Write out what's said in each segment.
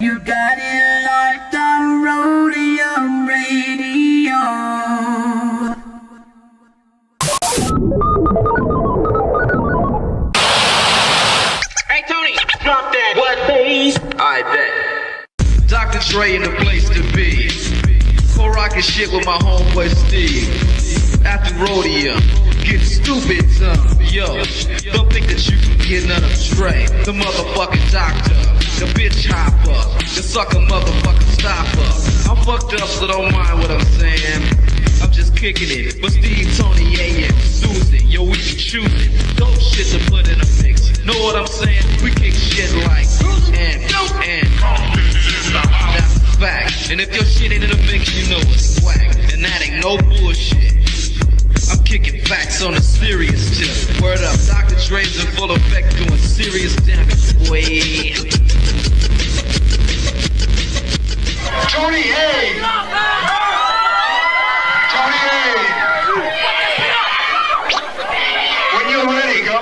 You got it locked on Roadium Radio. Hey Tony, drop that. What please? I bet. Dr. Dre in the place to be. Co-rockin' shit with my homeboy Steve. After Roadium, get stupid, son. Yo, don't think that you can get none of Dre. The motherfucking doctor, the bitch hopper, the sucker motherfucking stopper. I'm fucked up, so don't mind what I'm saying. I'm just kicking it, but Steve, Tony, A, and Susan, yo, we be choosing dope shit to put in a mix. Know what I'm saying? We kick shit like and that's a fact. And if your shit ain't in the mix, you know it's whack. And that ain't no bullshit. I'm kicking facts on a serious tip. Word up, Dr. Dre's in full effect doing serious damage, boy. Tony A! Tony A! When you're ready, go.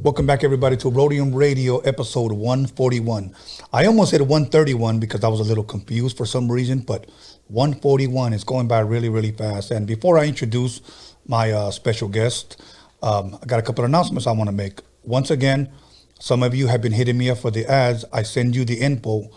Welcome back, everybody, to Roadium Radio, episode 141. I almost said 131 because I was a little confused for some reason, but 141 is going by really, really fast. And before I introduce my special guest, I got a couple of announcements I want to make. Once again, some of you have been hitting me up for the ads. I send you the info.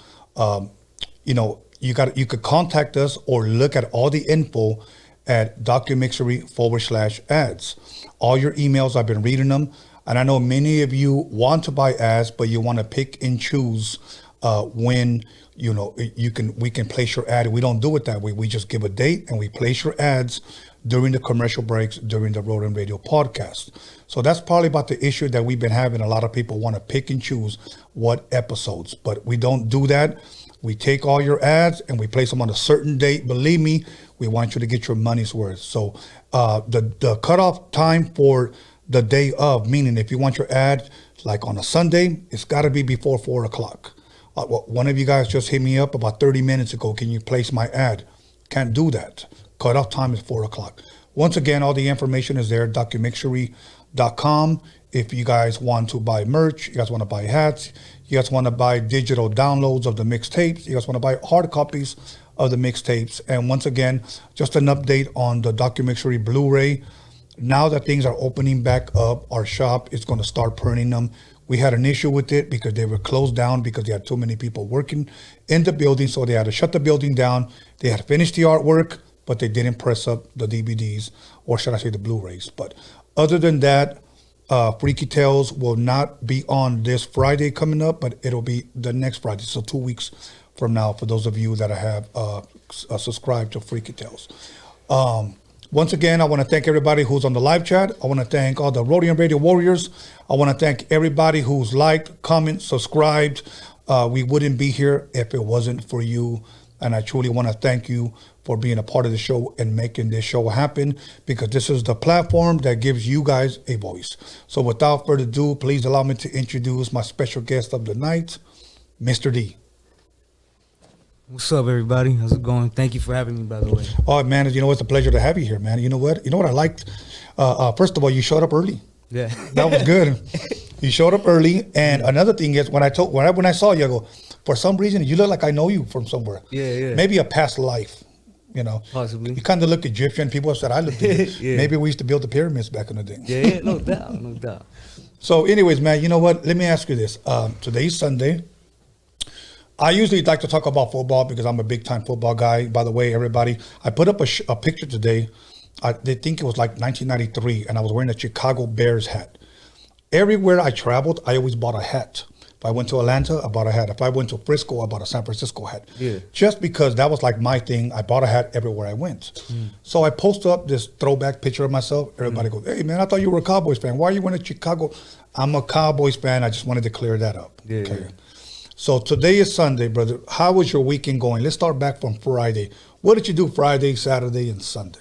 You could contact us or look at all the info at DOCUMIXERY/ads. All your emails, I've been reading them. And I know many of you want to buy ads, but you want to pick and choose when we can place your ad. We don't do it that way. We just give a date and we place your ads during the commercial breaks during the Roadium Radio podcast. So that's probably about the issue that we've been having. A lot of people want to pick and choose what episodes, but we don't do that. We take all your ads and we place them on a certain date. Believe me, we want you to get your money's worth. So the cutoff time for the day of, meaning if you want your ad like on a Sunday, it's got to be before 4 o'clock. One of you guys just hit me up about 30 minutes ago. Can you place my ad? Can't do that. Cutoff time is 4 o'clock. Once again, all the information is there, DOCUMIXERY.com. If you guys want to buy merch, you guys want to buy hats, you guys want to buy digital downloads of the mixtapes, you guys want to buy hard copies of the mixtapes. And once again, just an update on the DOCUMIXERY Blu-ray. Now that things are opening back up, our shop is going to start printing them. We had an issue with it because they were closed down because they had too many people working in the building. So they had to shut the building down. They had finished the artwork, but they didn't press up the DVDs, or should I say the Blu-rays. But other than that, Freaky Tales will not be on this Friday coming up, but it'll be the next Friday. So 2 weeks from now, for those of you that have subscribed to Freaky Tales. Once again, I want to thank everybody who's on the live chat. I want to thank all the Roadium Radio Warriors. I want to thank everybody who's liked, commented, subscribed. We wouldn't be here if it wasn't for you. And I truly want to thank you for being a part of the show and making this show happen, because this is the platform that gives you guys a voice. So without further ado, please allow me to introduce my special guest of the night, Mr. D. What's up, everybody? How's it going? Thank you for having me, by the way. Oh, man, it's a pleasure to have you here, man. You know what I liked? First of all, you showed up early. Yeah. That was good. You showed up early. And another thing is, when I saw you, I go, for some reason, you look like I know you from somewhere. Yeah. Maybe a past life, Possibly. You kind of look Egyptian. People have said, I look Egyptian. Yeah. Maybe we used to build the pyramids back in the day. Yeah, no doubt. So anyways, man, you know what? Let me ask you this. Today's Sunday. I usually like to talk about football because I'm a big time football guy. By the way, everybody, I put up a picture today. They think it was like 1993, and I was wearing a Chicago Bears hat. Everywhere I traveled, I always bought a hat. If I went to Atlanta, I bought a hat. If I went to Frisco, I bought a San Francisco hat. Yeah. Just because that was like my thing. I bought a hat everywhere I went. So I posted up this throwback picture of myself. Everybody goes, hey, man, I thought you were a Cowboys fan. Why are you wearing a Chicago? I'm a Cowboys fan. I just wanted to clear that up. Yeah. Okay. So today is Sunday, brother. How was your weekend going? Let's start back from Friday. What did you do Friday, Saturday, and Sunday?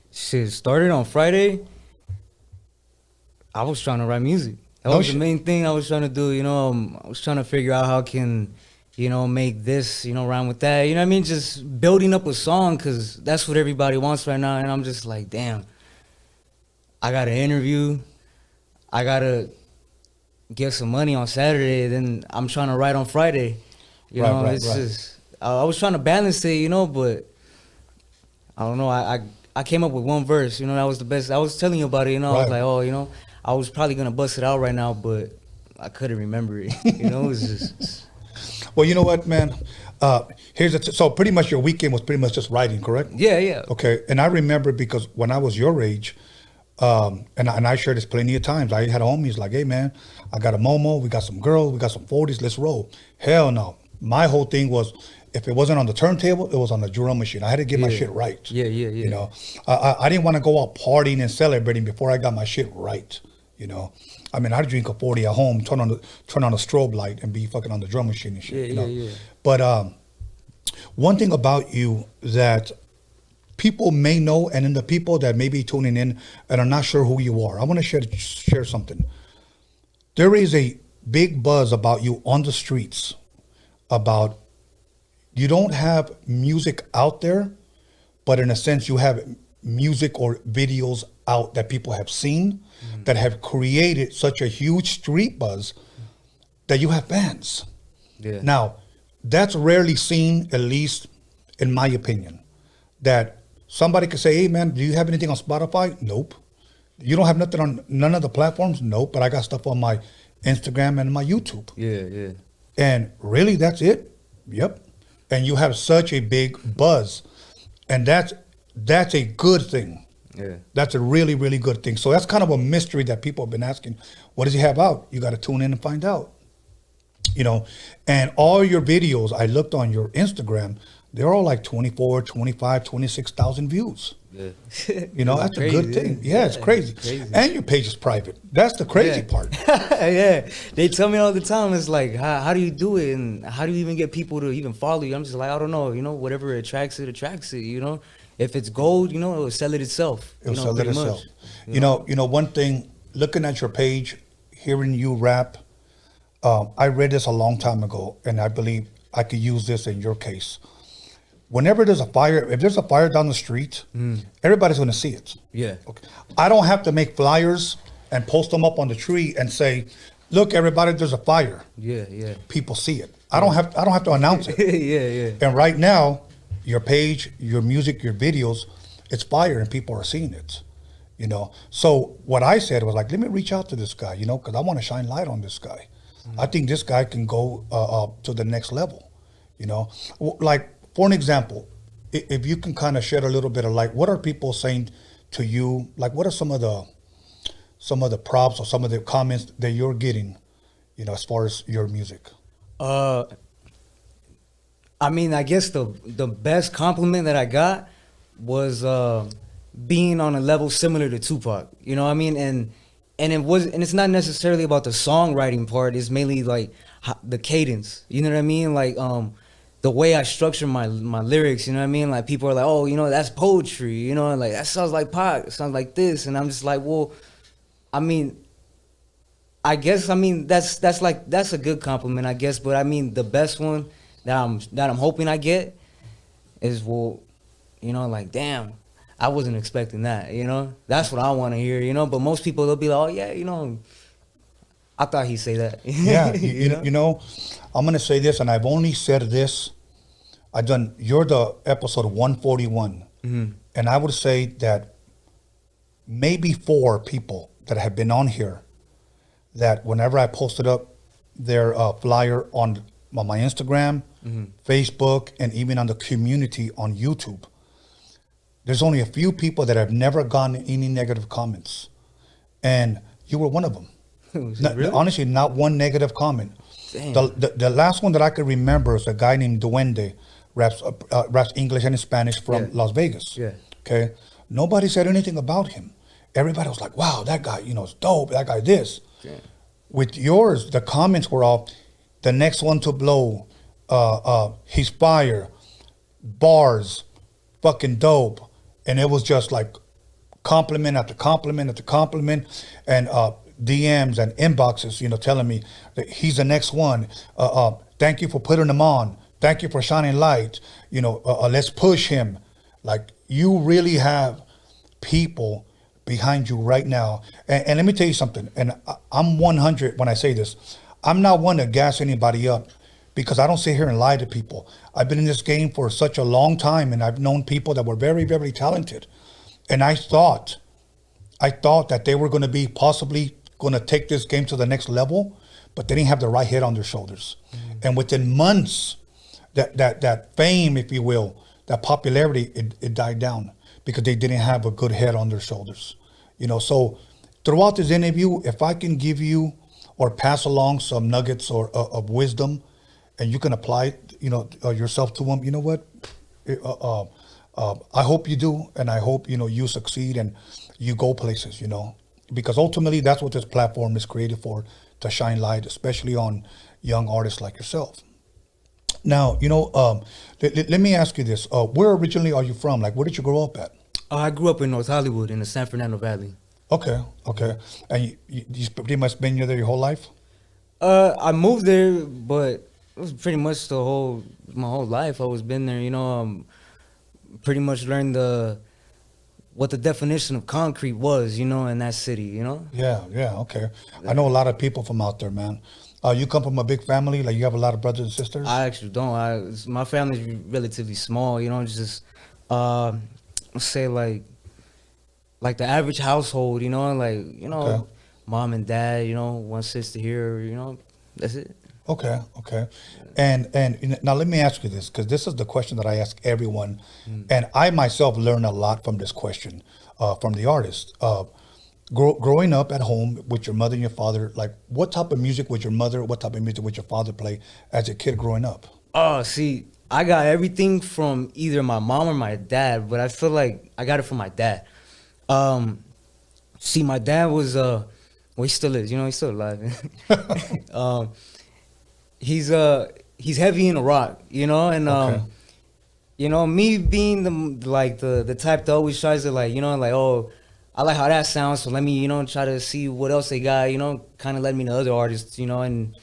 Shit, started on Friday. I was trying to write music. That was the main thing I was trying to do. I was trying to figure out how I can make this, rhyme with that. You know what I mean? Just building up a song because that's what everybody wants right now. And I'm just like, damn, I got an interview. I got to get some money on Saturday. Then I'm trying to write on Friday. It's just, I was trying to balance it, but I don't know. I came up with one verse, that was the best. I was telling you about it, I was like, oh, I was probably going to bust it out right now, but I couldn't remember it. It was just... Well, you know what, man? So pretty much your weekend was pretty much just writing, correct? Yeah. Okay, and I remember because when I was your age, and I shared this plenty of times, I had homies like, hey, man, I got a Momo, we got some girls, we got some 40s, let's roll. Hell no. My whole thing was, if it wasn't on the turntable, it was on the drum machine. I had to get my shit right. Yeah. I didn't want to go out partying and celebrating before I got my shit right. I mean, I'd drink a 40 at home, turn on a strobe light, and be fucking on the drum machine and shit. Yeah. But one thing about you that people may know, and then the people that may be tuning in and are not sure who you are, I want to share something. There is a big buzz about you on the streets about you don't have music out there, but in a sense you have music or videos out that people have seen that have created such a huge street buzz that you have fans. Yeah. Now, that's rarely seen, at least in my opinion, that somebody could say, hey man, do you have anything on Spotify? Nope. You don't have nothing on none of the platforms? Nope, but I got stuff on my Instagram and my YouTube. Yeah. And really, that's it? Yep. And you have such a big buzz. And that's a good thing. Yeah. That's a really, really good thing. So that's kind of a mystery that people have been asking. What does he have out? You got to tune in and find out. And all your videos, I looked on your Instagram, they're all like 24, 25, 26,000 views. Yeah. That's crazy, a good thing. Yeah, it's crazy. And your page is private. That's the crazy part. Yeah. They tell me all the time, it's like, how do you do it? And how do you even get people to even follow you? I'm just like, I don't know. Whatever attracts it. If it's gold, it will sell it itself. It'll sell it itself. One thing, looking at your page, hearing you rap, I read this a long time ago, and I believe I could use this in your case. Whenever there's a fire, if there's a fire down the street, everybody's going to see it. Yeah. Okay. I don't have to make flyers and post them up on the tree and say, look, everybody, there's a fire. Yeah. People see it. I don't have to announce it. Yeah. And right now, your page, your music, your videos, it's fire and people are seeing it, So what I said was like, let me reach out to this guy, because I want to shine light on this guy. I think this guy can go to the next level, Like, for an example, if you can kind of shed a little bit of light, what are people saying to you? Like, what are some of the props or some of the comments that you're getting, as far as your music? I mean, I guess the best compliment that I got was being on a level similar to Tupac. You know what I mean? And it's not necessarily about the songwriting part. It's mainly like the cadence. You know what I mean? Like the way I structure my lyrics. You know what I mean? Like people are like, oh, that's poetry. Like that sounds like Pac. It sounds like this. And I'm just like, well, I mean, that's a good compliment, I guess. But I mean, the best one that I'm hoping I get is, well, like, damn, I wasn't expecting that, That's what I want to hear, But most people, they'll be like, oh, yeah, I thought he'd say that. Yeah, I'm going to say this, and I've only said this. You're the episode 141. And I would say that maybe 4 people that have been on here that whenever I posted up their flyer on my Instagram, Facebook, and even on the community on YouTube, there's only a few people that have never gotten any negative comments. And you were one of them. Really? Honestly, not one negative comment. Damn. The last one that I could remember is a guy named Duende, raps English and Spanish from Las Vegas. Yeah. Okay. Nobody said anything about him. Everybody was like, wow, that guy, is dope. That guy this. Yeah. With yours, the comments were all, the next one to blow, he's fire, bars, fucking dope. And it was just like compliment after compliment after compliment, and DMs and inboxes, telling me that he's the next one. That Thank you for putting him on. Thank you for shining light. You know, let's push him. Like, you really have people behind you right now. And let me tell you something. And I'm 100 when I say this. I'm not one to gas anybody up, because I don't sit here and lie to people. I've been in this game for such a long time, and I've known people that were very, very talented. And I thought that they were going to be possibly going to take this game to the next level, but they didn't have the right head on their shoulders. And within months, that fame, if you will, that popularity, it died down because they didn't have a good head on their shoulders. You know, so throughout this interview, if I can give you or pass along some nuggets or of wisdom, and you can apply, you know, yourself to them, you know what? I hope you do, and I hope, you know, you succeed and you go places, you know, because ultimately that's what this platform is created for, to shine light, especially on young artists like yourself. Now, you know, let me ask you this. Where originally are you from? Like, where did you grow up at? I grew up in North Hollywood in the San Fernando Valley. Okay. And you pretty much been there your whole life? I moved there, but it was pretty much my whole life. I was been there, you know. Pretty much learned what the definition of concrete was, you know, in that city, you know. Yeah, okay. I know a lot of people from out there, man. You come from a big family, like you have a lot of brothers and sisters? I actually don't. My family's relatively small, you know. Just let's say like the average household, you know, like, you know, okay. Mom and dad, you know, one sister here, you know, that's it. Okay. And now let me ask you this, because this is the question that I ask everyone, and I myself learn a lot from this question from the artist. Growing up at home with your mother and your father, like, what type of music would your mother, what type of music would your father play as a kid growing up? Oh, see, I got everything from either my mom or my dad, but I feel like I got it from my dad. See, my dad was well, he still is, you know, he's still alive. He's heavy in the rock, you know, and okay. You know, me being the type that always tries to, like, you know, like, oh, I like how that sounds, so let me, you know, try to see what else they got, you know, kind of led me to other artists, you know, and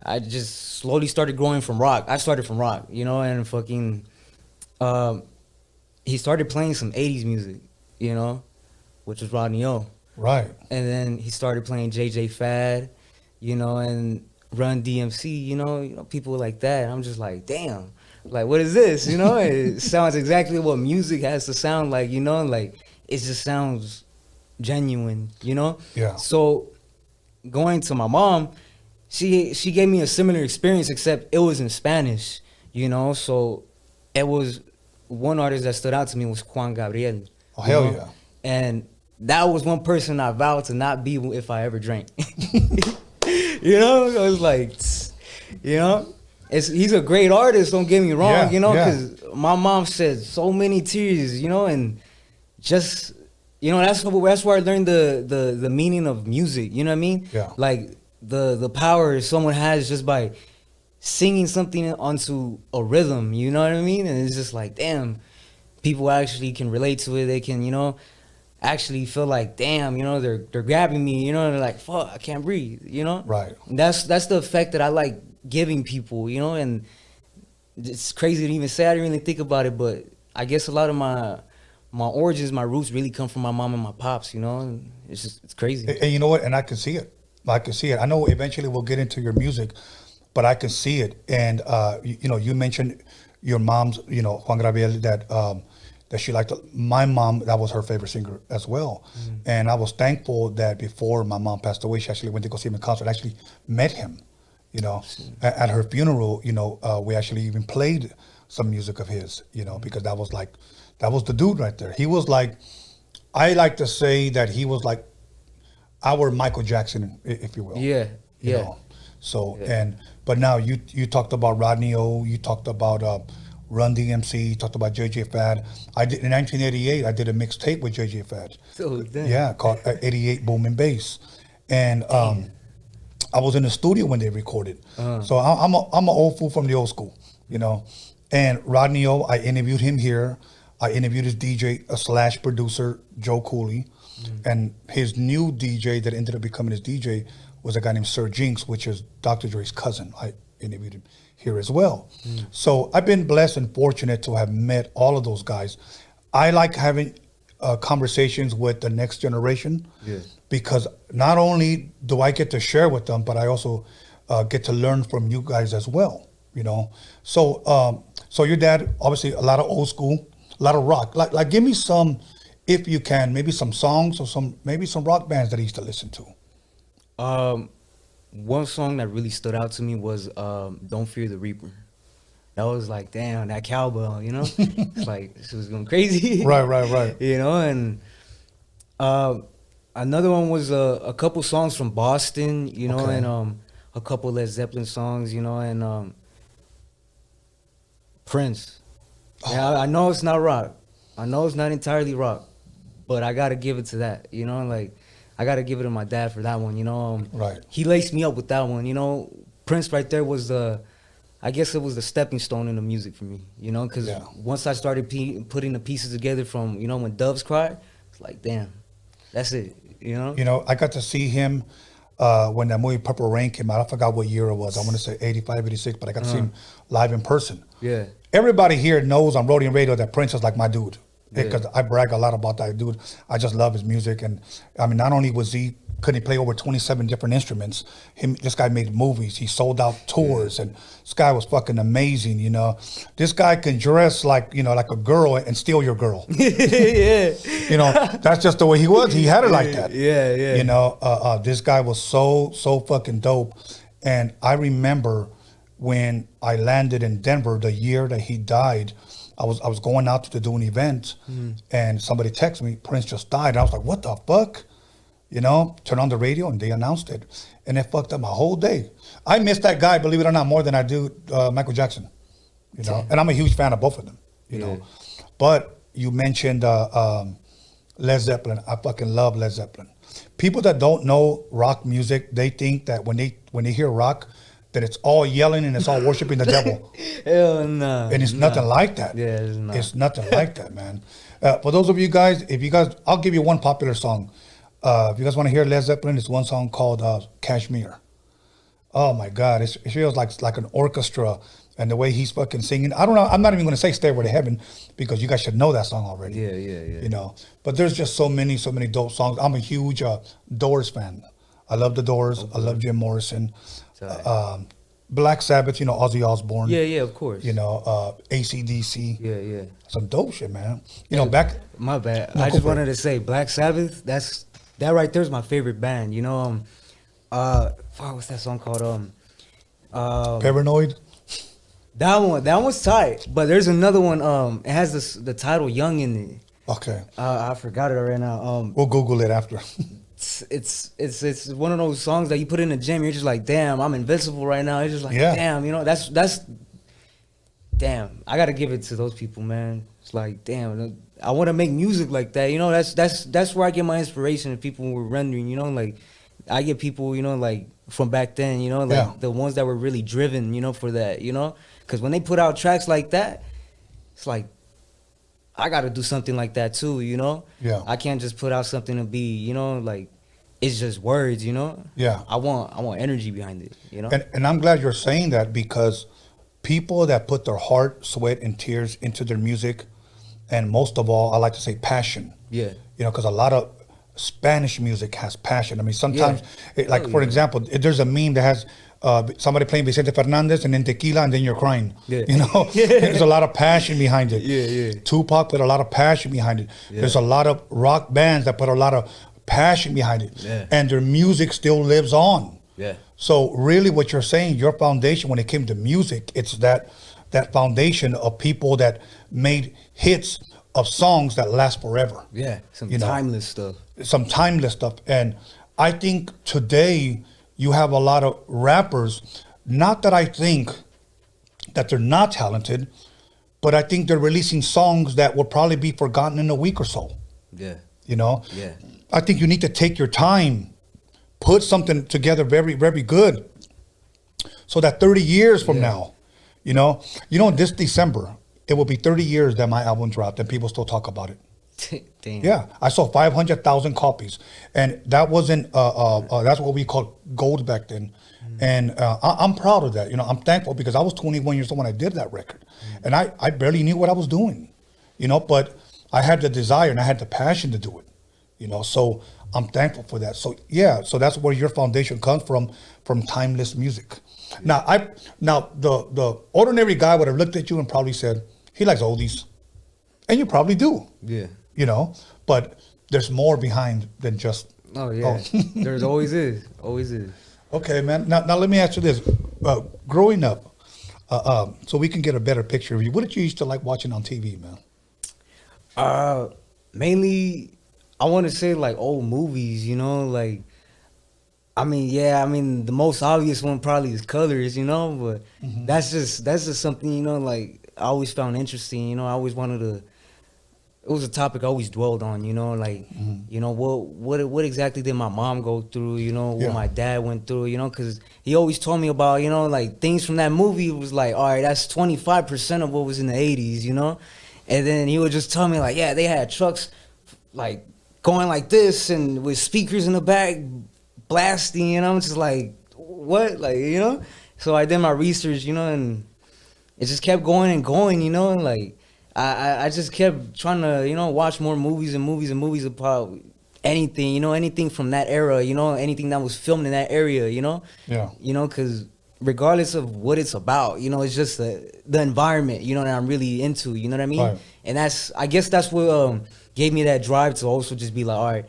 I just slowly started growing from rock. I started from rock, you know, and fucking he started playing some 80s music, you know, which was Roadium. Right. And then he started playing JJ Fad, you know, and Run DMC, you know, people like that. And I'm just like, damn, like, what is this? You know, it sounds exactly what music has to sound like, you know, like, it just sounds genuine, you know? Yeah. So going to my mom, she gave me a similar experience, except it was in Spanish, you know? So it was one artist that stood out to me was Juan Gabriel. Oh, hell know? yeah. And that was one person I vowed to not be if I ever drank. You know, it was like, you know, he's a great artist, don't get me wrong, yeah, you know, yeah. because my mom shed so many tears, you know, and just, you know, that's where I learned the meaning of music, you know what I mean? Yeah. Like the power someone has just by singing something onto a rhythm, you know what I mean? And it's just like, damn, people actually can relate to it, they can, you know, actually feel like, damn, you know, they're grabbing me, you know, and they're like, fuck, I can't breathe, you know? Right. And that's the effect that I like giving people, you know, and it's crazy to even say, I didn't really think about it, but I guess a lot of my origins, my roots really come from my mom and my pops, you know, and it's crazy. And you know what? And I can see it. I know eventually we'll get into your music, but I can see it. And, you know, you mentioned your mom's, you know, Juan Gabriel, that she liked. My mom, that was her favorite singer as well. And I was thankful that before my mom passed away, she actually went to go see him in concert. I actually met him, you know, at her funeral. You know, we actually even played some music of his, you know, because that was the dude right there. He was like, I like to say that he was like our Michael Jackson, if you will. Yeah, you know? So, but now you talked about Rodney O, you talked about Run DMC, you talked about JJ Fad. I did in 1988. I did a mixtape with JJ Fad. So damn. Yeah, called 88 Boom and Bass, and I was in the studio when they recorded. So I'm an old fool from the old school, you know. And Rodney O, I interviewed him here. I interviewed his DJ / producer Joe Cooley, and his new DJ that ended up becoming his DJ was a guy named Sir Jinx, which is Dr. Dre's cousin. interviewed him here as well. So I've been blessed and fortunate to have met all of those guys. I like having conversations with the next generation because not only do I get to share with them, but I also get to learn from you guys as well, you know. So so your dad, obviously a lot of old school, a lot of rock. Like give me some, if you can, maybe some songs or maybe some rock bands that he used to listen to. One song that really stood out to me was Don't Fear the Reaper. That was like, damn, that cowbell, you know? It's like, this was going crazy. Right. You know, and another one was a couple songs from Boston, you know, and a couple Led Zeppelin songs, you know, and Prince. Yeah, I know it's not rock. I know it's not entirely rock, but I got to give it to that, you know, like, I got to give it to my dad for that one, you know. Right. He laced me up with that one, you know. Prince right there was I guess it was the stepping stone in the music for me, you know, because once I started putting the pieces together from, you know, when Doves Cry, it's like, damn, that's it, you know? You know, I got to see him when that movie Purple Rain came out. I forgot what year it was. I want to say 85, 86, but I got to see him live in person. Yeah. Everybody here knows on Roadium Radio that Prince is like my dude. Because I brag a lot about that dude. I just love his music. And I mean, not only could he play over 27 different instruments, this guy made movies. He sold out tours, and this guy was fucking amazing, you know. This guy can dress like, you know, like a girl and steal your girl. Yeah. You know, that's just the way he was. He had it like that. Yeah. You know, this guy was so fucking dope. And I remember when I landed in Denver the year that he died, I was going out to do an event, and somebody texted me, Prince just died. And I was like, what the fuck? You know, turn on the radio and they announced it. And it fucked up my whole day. I miss that guy, believe it or not, more than I do Michael Jackson. You know, and I'm a huge fan of both of them, you know. But you mentioned Led Zeppelin. I fucking love Led Zeppelin. People that don't know rock music, they think that when they hear rock, that it's all yelling and it's all worshiping the devil. Hell no. And it's nothing like that. Yeah, it's not. It's nothing like that, man. For those of you guys, I'll give you one popular song. If you guys want to hear Led Zeppelin, it's one song called Cashmere. Oh my God, it feels like an orchestra, and the way he's fucking singing. I don't know. I'm not even going to say "Stairway to Heaven" because you guys should know that song already. Yeah. You know, but there's just so many dope songs. I'm a huge Doors fan. I love the Doors. I love Jim Morrison. Black Sabbath, you know, Ozzy Osbourne. Yeah, of course. You know, AC/DC. Yeah. Some dope shit, man. You know, My bad. No, I just wanted to say Black Sabbath, that right there is my favorite band. You know, what's that song called? Paranoid. That one's tight. But there's another one. It has the title "Young" in it. Okay. I forgot it right now. We'll Google it after. It's one of those songs that you put in the gym. You're just like, damn, I'm invincible right now. It's just like, damn, you know, that's damn. I gotta give it to those people, man. It's like, damn, I want to make music like that. You know, that's where I get my inspiration. If people were rendering, you know, like I get people, you know, like from back then, you know, like the ones that were really driven, you know, for that, you know, because when they put out tracks like that, it's like, I got to do something like that too, you know? Yeah. I can't just put out something to be, you know, like, it's just words, you know? Yeah. I want energy behind it, you know? And I'm glad you're saying that, because people that put their heart, sweat, and tears into their music, and most of all, I like to say passion. Yeah. You know, because a lot of Spanish music has passion. I mean, sometimes, for example, there's a meme that has somebody playing Vicente Fernandez and then tequila and then you're crying. Yeah. You know, there's a lot of passion behind it. Yeah. Tupac put a lot of passion behind it. Yeah. There's a lot of rock bands that put a lot of passion behind it. Yeah. And their music still lives on. Yeah. So really what you're saying, your foundation when it came to music, it's that foundation of people that made hits of songs that last forever. Yeah, some timeless stuff. Some timeless stuff. And I think today you have a lot of rappers, not that I think that they're not talented, but I think they're releasing songs that will probably be forgotten in a week or so. Yeah. You know? Yeah. I think you need to take your time, put something together very, very good, so that 30 years from now, you know, this December, it will be 30 years that my album dropped and people still talk about it. Damn. Yeah, I sold 500,000 copies, and that wasn't. That's what we called gold back then. And I'm proud of that. You know, I'm thankful because I was 21 years old when I did that record. And I barely knew what I was doing, you know, but I had the desire and I had the passion to do it, you know, so I'm thankful for that. So, yeah, so that's where your foundation comes from timeless music. Now, the ordinary guy would have looked at you and probably said, he likes oldies. And you probably do. Yeah. You know, but there's more behind than just. Oh, yeah. There's always is. Always is. Okay, man. Now let me ask you this. Growing up, so we can get a better picture of you, what did you used to like watching on TV, man? Mainly, I want to say like old movies, you know, like, I mean, the most obvious one probably is Colors, you know, but that's just something, you know, like I always found interesting, you know, I always wanted to, it was a topic I always dwelled on, you know, like, you know, what exactly did my mom go through, you know, what my dad went through, you know, because he always told me about, you know, like things from that movie was like, all right, that's 25% of what was in the 80s, you know, and then he would just tell me like, yeah, they had trucks like going like this and with speakers in the back blasting, and I'm just like, what, like, you know, so I did my research, you know, and it just kept going and going, you know, and like, I just kept trying to, you know, watch more movies about anything, you know, anything from that era, you know, anything that was filmed in that area, you know? Yeah. You know, because regardless of what it's about, you know, it's just the environment, you know, that I'm really into, you know what I mean? Right. And I guess that's what gave me that drive to also just be like, all right,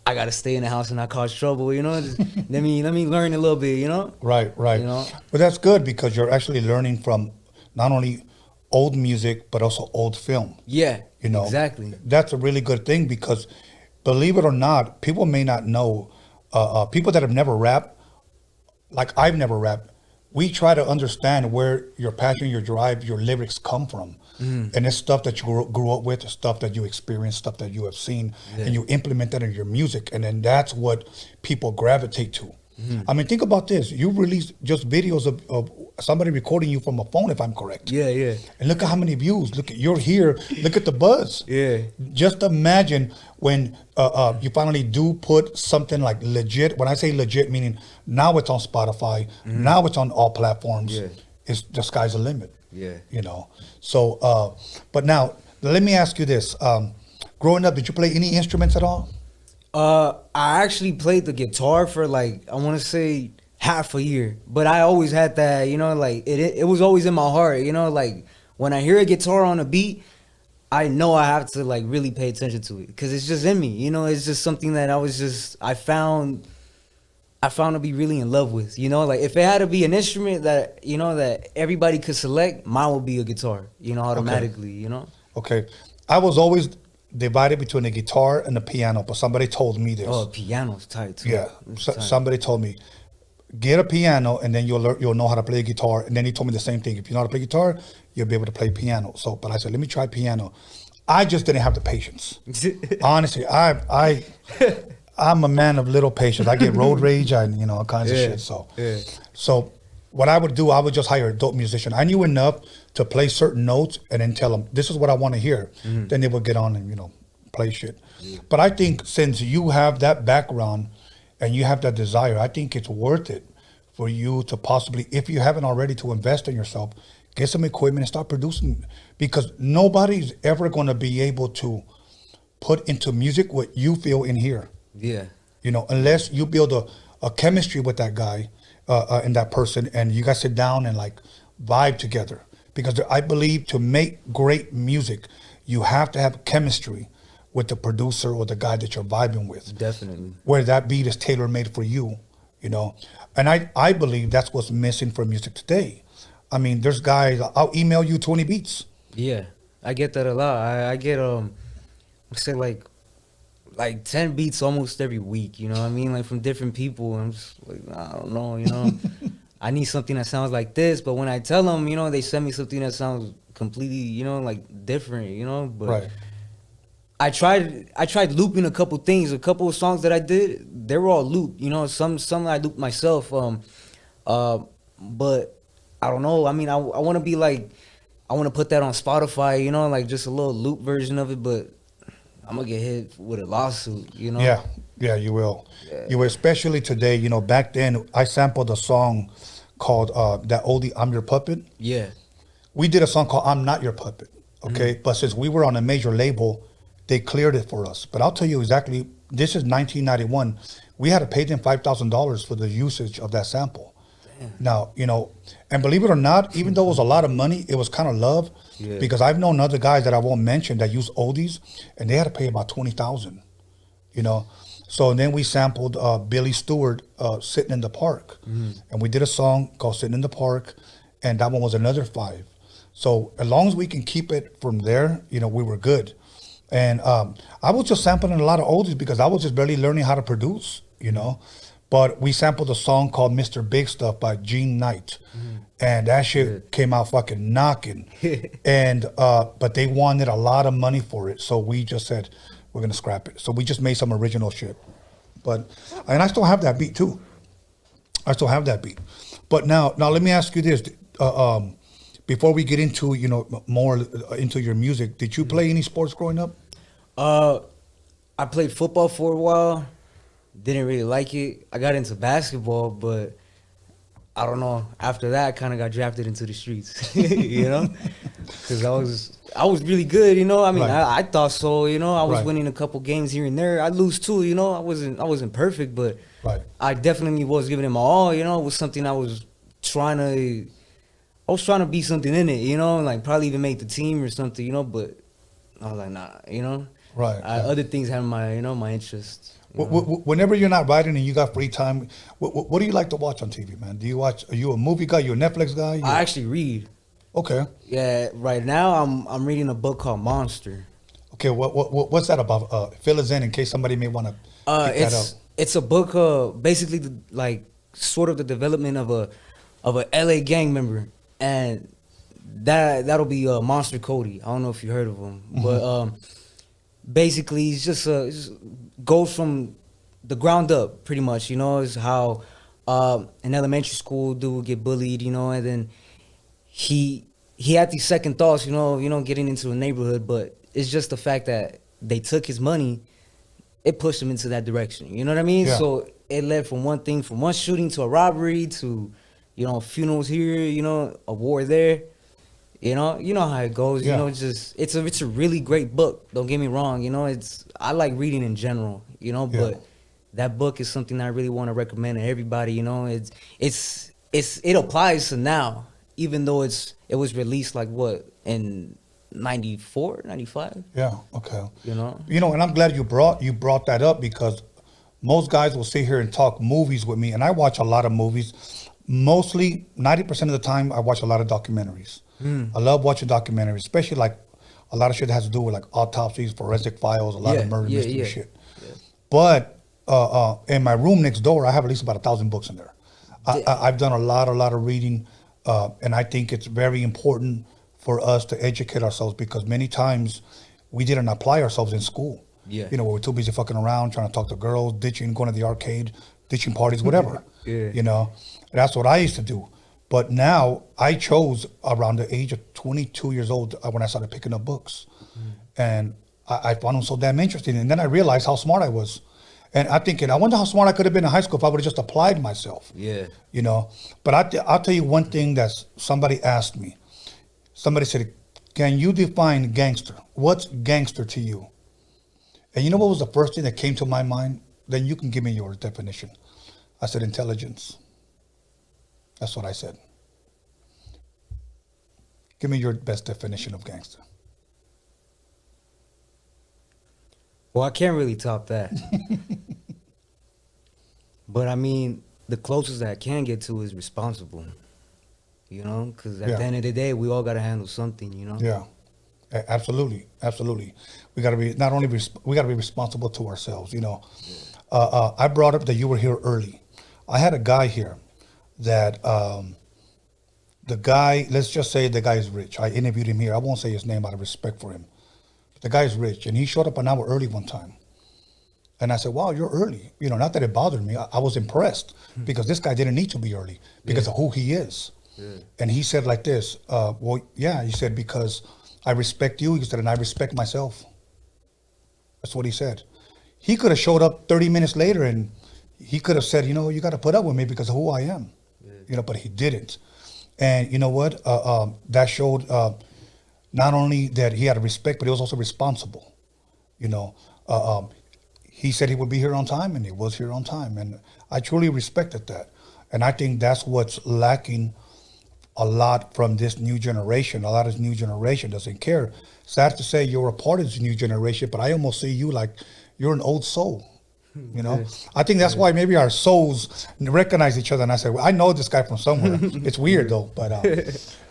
I got to stay in the house and not cause trouble, you know? Just, let me learn a little bit, you know? Right. You know? But that's good because you're actually learning from not only old music, but also old film. Yeah, you know, exactly. That's a really good thing because, believe it or not, people may not know, people that have never rapped, like I've never rapped, we try to understand where your passion, your drive, your lyrics come from. And it's stuff that you grew up with, stuff that you experienced, stuff that you have seen, and you implement that in your music. And then that's what people gravitate to. I mean, think about this. You released just videos of somebody recording you from a phone, if I'm correct. Yeah. And look at how many views. Look at, you're here. Look at the buzz. Yeah. Just imagine when you finally do put something like legit. When I say legit, meaning now it's on Spotify. Now it's on all platforms. Yeah. It's the sky's the limit. Yeah. You know. So, but now let me ask you this. Growing up, did you play any instruments at all? I actually played the guitar for like, I want to say half a year, but I always had that, you know, like it was always in my heart, you know, like when I hear a guitar on a beat, I know I have to like really pay attention to it because it's just in me, you know, it's just something that I found to be really in love with, you know, like if it had to be an instrument that, you know, that everybody could select, mine would be a guitar, you know, automatically, you know? Okay. I was always divided between the guitar and the piano, but somebody told me this. Oh, piano's tight too. Yeah, somebody told me, get a piano and then you'll know how to play guitar. And then he told me the same thing. If you know how to play guitar, you'll be able to play piano. So, but I said, let me try piano. I just didn't have the patience. Honestly, I'm a man of little patience. I get road rage and, you know, all kinds of shit. So what I would do, I would just hire a dope musician. I knew enough to play certain notes and then tell them, this is what I want to hear. Then they would get on and, you know, play shit. But I think since you have that background and you have that desire, I think it's worth it for you to possibly, if you haven't already, to invest in yourself, get some equipment and start producing. Because nobody's ever going to be able to put into music what you feel in here. Yeah. You know, unless you build a chemistry with that guy and that person and you guys sit down and like vibe together. Because I believe to make great music, you have to have chemistry with the producer or the guy that you're vibing with. Definitely. Where that beat is tailor-made for you, you know. And I believe that's what's missing for music today. I mean, there's guys, I'll email you 20 beats. Yeah, I get that a lot. I get, say like 10 beats almost every week, you know what I mean? Like from different people. I'm just like, I don't know, you know. I need something that sounds like this, but when I tell them, you know, they send me something that sounds completely, you know, like different, you know. But right. I tried looping a couple things. A couple of songs that I did, they were all looped, you know. Some I looped myself. But I don't know. I mean, I want to be like, I want to put that on Spotify, you know, like just a little loop version of it. But I'm gonna get hit with a lawsuit, you know? Yeah, you will. You will, especially today. You know, back then I sampled a song called that oldie "I'm Your Puppet." Yeah. We did a song called "I'm Not Your Puppet." Okay, but since we were on a major label, they cleared it for us. But I'll tell you exactly. This is 1991. We had to pay them $5,000 for the usage of that sample. Now, you know, and believe it or not, even though it was a lot of money, it was kind of love, because I've known other guys that I won't mention that use oldies, and they had to pay about $20,000. You know, so then we sampled Billy Stewart, "Sitting in the Park," and we did a song called "Sitting in the Park," and that one was another $5. So as long as we can keep it from there, you know, we were good. And I was just sampling a lot of oldies because I was just barely learning how to produce, you know. But we sampled a song called "Mr. Big Stuff" by Gene Knight, and that shit came out fucking knocking. And but they wanted a lot of money for it, so we just said we're gonna scrap it. So we just made some original shit. But and I still have that beat too. I still have that beat. But now let me ask you this: before we get into more into your music, did you play any sports growing up? I played football for a while. Didn't really like it. I got into basketball, but I don't know. After that, I kind of got drafted into the streets, you know, because I was really good, you know. I mean, Right. I thought so, you know. I was Right. winning a couple games here and there. I lose too, you know. I wasn't perfect, but Right. I definitely was giving it my all, you know. It was something I was trying to be something in it, you know, like probably even make the team or something, you know. But I was like, nah, you know. Right. Other things had my interest. Whenever you're not writing and you got free time, what do you like to watch on TV, man? Are you a movie guy? You a Netflix guy? I actually read. Okay. Yeah, right now I'm reading a book called Monster. Okay, what's that about? Fill us in case somebody may want to pick that up. It's a book, basically like sort of the development of a LA gang member, and that'll be Monster Cody. I don't know if you heard of him, but basically he's just goes from the ground up pretty much. You know, is how in elementary school dude would get bullied, you know, and then he had these second thoughts, you know, getting into a neighborhood, but it's just the fact that they took his money, it pushed him into that direction. You know what I mean? Yeah. So it led from one shooting to a robbery to, you know, funerals here, you know, a war there. You know how it goes. Yeah. You know, it's a really great book. Don't get me wrong. You know, I like reading in general. You know, Yeah. but that book is something I really want to recommend to everybody. You know, it applies to now, even though it was released like what in 94, 95. Yeah. Okay. You know. And I'm glad you brought that up, because most guys will sit here and talk movies with me, and I watch a lot of movies. Mostly 90% of the time, I watch a lot of documentaries. I love watching documentaries, especially like a lot of shit that has to do with like autopsies, forensic files, a lot of murder mystery shit. Yeah. But in my room next door, I have at least about 1,000 books in there. I've done a lot of reading, and I think it's very important for us to educate ourselves, because many times we didn't apply ourselves in school. Yeah. You know, we're too busy fucking around, trying to talk to girls, ditching, going to the arcade, ditching parties, whatever. Yeah. You know, that's what I used to do. But now I chose around the age of 22 years old when I started picking up books. And I found them so damn interesting. And then I realized how smart I was. And I'm thinking, I wonder how smart I could have been in high school if I would have just applied myself. Yeah. You know, but I'll tell you one thing that somebody asked me. Somebody said, can you define gangster? What's gangster to you? And you know what was the first thing that came to my mind? Then you can give me your definition. I said, intelligence. That's what I said. Give me your best definition of gangster. Well, I can't really top that. But I mean, the closest that I can get to is responsible. You know, because at the end of the day, we all got to handle something, you know? Yeah, absolutely. We got to be, not only, we got to be responsible to ourselves, you know. I brought up that you were here early. I had a guy here that, the guy, let's just say the guy is rich. I interviewed him here. I won't say his name out of respect for him. The guy is rich, and he showed up an hour early one time. And I said, wow, you're early. You know, not that it bothered me. I was impressed because this guy didn't need to be early because of who he is. Yeah. And he said like this, he said, because I respect you. He said, and I respect myself. That's what he said. He could have showed up 30 minutes later and he could have said, you got to put up with me because of who I am. But he didn't. And you know what? That showed not only that he had respect, but he was also responsible. He said he would be here on time, and he was here on time. And I truly respected that. And I think that's what's lacking a lot from this new generation. A lot of this new generation doesn't care. Sad to say you're a part of this new generation, but I almost see you like you're an old soul. I think that's why maybe our souls recognize each other. And I say, well, I know this guy from somewhere. It's weird though. But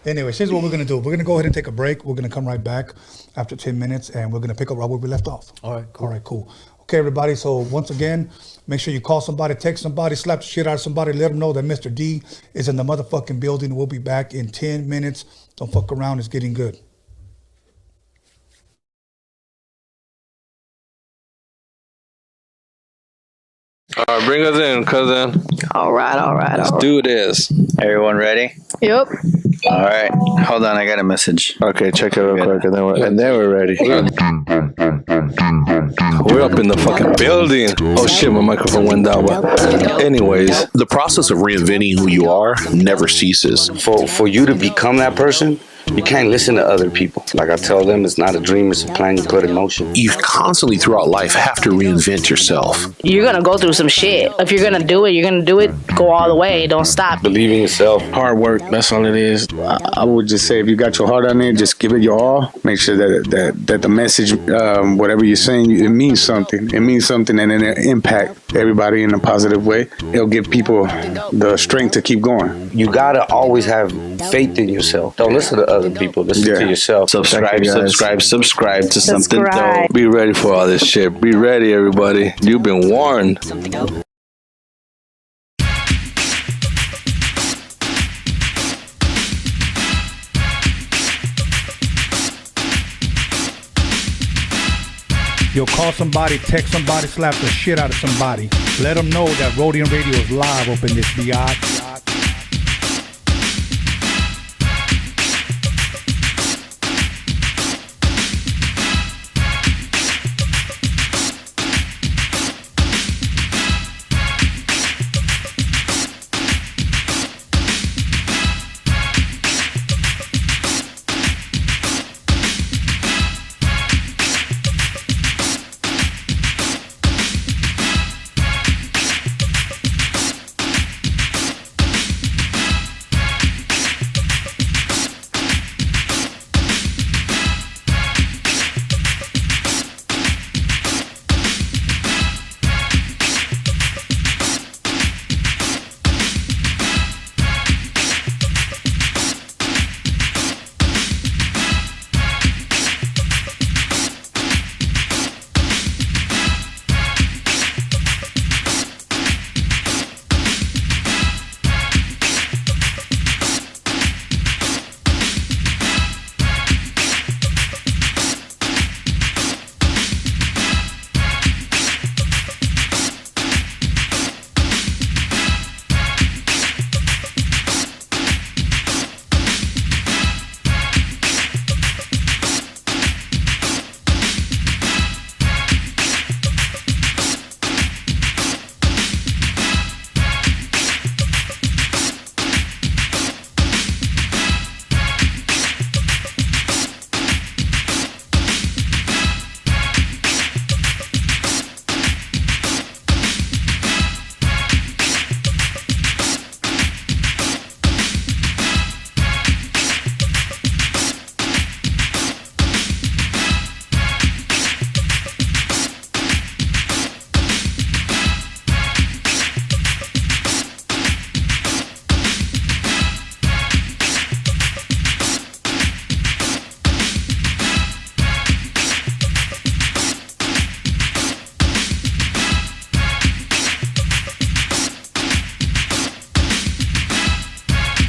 anyway, here's what we're going to do. We're going to go ahead and take a break. We're going to come right back after 10 minutes and we're going to pick up right where we left off. All right, cool. All right, cool. Okay, everybody. So once again, make sure you call somebody, text somebody, slap the shit out of somebody, let them know that Mr. D is in the motherfucking building. We'll be back in 10 minutes. Don't fuck around. It's getting good. Bring us in, cousin. All right. Let's do this. Everyone ready? Yep. All right. Hold on, I got a message. Okay, check it real quick, and then we're ready. We're up in the fucking building. Oh shit, my microphone went down. But anyways, The process of reinventing who you are never ceases. For you to become that person, you can't listen to other people. Like I tell them, it's not a dream, it's a plan you put in motion. You constantly throughout life have to reinvent yourself. You're gonna go through some shit. If you're gonna do it, go all the way. Don't stop. Believe in yourself. Hard work, that's all it is. I would just say if you got your heart on it, just give it your all. Make sure that the message, whatever you're saying, it means something. It means something and it'll impact everybody in a positive way. It'll give people the strength to keep going. You gotta always have faith in yourself. Don't listen to other people. Listen to yourself. subscribe to something dope. Be ready for all this shit. Be ready, everybody. You've been warned. You'll call somebody, text somebody, slap the shit out of somebody. Let them know that Roadium Radio is live up in this biatch.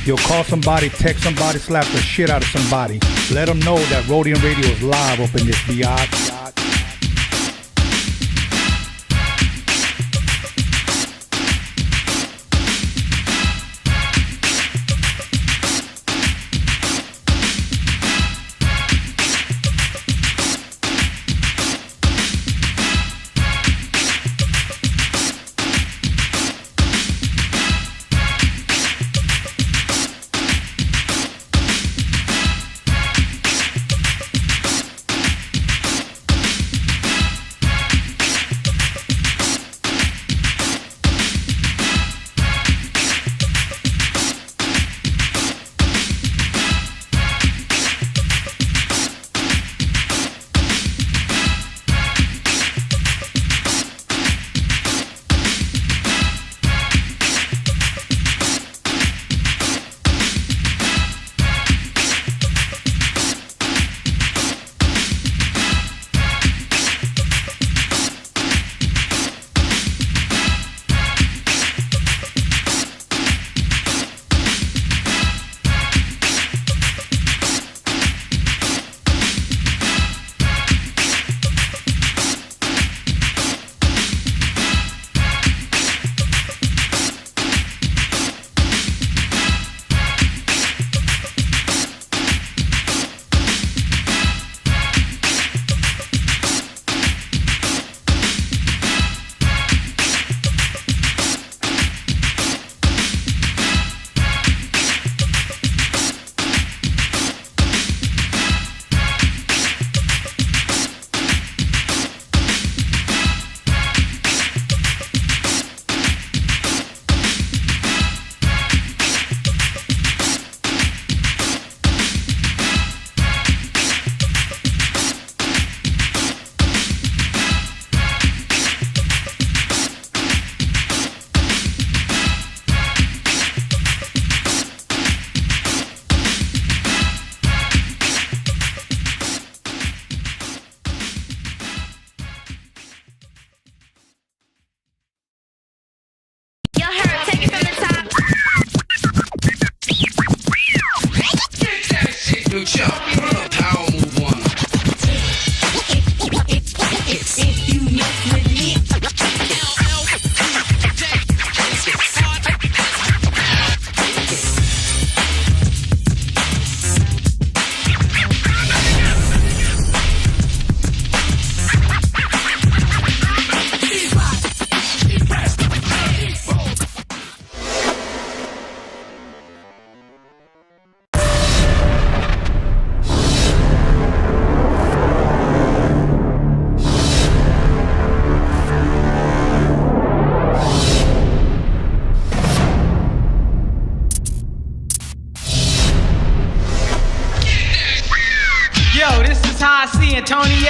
You'll call somebody, text somebody, slap the shit out of somebody. Let them know that Roadium Radio is live up in this biatch.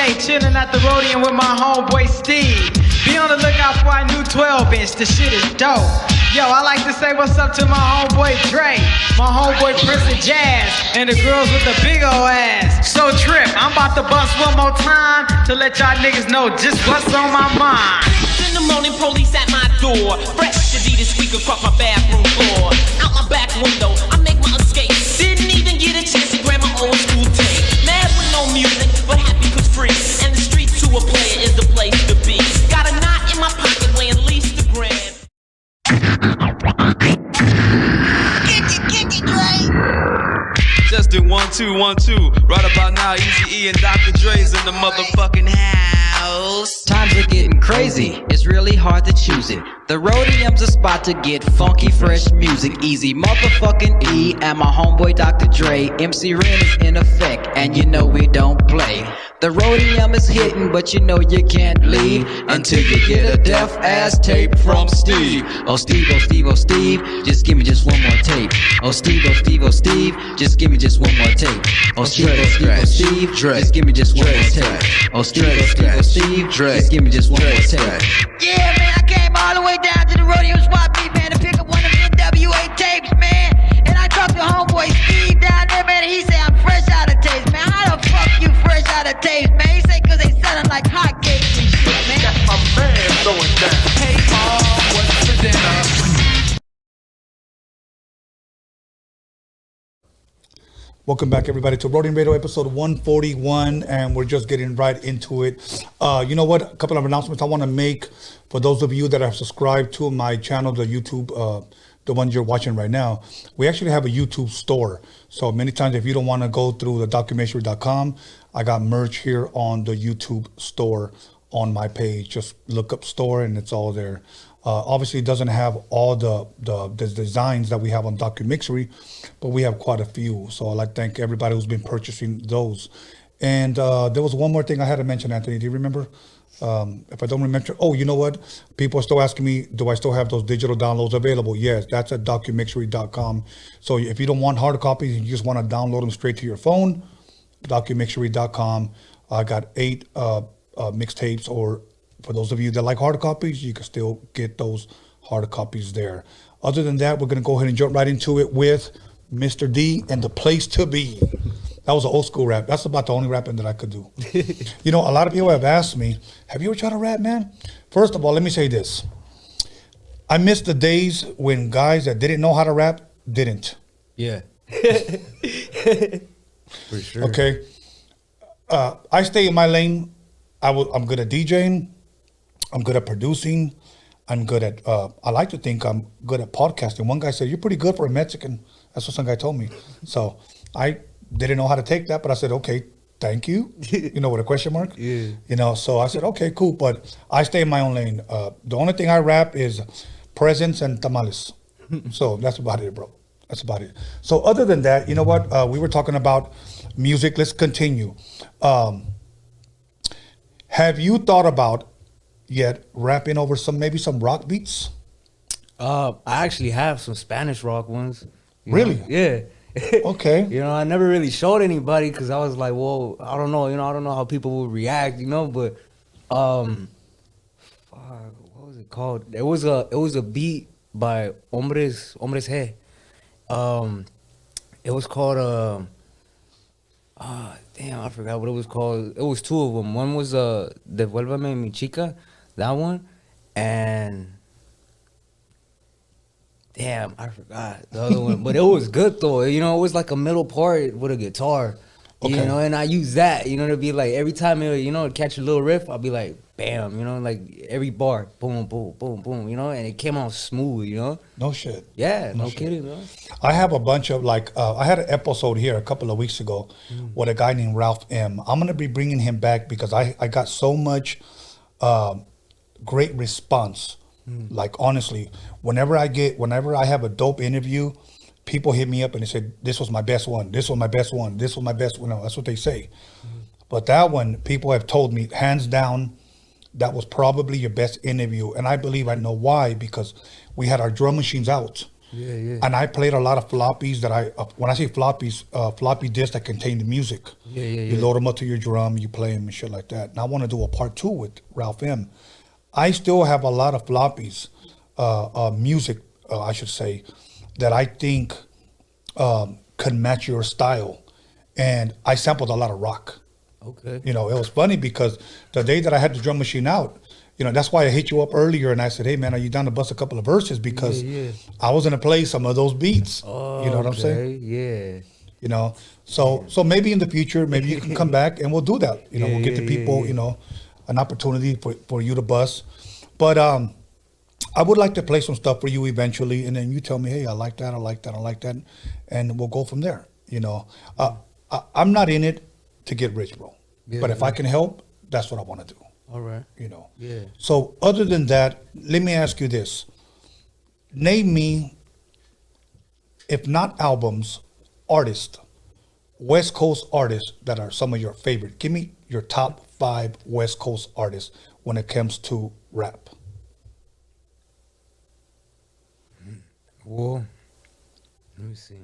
day, chilling at the Roadium with my homeboy Steve. Be on the lookout for our new 12-inch, the shit is dope. Yo, I like to say what's up to my homeboy Dre, my homeboy Prince of Jazz, and the girls with the big ol' ass. So Trip, I'm about to bust one more time to let y'all niggas know just what's on my mind. In the morning, police at my door. Fresh Adidas squeak across my bathroom floor. Out my back window, I make my escape. Didn't even get a chance to grab my old school tape. Mad with no music, but happy cause free. And the street to a player is the place to be. Got a knot in my pocket weighing at least a gram. Get you, Dre. Just did 1 2 1 2. Right about now, Easy E and Dr. Dre's in the motherfucking house. Times are getting crazy. It's really hard to choose it. The Roadium's a spot to get funky, fresh music. Easy motherfucking E and my homeboy Dr. Dre. MC Ren is in effect, and you know we don't play. The Roadium is hitting, but you know you can't leave until you get a deaf ass tape from Steve. Oh Steve, oh Steve, oh Steve, just give me just one more tape. Oh Steve, oh Steve, oh Steve, just give me just one more tape. Oh Steve, oh Steve, oh Steve, just give me just one more tape. Oh Steve, oh Steve, oh Steve, just give me just one more tape. Yeah, man, I came all the way down to the Roadium spot meet, man, to pick up one of them NWA tapes, man. And I talked to homeboy Steve down there, man, and he said I'm fresh out of tapes, man. How the fuck you fresh out of tapes, man? He said cause they selling like hotcakes and shit, man. That's my man going down. Hey, Mom, what's for dinner? Welcome back, everybody, to Roadium Radio episode 141, and we're just getting right into it. You know what? A couple of announcements I want to make for those of you that have subscribed to my channel, the YouTube, the one you're watching right now. We actually have a YouTube store. So many times, if you don't want to go through the DOCUMIXERY.com, I got merch here on the YouTube store on my page. Just look up store, and it's all there. Obviously, it doesn't have all the designs that we have on DOCUMIXERY, but we have quite a few. So I'd like to thank everybody who's been purchasing those. And there was one more thing I had to mention, Anthony. Do you remember? If I don't remember, oh, you know what? People are still asking me, do I still have those digital downloads available? Yes, that's at DOCUMIXERY.com. So if you don't want hard copies, you just want to download them straight to your phone, DOCUMIXERY.com. I got 8 mixtapes, or for those of you that like hard copies, you can still get those hard copies there. Other than that, we're going to go ahead and jump right into it with Mr. D and The Place to Be. That was an old school rap. That's about the only rapping that I could do. You know, a lot of people have asked me, have you ever tried to rap, man? First of all, let me say this. I miss the days when guys that didn't know how to rap didn't. Yeah. For sure. Okay. I stay in my lane. I'm good at DJing. I'm good at producing. I'm good at, I like to think I'm good at podcasting. One guy said, you're pretty good for a Mexican. That's what some guy told me. So I didn't know how to take that, but I said, okay, thank you. You know, with a question mark. Yeah. You know, so I said, okay, cool. But I stay in my own lane. The only thing I rap is presents and tamales. So that's about it, bro. That's about it. So other than that, you know what? We were talking about music. Let's continue. Have you thought about yet rapping over maybe some rock beats? I actually have some Spanish rock ones. Really? Know? Yeah. Okay. You know, I never really showed anybody because I was like, well, I don't know. You know, I don't know how people will react. You know, but fuck, what was it called? It was a beat by Hombres G. It was called damn, I forgot what it was called. It was 2 of them. One was Devuélveme mi chica, that one, and damn, I forgot the other one. But it was good though. You know, it was like a middle part with a guitar. Okay. You know, and I use that, you know, to be like every time it, you know, catch a little riff, I'll be like, bam, you know, like every bar, boom, boom, boom, boom, you know, and it came out smooth, you know. No shit. Yeah, no kidding, man. I have a bunch of like, I had an episode here a couple of weeks ago with a guy named Ralph M. I'm going to be bringing him back because I got so much great response. Like, honestly, whenever I have a dope interview, people hit me up and they say, this was my best one. This was my best one. This was my best one. No, that's what they say. But that one, people have told me, hands down, that was probably your best interview. And I believe I know why, because we had our drum machines out. Yeah, yeah. And I played a lot of floppies that when I say floppies, floppy disks that contain the music. Yeah, yeah, You yeah. load them up to your drum, you play them and shit like that. And I want to do a part 2 with Ralph M. I still have a lot of floppies, music, I should say, that I think could match your style. And I sampled a lot of rock. Okay. You know, it was funny because the day that I had the drum machine out, you know, that's why I hit you up earlier and I said, hey, man, are you down to bust a couple of verses? Because I was going to play some of those beats. Oh, you know what I'm saying? Yeah. You know, so maybe in the future, maybe you can come back and we'll do that. You know, we'll get the people, you know, an opportunity for you to bust. But I would like to play some stuff for you eventually. And then you tell me, hey, I like that, I like that, I like that. And we'll go from there. You know, I'm not in it to get rich, bro. Yeah, but if I can help, that's what I want to do. All right. You know. Yeah. So other than that, let me ask you this. Name me, if not albums, artists, West Coast artists that are some of your favorite. Give me your top 5 West Coast artists when it comes to rap. Well, let me see.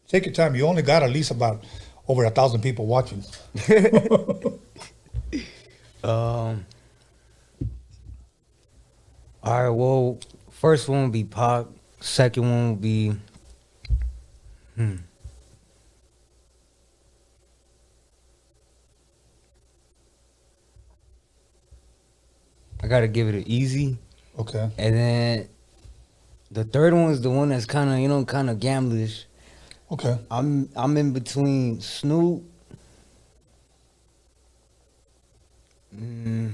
Take your time. You only got at least about over 1,000 people watching. All right. Well, first one would be Pac. Second one would be. I gotta give it an easy. Okay. And then the third one is the one that's kind of, you know, kind of gamblish. Okay. I'm in between Snoop. I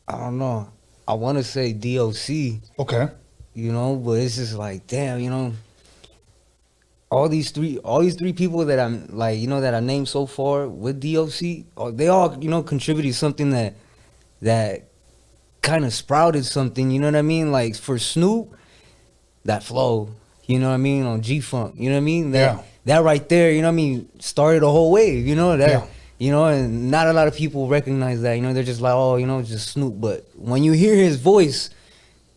don't know. I want to say DOC. Okay. You know, but it's just like, damn, you know, all these three people that I'm like, you know, that I named so far with DOC, they all, you know, contributed something that kind of sprouted something, you know what I mean? Like for Snoop, that flow, you know what I mean, on G-Funk, you know what I mean? That right there, you know what I mean, started a whole wave, you know, that, you know, and not a lot of people recognize that, you know, they're just like, oh, you know, just Snoop. But when you hear his voice,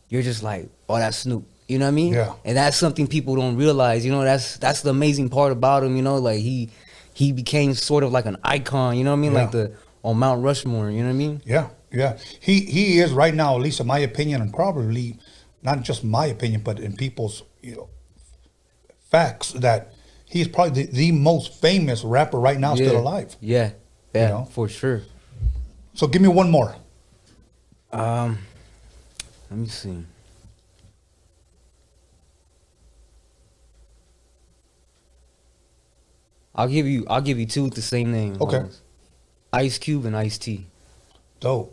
you're just like, oh, that's Snoop, you know what I mean? Yeah. And that's something people don't realize, you know, that's the amazing part about him, you know, like he became sort of like an icon, you know what I mean? Yeah. Like on Mount Rushmore, you know what I mean? Yeah, yeah. He is right now, at least in my opinion, and probably not just my opinion, but in people's, you know, facts, that he's probably the most famous rapper right now still alive. Yeah, yeah, you know? For sure. So give me one more. Let me see. I'll give you two with the same name. Okay. Almost. Ice Cube and Ice T. Dope.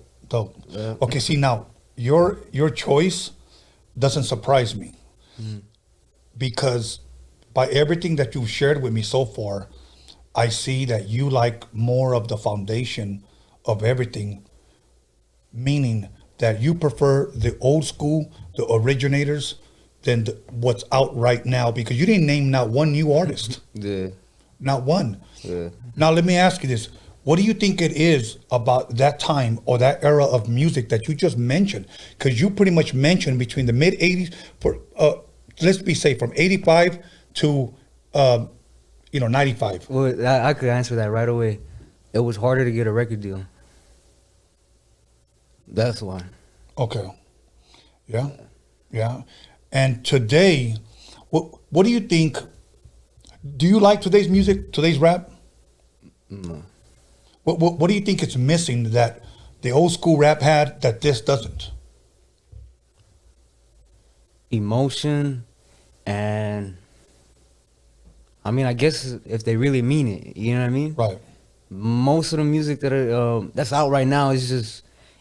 Yeah. Okay, see now, your choice doesn't surprise me, because by everything that you've shared with me so far, I see that you like more of the foundation of everything, meaning that you prefer the old school, the originators, than what's out right now, because you didn't name not one new artist. Yeah. Not one. Yeah. Now let me ask you this. What do you think it is about that time or that era of music that you just mentioned? Because you pretty much mentioned between the mid 80s, for let's be safe, from 85 to 95. Well, I could answer that right away. It was harder to get a record deal. That's why. Okay. Yeah. And today, what do you think? Do you like today's music, today's rap? No. What do you think it's missing that the old school rap had that this doesn't? Emotion, and I mean, I guess if they really mean it, you know what I mean? Right. Most of the music that's out right now is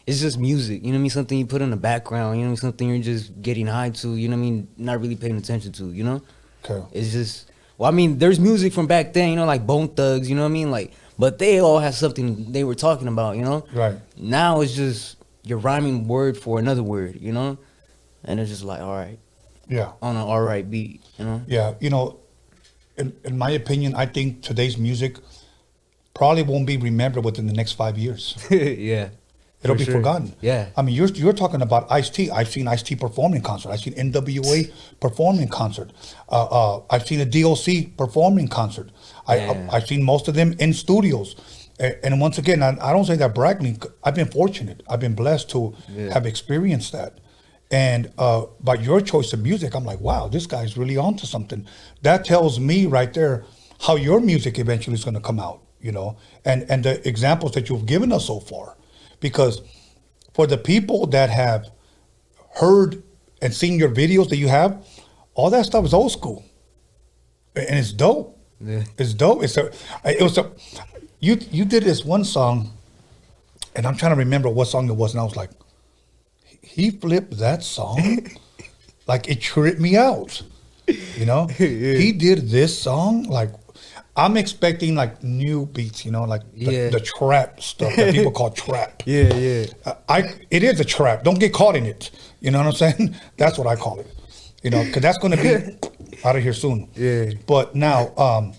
just music, you know what I mean? Something you put in the background, you know what I mean? Something you're just getting high to, you know what I mean? Not really paying attention to, you know? Okay. It's just, well, I mean, there's music from back then, you know, like Bone Thugs, you know what I mean? Like, but they all had something they were talking about, you know? Right. Now it's just you're rhyming word for another word, you know? And it's just like, all right. Yeah. On an all right beat, you know? Yeah, you know, in my opinion, I think today's music probably won't be remembered within the next 5 years. Yeah. It'll be sure. forgotten. Yeah. I mean, you're talking about Ice-T. I've seen Ice-T perform in concert. I've seen NWA perform in concert. I've seen a DOC perform in concert. I've seen most of them in studios. And once again, I don't say that bragging. I've been fortunate. I've been blessed to have experienced that. And by your choice of music, I'm like, wow, this guy's really onto something. That tells me right there how your music eventually is going to come out, you know, and the examples that you've given us so far. Because for the people that have heard and seen your videos that you have, all that stuff is old school, and it's dope. Yeah. It's dope. You did this one song, and I'm trying to remember what song it was, and I was like, he flipped that song, like it tripped me out. You know, he did this song like. I'm expecting like new beats, you know, like the trap stuff that people call trap. Yeah. It is a trap. Don't get caught in it. You know what I'm saying? That's what I call it. You know, because that's going to be out of here soon. Yeah. But now,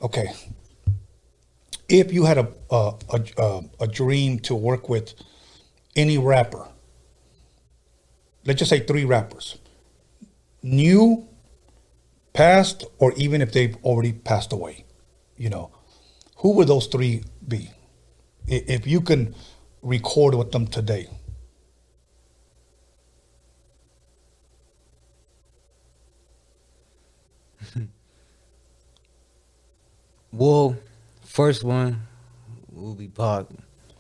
okay, if you had a dream to work with any rapper, let's just say 3 rappers, new, past, or even if they've already passed away, you know, who would those 3 be? If you can record with them today. Well, first one will be Pac.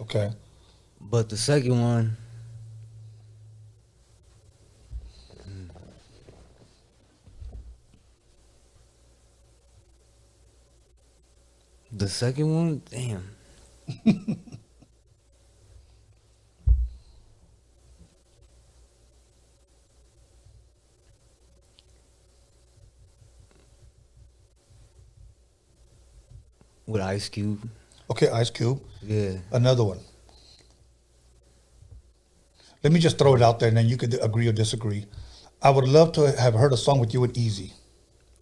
Okay. But the second one, damn. With Ice Cube. Okay, Ice Cube. Yeah. Another one. Let me just throw it out there, and then you could agree or disagree. I would love to have heard a song with you and Easy.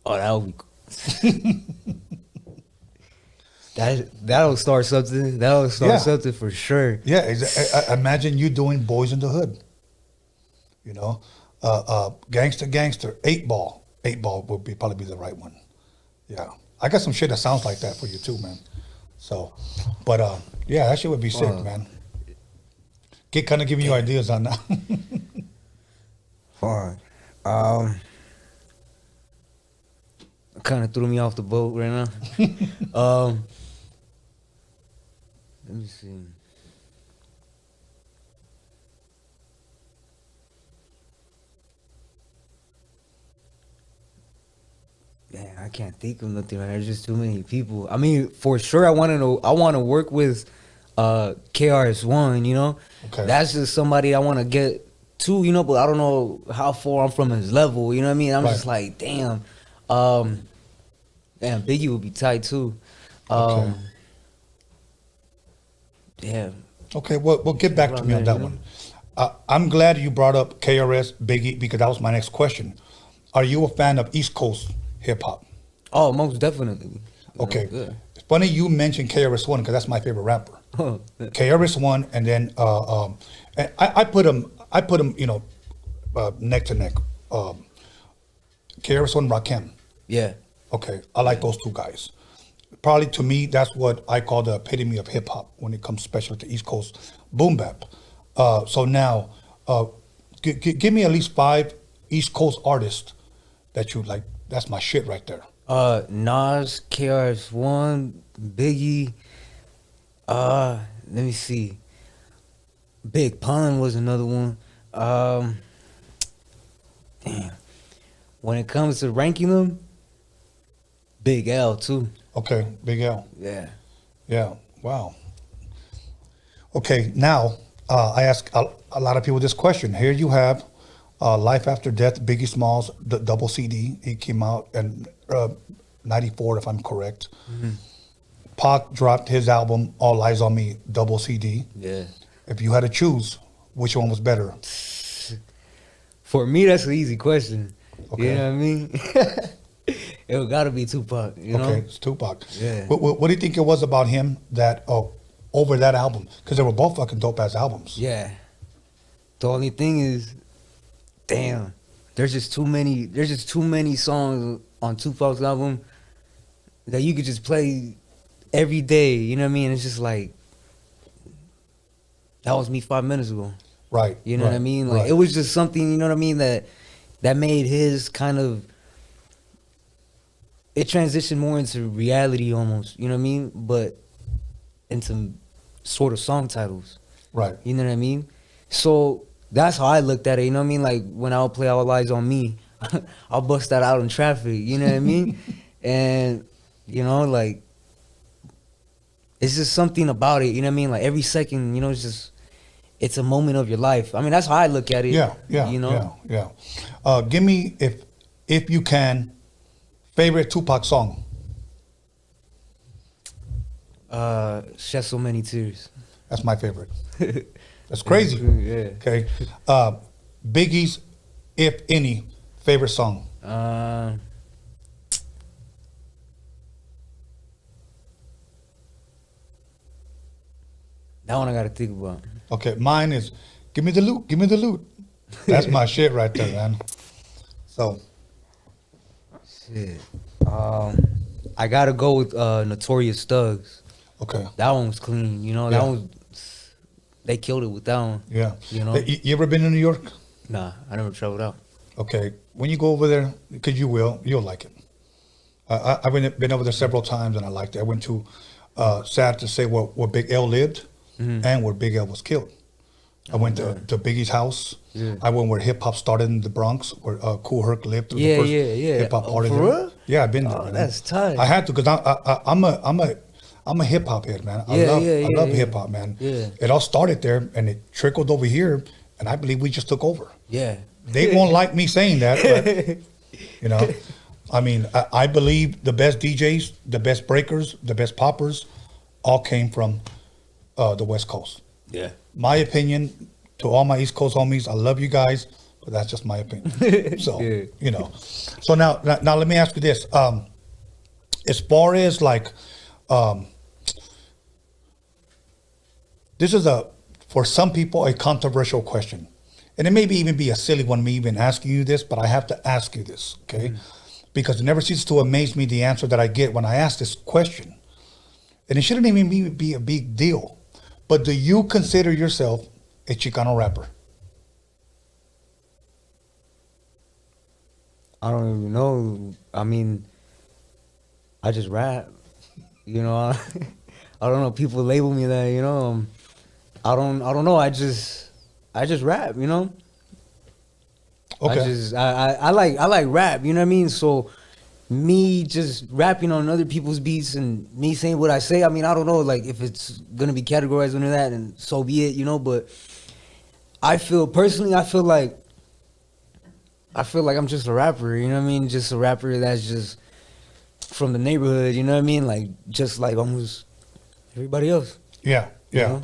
Oh, that would be cool. That'll start something. That'll start something for sure. Yeah, I imagine you doing Boys in the Hood. You know, Gangster, 8 Ball. 8 Ball would probably be the right one. Yeah, I got some shit that sounds like that for you too, man. So, but yeah, that shit would be sick, man. Kind of giving you ideas on that. Fine. Kind of threw me off the boat right now. Let me see. Man, I can't think of nothing. Right? There's just too many people. I mean, for sure, I want to work with KRS-One. You know, that's just somebody I want to get to. You know, but I don't know how far I'm from his level. You know what I mean? I'm just like, damn. Damn, Biggie would be tight too. Yeah. Okay, well, get back to me on that one. I'm glad you brought up KRS, Biggie, because that was my next question. Are you a fan of East Coast hip hop? Oh, most definitely. Okay. It's funny you mentioned KRS-One because that's my favorite rapper. KRS-One, and then and I put him, you know, neck to neck. KRS-One, Rakim. Yeah. Okay, I like those 2 guys. Probably to me, that's what I call the epitome of hip hop when it comes especially to East Coast boom bap. So now, give me at least 5 East Coast artists that you like. That's my shit right there. Nas, KRS-One, Biggie. Let me see. Big Pun was another one. Damn. When it comes to ranking them, Big L too. Okay, Big L. Yeah. Yeah. Wow. Okay, now I ask a lot of people this question. Here you have Life After Death, Biggie Smalls, the double CD. He came out in 94, if I'm correct. Mm-hmm. Pac dropped his album, All Eyes on Me, double CD. Yeah. If you had to choose, which one was better? For me, that's an easy question. Okay. You know what I mean? It gotta be Tupac. You know? Okay, it's Tupac. Yeah. What do you think it was about him that over that album? Because they were both fucking dope ass albums. Yeah. The only thing is, damn, there's just too many songs on Tupac's album that you could just play every day. You know what I mean? It's just like, that was me 5 minutes ago. Right. You know what I mean? Like, it was just something, you know what I mean, that made his kind of, it transitioned more into reality almost, you know what I mean? But into sort of song titles. Right. You know what I mean? So that's how I looked at it, you know what I mean? Like, when I'll play All Eyes on Me, I'll bust that out in traffic, you know what I mean? And, you know, like, it's just something about it, you know what I mean? Like, every second, you know, it's a moment of your life. I mean, that's how I look at it. Yeah, you know? Yeah. Give me, if you can, favorite Tupac song. Shed So Many Tears. That's my favorite. That's crazy. Yeah. Okay. Biggie's, if any, favorite song. That one I gotta think about. Okay, mine is Give Me the Loot, Give Me the Loot. That's my shit right there, man. So. Shit. I gotta go with Notorious Thugs. Okay. That one was clean, you know. Yeah. That one, they killed it with that one. Yeah. You know. You ever been to New York? Nah, I never traveled out. Okay. When you go over there, because you'll like it. I've been over there several times and I liked it. I went to, sad to say, where Big L lived and where Big L was killed. I went to Biggie's house. Yeah. I went where hip hop started in the Bronx, where Kool Herc lived. It was Yeah, the first yeah. hip hop party For there. real? Yeah, I've been there. Oh, man. that's tight. I had to because I'm a hip hop head, man. I love hip hop, man. Yeah. It all started there and it trickled over here, and I believe we just took over. Yeah. They won't like me saying that, but you know, I mean, I believe the best DJs, the best breakers, the best poppers, all came from the West Coast. Yeah. My opinion, to all my East Coast homies, I love you guys, but that's just my opinion. So you know, so now let me ask you this: as far as like, this is for some people a controversial question. And it may even be a silly one, me even asking you this, but I have to ask you this, okay? Because it never ceases to amaze me the answer that I get when I ask this question. And it shouldn't even be a big deal. But do you consider yourself a Chicano rapper? I don't even know. I mean, I just rap. You know, I don't know. People label me that, you know. I don't know. I just rap, you know. Okay. I like rap, you know what I mean? So me just rapping on other people's beats and me saying what I say, I mean, I don't know, like, if it's gonna be categorized under that, and so be it, you know. But I feel like I'm just a rapper, you know what I mean? Just a rapper that's just from the neighborhood, you know what I mean? Like, just like almost everybody else. Yeah. know?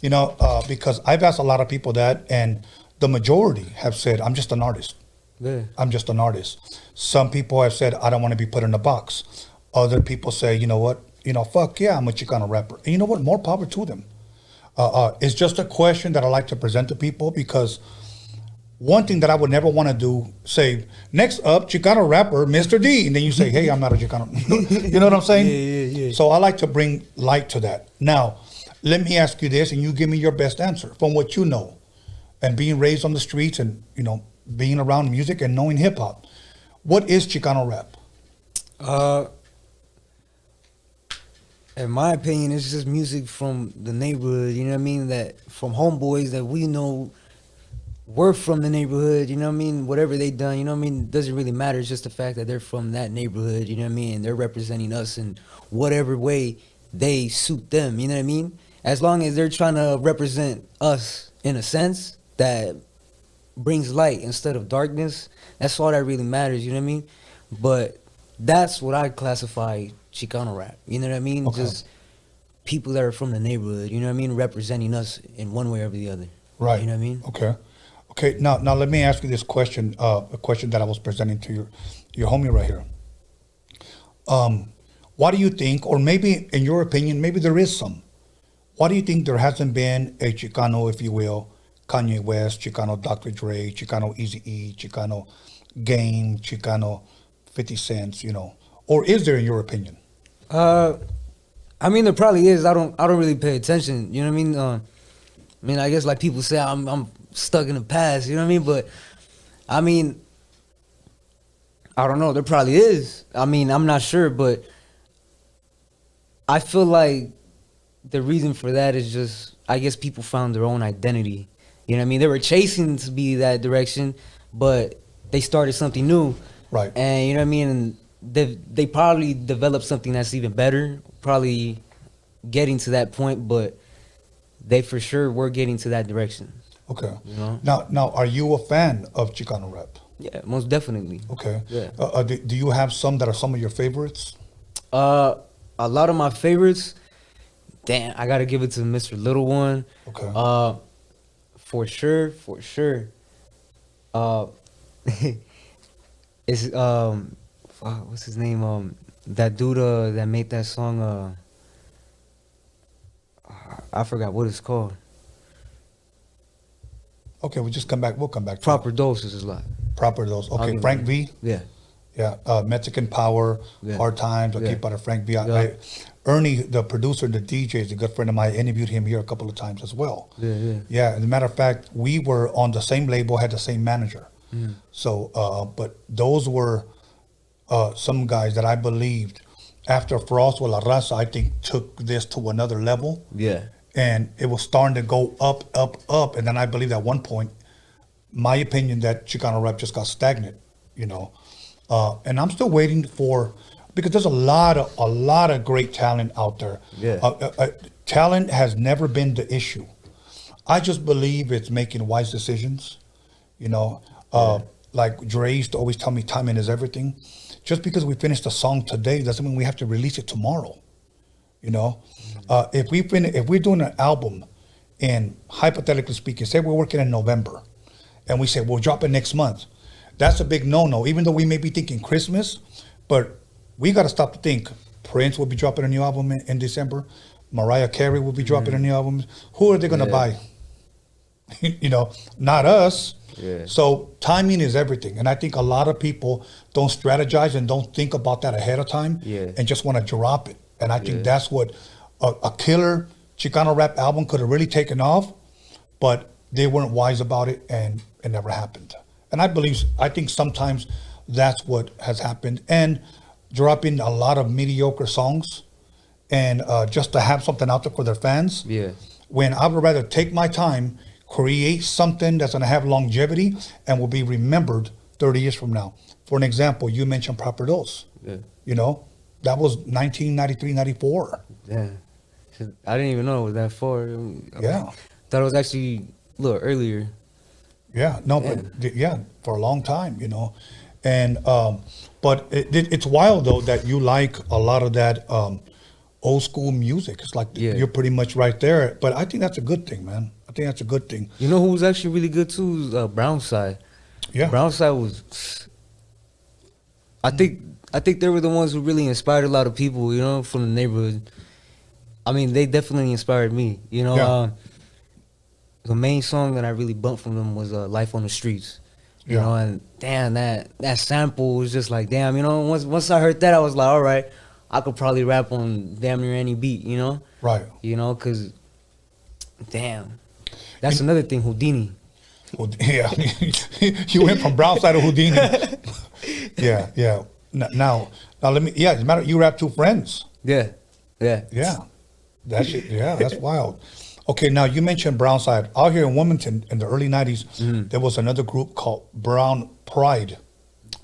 You know, because I've asked a lot of people that, and the majority have said, I'm just an artist. Yeah. I'm just an artist. Some people have said, I don't want to be put in a box. Other people say, you know what? You know, fuck yeah, I'm a Chicano rapper. And you know what? More power to them. It's just a question that I like to present to people, because one thing that I would never want to do, say, next up, Chicano rapper, Mr. D. And then you say, hey, I'm not a Chicano. You know what I'm saying? Yeah. So I like to bring light to that. Now, let me ask you this, and you give me your best answer from what you know, and being raised on the streets, and you know, being around music and knowing hip hop. What is Chicano rap? In my opinion, it's just music from the neighborhood. You know what I mean? That from homeboys that we know, we're from the neighborhood. You know what I mean? Whatever they done, you know what I mean? It doesn't really matter. It's just the fact that they're from that neighborhood. You know what I mean? And they're representing us in whatever way they suit them. You know what I mean? As long as they're trying to represent us in a sense that brings light instead of darkness, that's all that really matters, you know what I mean? But that's what I classify Chicano rap, you know what I mean? Okay. Just people that are from the neighborhood, you know what I mean? Representing us in one way or the other. Right. You know what I mean? Okay. Now let me ask you this question, a question that I was presenting to your homie right here. Why do you think, or maybe in your opinion, maybe there is some, why do you think there hasn't been a Chicano, if you will, Kanye West, Chicano Dr. Dre, Chicano Eazy-E, Chicano Game, Chicano 50 Cent, you know? Or is there, in your opinion? I mean, there probably is. I don't really pay attention. You know what I mean? I guess like people say, I'm stuck in the past. You know what I mean? But I mean, I don't know. There probably is. I mean, I'm not sure, but I feel like the reason for that is just, I guess people found their own identity. You know what I mean? They were chasing to be that direction, but they started something new. Right. And you know what I mean? And they probably developed something that's even better, probably getting to that point, but they for sure were getting to that direction. Okay. You know? Now, are you a fan of Chicano rap? Yeah, most definitely. Okay. Yeah. Do you have some that are some of your favorites? A lot of my favorites, damn, I gotta give it to Mr. Little One. Okay. For sure. It's what's his name? That dude that made that song. I forgot what it's called. Okay, we'll come back to Proper Dose is a lot. Proper Dose. Okay, Frank V. Yeah. Yeah, Mexican Power, Yeah. Hard Times. I keep out of Frank V. Yeah. Ernie, the producer, the DJ, is a good friend of mine. I interviewed him here a couple of times as well. Yeah. As a matter of fact, we were on the same label, had the same manager. So, but those were some guys that I believed after Frost with La Raza, I think took this to another level. Yeah. And it was starting to go up. And then I believe at one point, my opinion that Chicano rap just got stagnant, you know. And I'm still waiting for, because there's a lot of great talent out there. Yeah. Talent has never been the issue. I just believe it's making wise decisions, you know. Like Dre used to always tell me, timing is everything. Just because we finished a song today doesn't mean we have to release it tomorrow, you know. If we're doing an album, and hypothetically speaking, say we're working in November, and we say we'll drop it next month, that's a big no-no. Even though we may be thinking Christmas, but we got to stop to think Prince will be dropping a new album in December. Mariah Carey will be dropping a new album. Who are they going to buy? You know, not us. Yeah. So timing is everything. And I think a lot of people don't strategize and don't think about that ahead of time and just want to drop it. And I think that's what a killer Chicano rap album could have really taken off, but they weren't wise about it and it never happened. And I think sometimes that's what has happened. And dropping a lot of mediocre songs and just to have something out there for their fans. Yeah. When I would rather take my time, create something that's going to have longevity and will be remembered 30 years from now. For an example, you mentioned Proper Dose. Yeah. You know, that was 1993, 94. Yeah. I didn't even know it was that far. Yeah. Thought it was actually a little earlier. Yeah, no, but for a long time, you know. And, but it's wild though that you like a lot of that old school music. It's like you're pretty much right there. But I think that's a good thing, man. I think that's a good thing. You know who was actually really good too? Was Brownside. Yeah. Brownside was, I think they were the ones who really inspired a lot of people, you know, from the neighborhood. I mean, they definitely inspired me, you know. The main song that I really bumped from them was Life on the Streets. You know, and damn, that sample was just like, damn, you know, once I heard that, I was like, all right, I could probably rap on damn near any beat, you know? Right. You know, because, damn, that's another thing, Houdini. Yeah, you went from Brownside to Houdini. Yeah. Now let me, as a matter, you rap two friends. Yeah. That shit, that's wild. Okay, now you mentioned Brownside. Out here in Wilmington in the early 90s, there was another group called Brown Pride.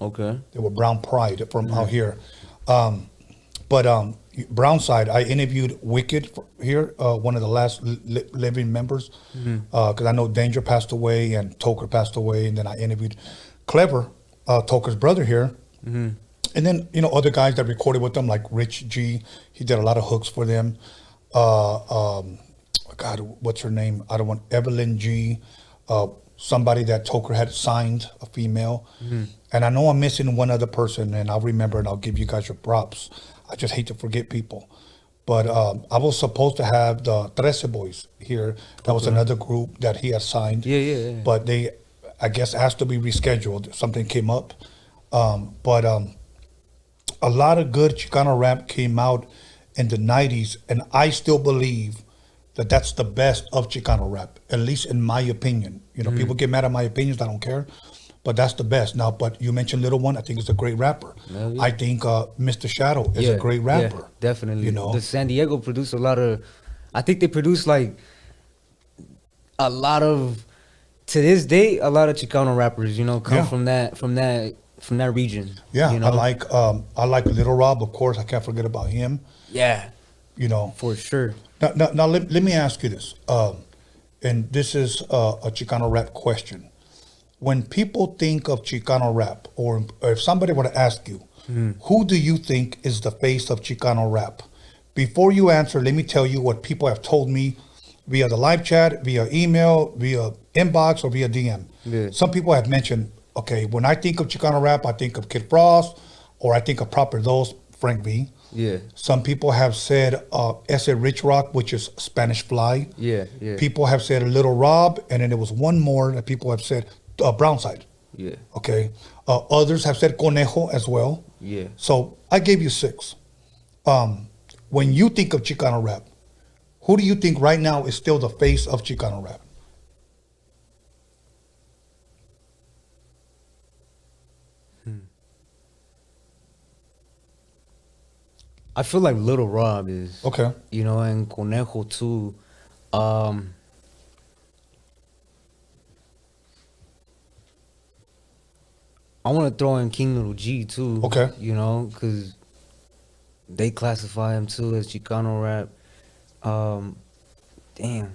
Okay. They were Brown Pride from out here. But Brownside, I interviewed Wicked here, one of the last living members, because I know Danger passed away and Toker passed away, and then I interviewed Clever, Toker's brother here. And then, you know, other guys that recorded with them, like Rich G, he did a lot of hooks for them. God, what's her name? I don't want Evelyn G, somebody that Toker had signed, a female. And I know I'm missing one other person, and I'll remember and I'll give you guys your props. I just hate to forget people. But I was supposed to have the Trece Boys here. That was another group that he had signed. Yeah. But they, I guess, asked to be rescheduled. Something came up. But a lot of good Chicano rap came out in the 90s, and I still believe that that's the best of Chicano rap, at least in my opinion. You know, people get mad at my opinions, I don't care. But that's the best. Now, but you mentioned Little One. I think he's a great rapper. Yeah. I think Mr. Shadow is a great rapper. Yeah, definitely. You know, the San Diego produced a lot of. I think they produced like a lot of, to this day, a lot of Chicano rappers. You know, come from that region. Yeah, you know? I like Little Rob, of course. I can't forget about him. Yeah, you know, for sure. Now let me ask you this, and this is a Chicano rap question. When people think of Chicano rap, or if somebody were to ask you, who do you think is the face of Chicano rap? Before you answer, let me tell you what people have told me via the live chat, via email, via inbox, or via DM. Yeah. Some people have mentioned, okay, when I think of Chicano rap, I think of Kid Frost, or I think of Proper Dos, Frank V. Yeah. Some people have said Ese Rich Rock, which is Spanish Fly. Yeah. People have said Little Rob, and then there was one more that people have said Brownside. Yeah. Okay. Others have said Conejo as well. Yeah. So I gave you 6. When you think of Chicano rap, who do you think right now is still the face of Chicano rap? I feel like Little Rob is. Okay. You know, and Conejo too. I want to throw in King Little G too. Okay. You know, because they classify him too as Chicano rap. Damn.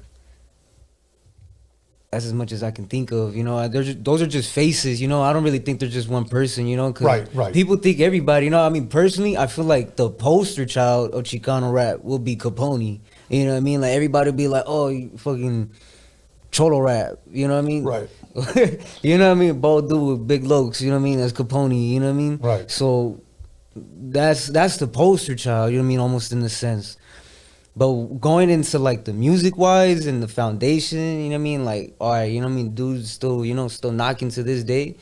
That's as much as I can think of. You know, those are just faces. You know, I don't really think they're just one person. You know, because right. people think everybody. You know, I mean, personally, I feel like the poster child of Chicano rap will be Capone. You know what I mean? Like everybody be like, oh, you fucking Cholo rap. You know what I mean? Right. You know what I mean? Bald dude with big looks, you know what I mean? That's Capone, you know what I mean? Right. So that's the poster child, you know what I mean? Almost in a sense. But going into like the music wise and the foundation, you know what I mean? Like, all right, you know what I mean? Dude's still, you know, still knocking to this day.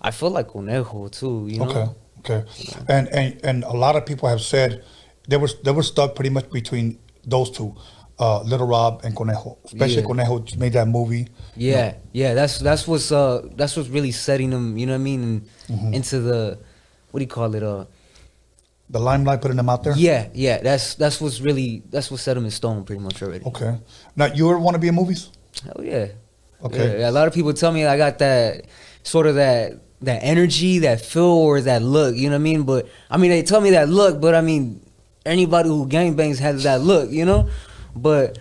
I feel like Conejo too, you know? Okay. And a lot of people have said they were stuck pretty much between those two. Little Rob and Conejo, especially Conejo made that movie. Yeah, that's what's really setting them, you know what I mean, into the, what do you call it? The limelight, putting them out there. Yeah, that's what set them in stone pretty much already. Okay. Now you ever want to be in movies? Hell yeah. Okay. Yeah, a lot of people tell me I got that sort of that energy, that feel, or that look. You know what I mean? But I mean, they tell me that look, but I mean, anybody who gangbangs has that look, you know. But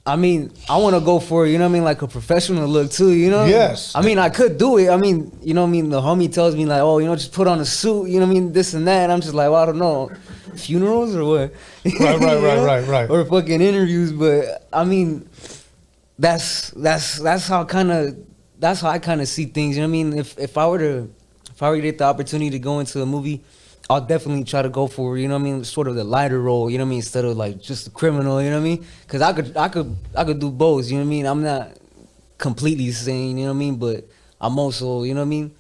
I mean, I want to go for, you know what I mean, like a professional look too, you know? Yes. I mean, I could do it. I mean, you know what I mean? The homie tells me like, oh, you know, just put on a suit, you know what I mean? This and that. And I'm just like, well, I don't know. Funerals or what? Right. Or fucking interviews. But I mean, that's how I kind of see things. You know what I mean? If I were to get the opportunity to go into a movie, I'll definitely try to go for, you know what I mean, sort of the lighter role, you know what I mean, instead of like just a criminal, you know what I mean? Because I could do both, you know what I mean? I'm not completely sane, you know what I mean? But I'm also, you know what I mean?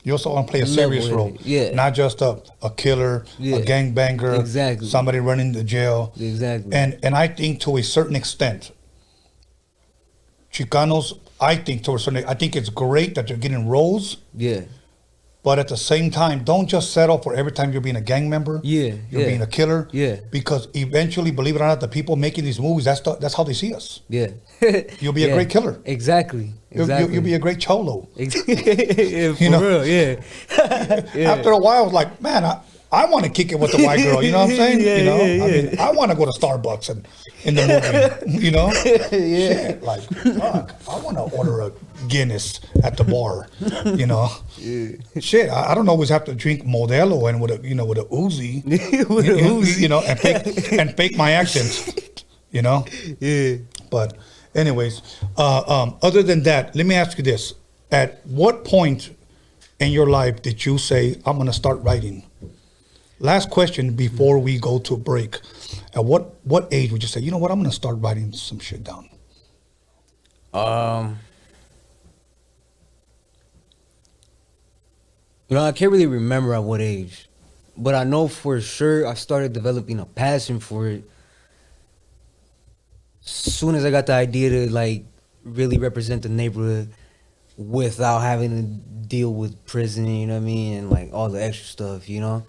You also want to play a serious role. Yeah. Not just a killer, a gangbanger, exactly, somebody running the jail. Exactly. And I think to a certain extent, Chicanos, I think it's great that they're getting roles. Yeah. But at the same time, don't just settle for every time you're being a gang member. Yeah. You're being a killer. Yeah. Because eventually, believe it or not, the people making these movies, that's how they see us. Yeah. You'll be a great killer. Exactly. You'll be a great cholo. Yeah, for real, yeah. After a while, I was like, man, I want to kick it with the white girl. You know what I'm saying? Yeah, you know, yeah. I mean, I want to go to Starbucks and in the movie. You know? Yeah. Shit, like, fuck, I want to order a Guinness at the bar. You know? Yeah. Shit, I don't always have to drink Modelo and with a Uzi. With a Uzi. You know, and fake my accent. You know? Yeah. But anyways, other than that, let me ask you this. At what point in your life did you say, I'm going to start writing? Last question before we go to a break. At what age would you say, you know what, I'm going to start writing some shit down? You know, I can't really remember at what age, but I know for sure I started developing a passion for it soon as I got the idea to like really represent the neighborhood without having to deal with prison, you know what I mean, and like all the extra stuff, you know.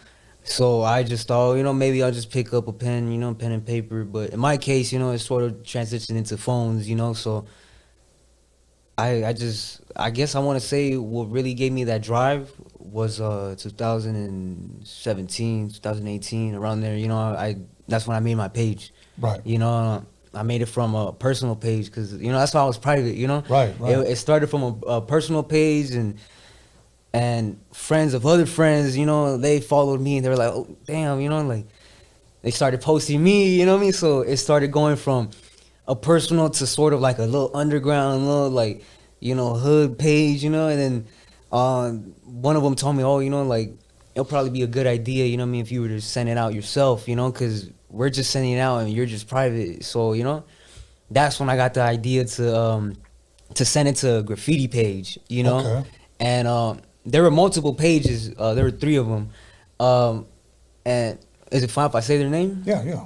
So I just thought, you know, maybe I'll just pick up a pen, you know, pen and paper. But in my case, you know, it sort of transitioned into phones, you know. So I guess I want to say what really gave me that drive was 2017, 2018, around there. You know, that's when I made my page. Right. You know, I made it from a personal page because, you know, that's why I was private, you know. Right. It started from a personal page, and friends of other friends, you know, they followed me and they were like, oh, damn, you know, like they started posting me, you know what I mean? So it started going from a personal to sort of like a little underground, little like, you know, hood page, you know, and then one of them told me, oh, you know, like it'll probably be a good idea, you know what I mean, if you were to send it out yourself, you know, because we're just sending it out and you're just private. So, you know, that's when I got the idea to send it to a graffiti page, you know. Okay. And there were multiple pages. There were 3 of them. And is it fine if I say their name? Yeah.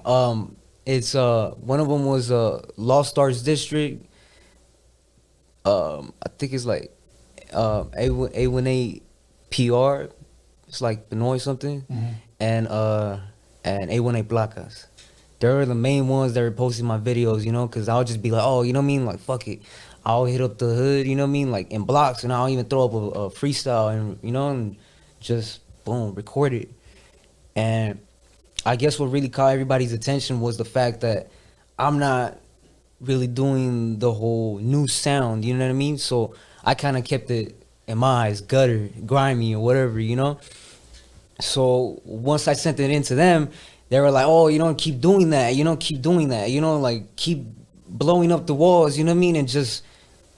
It's one of them was Lost Stars District. I think it's like A18 PR. It's like Benoit something. Mm-hmm. And A18 Placas. They're the main ones that were posting my videos, you know, because I'll just be like, oh, you know what I mean? Like, fuck it. I'll hit up the hood, you know what I mean? Like in blocks, and I'll even throw up a freestyle and, you know, and just boom, record it. And I guess what really caught everybody's attention was the fact that I'm not really doing the whole new sound, you know what I mean? So I kind of kept it, in my eyes, gutter, grimy or whatever, you know? So once I sent it in to them, they were like, oh, you know, keep doing that, you know, like keep blowing up the walls, you know what I mean? And just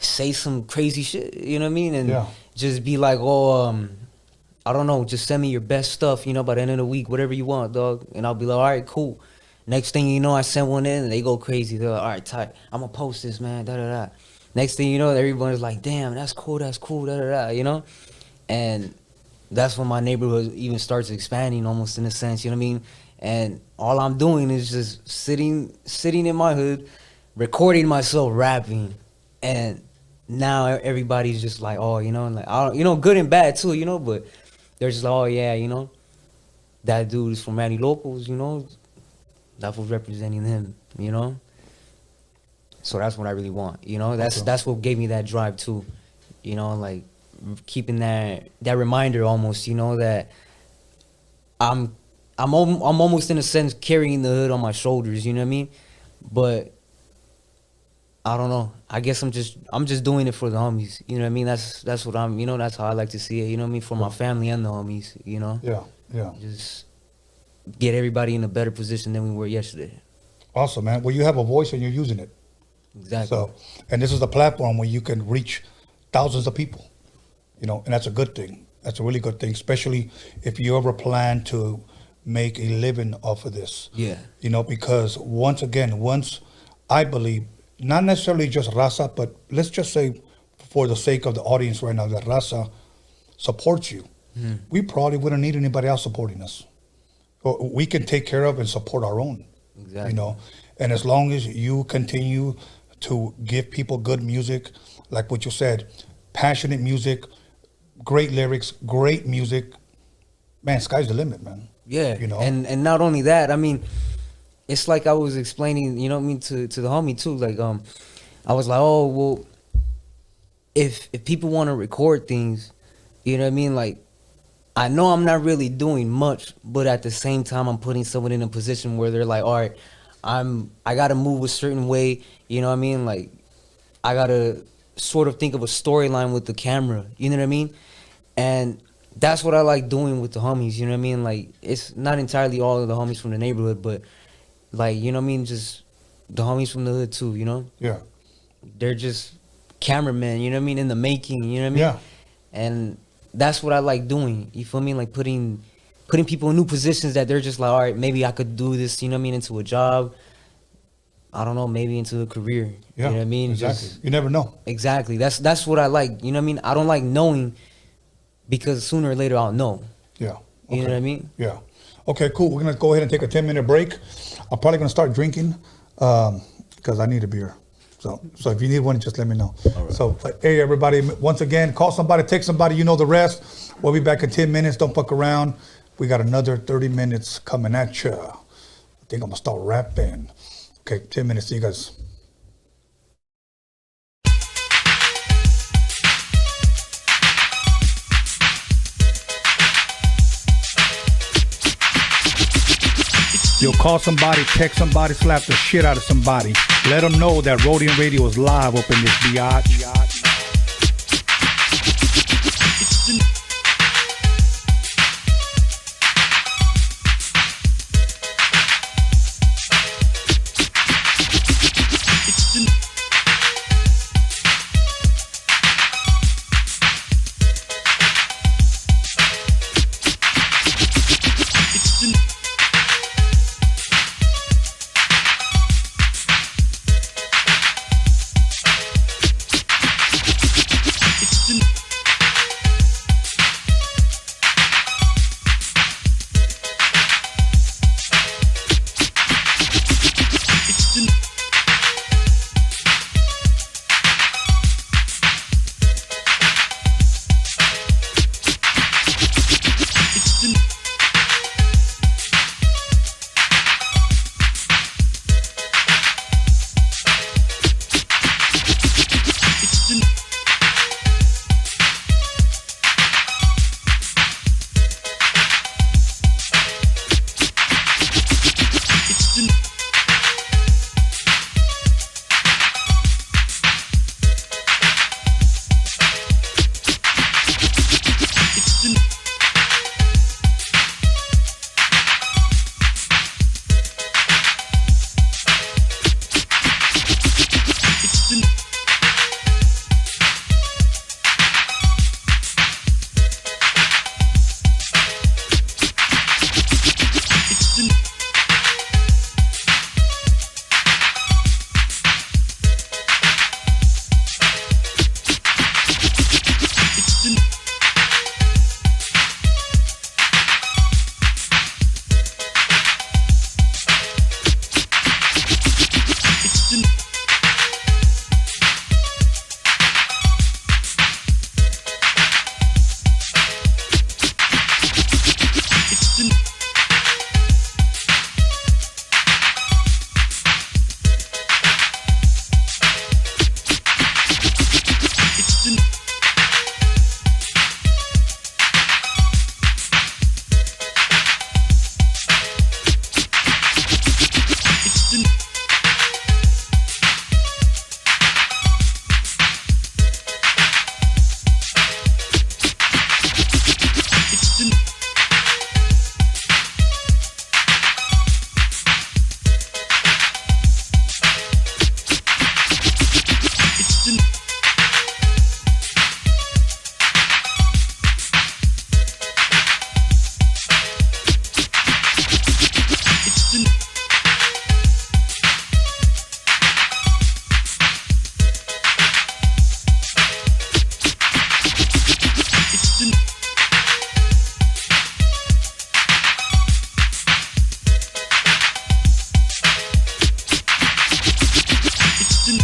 say some crazy shit, you know what I mean? And just be like, oh, I don't know, just send me your best stuff, you know, by the end of the week, whatever you want, dog. And I'll be like, all right, cool. Next thing you know, I sent one in and they go crazy. They're like, all right, tight, I'm gonna post this, man, da-da-da. Next thing you know, everybody's like, damn, that's cool, da-da-da, you know? And that's when my neighborhood even starts expanding almost in a sense, you know what I mean? And all I'm doing is just sitting in my hood, recording myself rapping, and now everybody's just like, oh, you know, like, you know, good and bad too, you know, but they're just like, oh yeah, you know, that dude is from Manny Locals, you know, that was representing him, you know. So that's what I really want, you know. That's what gave me that drive too, you know, like keeping that reminder almost, you know, that I'm almost in a sense carrying the hood on my shoulders, you know what I mean? But I don't know. I guess I'm just doing it for the homies. You know what I mean? That's what I'm, you know, that's how I like to see it, you know what I mean? For my family and the homies, you know? Yeah. Just get everybody in a better position than we were yesterday. Awesome, man. Well, you have a voice and you're using it. Exactly. So, and this is a platform where you can reach thousands of people, you know, and that's a good thing. That's a really good thing, especially if you ever plan to make a living off of this. Yeah. You know, because once I believe, not necessarily just Raza, but let's just say for the sake of the audience right now, that Raza supports you. We probably wouldn't need anybody else supporting us. We can take care of and support our own. Exactly. You know, and as long as you continue to give people good music, like what you said, passionate music, great lyrics, great music, man, sky's the limit, man. Yeah, you know, and not only that, I mean, it's like I was explaining, you know what I mean, to the homie too. Like, I was like, oh well, if people want to record things, you know what I mean, like, I know I'm not really doing much, but at the same time, I'm putting someone in a position where they're like, all right, I gotta move a certain way, you know what I mean, like, I gotta sort of think of a storyline with the camera, you know what I mean, and that's what I like doing with the homies, you know what I mean? Like, it's not entirely all of the homies from the neighborhood, but, like, you know what I mean? Just the homies from the hood, too, you know? Yeah. They're just cameramen, you know what I mean? In the making, you know what I mean? Yeah. And that's what I like doing, you feel me? Like, putting putting people in new positions that they're just like, all right, maybe I could do this, you know what I mean, into a job. I don't know, maybe into a career. Yeah, you know what I mean? exactly. You never know. Exactly. That's what I like. You know what I mean? I don't like knowing because sooner or later I'll know. Yeah. You Okay. know what I mean? Yeah. Okay, cool. We're going to go ahead and take a 10-minute break. I'm probably going to start drinking because I need a beer. So if you need one, just let me know. So, hey, everybody, once again, call somebody, text somebody, you know the rest. We'll be back in 10 minutes. Don't fuck around. We got another 30 minutes coming at you. I think I'm going to start rapping. Okay, 10 minutes. See you guys. You'll call somebody, text somebody, slap the shit out of somebody. Let them know that Roadium Radio is live up in this biatch.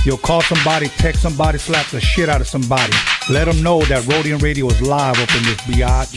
You'll call somebody, text somebody, slap the shit out of somebody. Let them know that Roadium Radio is live up in this biatch.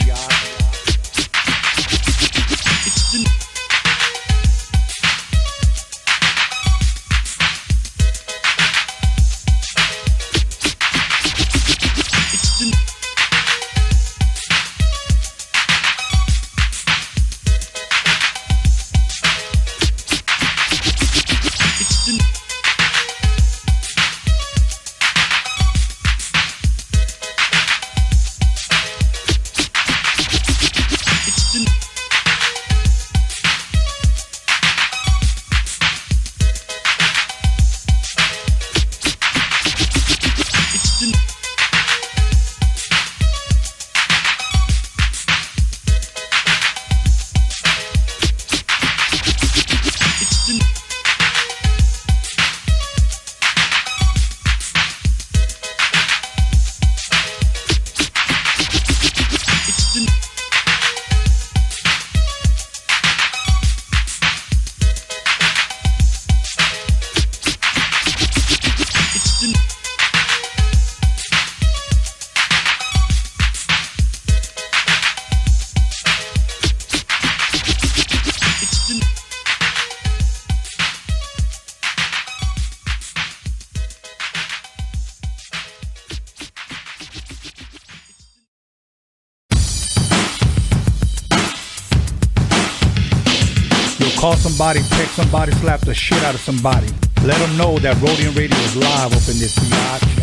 Call somebody, text somebody, slap the shit out of somebody. Let them know that Roadium Radio is live up in this biatch.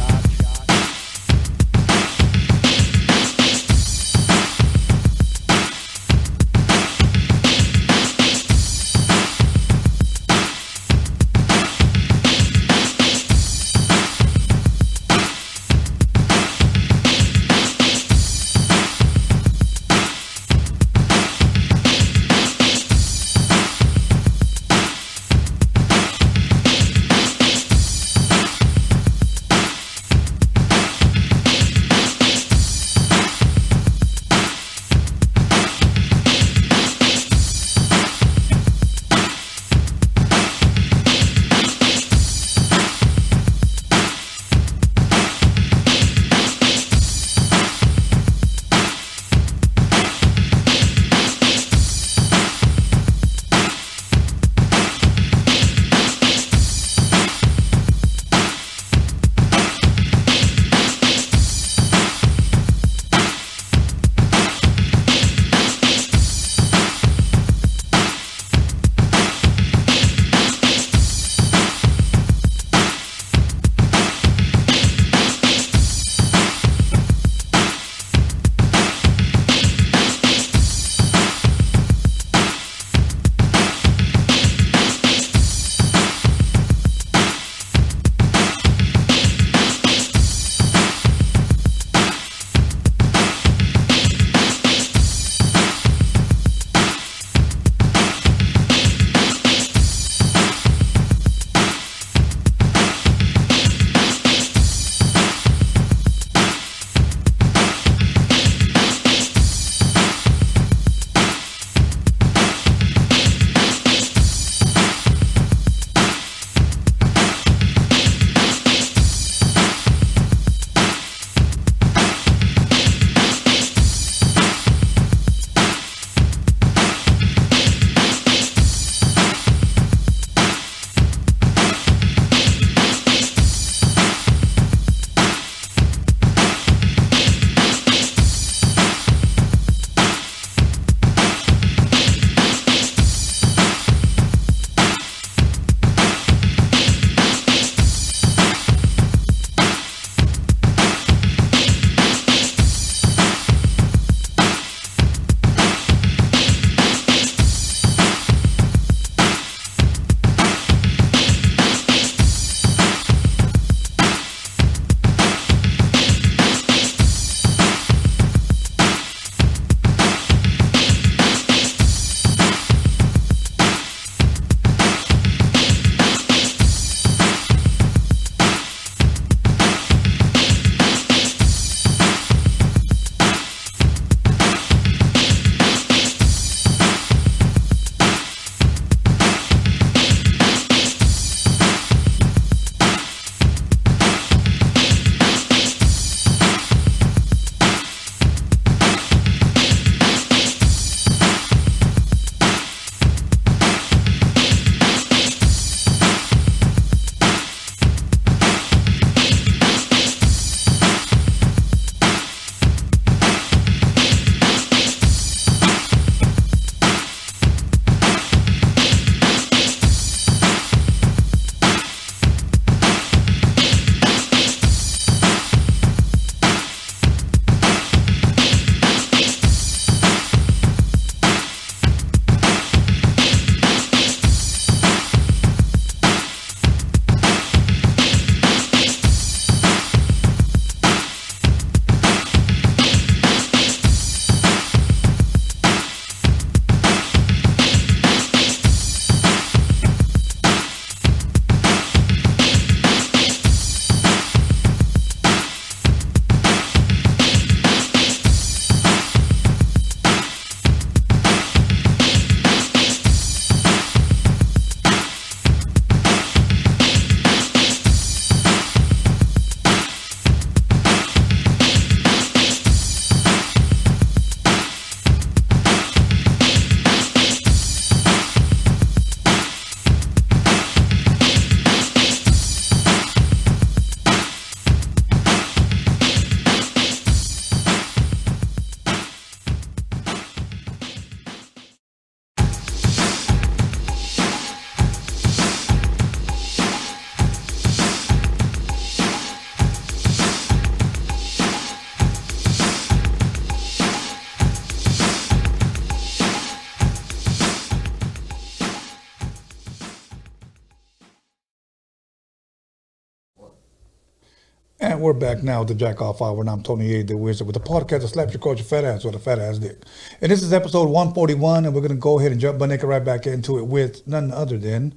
And we're back now at the Jack Off Hour, and I'm Tony A. the Wizard with the podcast that slaps your coach your fat ass with a fat ass dick. And this is episode 141, and we're going to go ahead and jump naked right back into it with none other than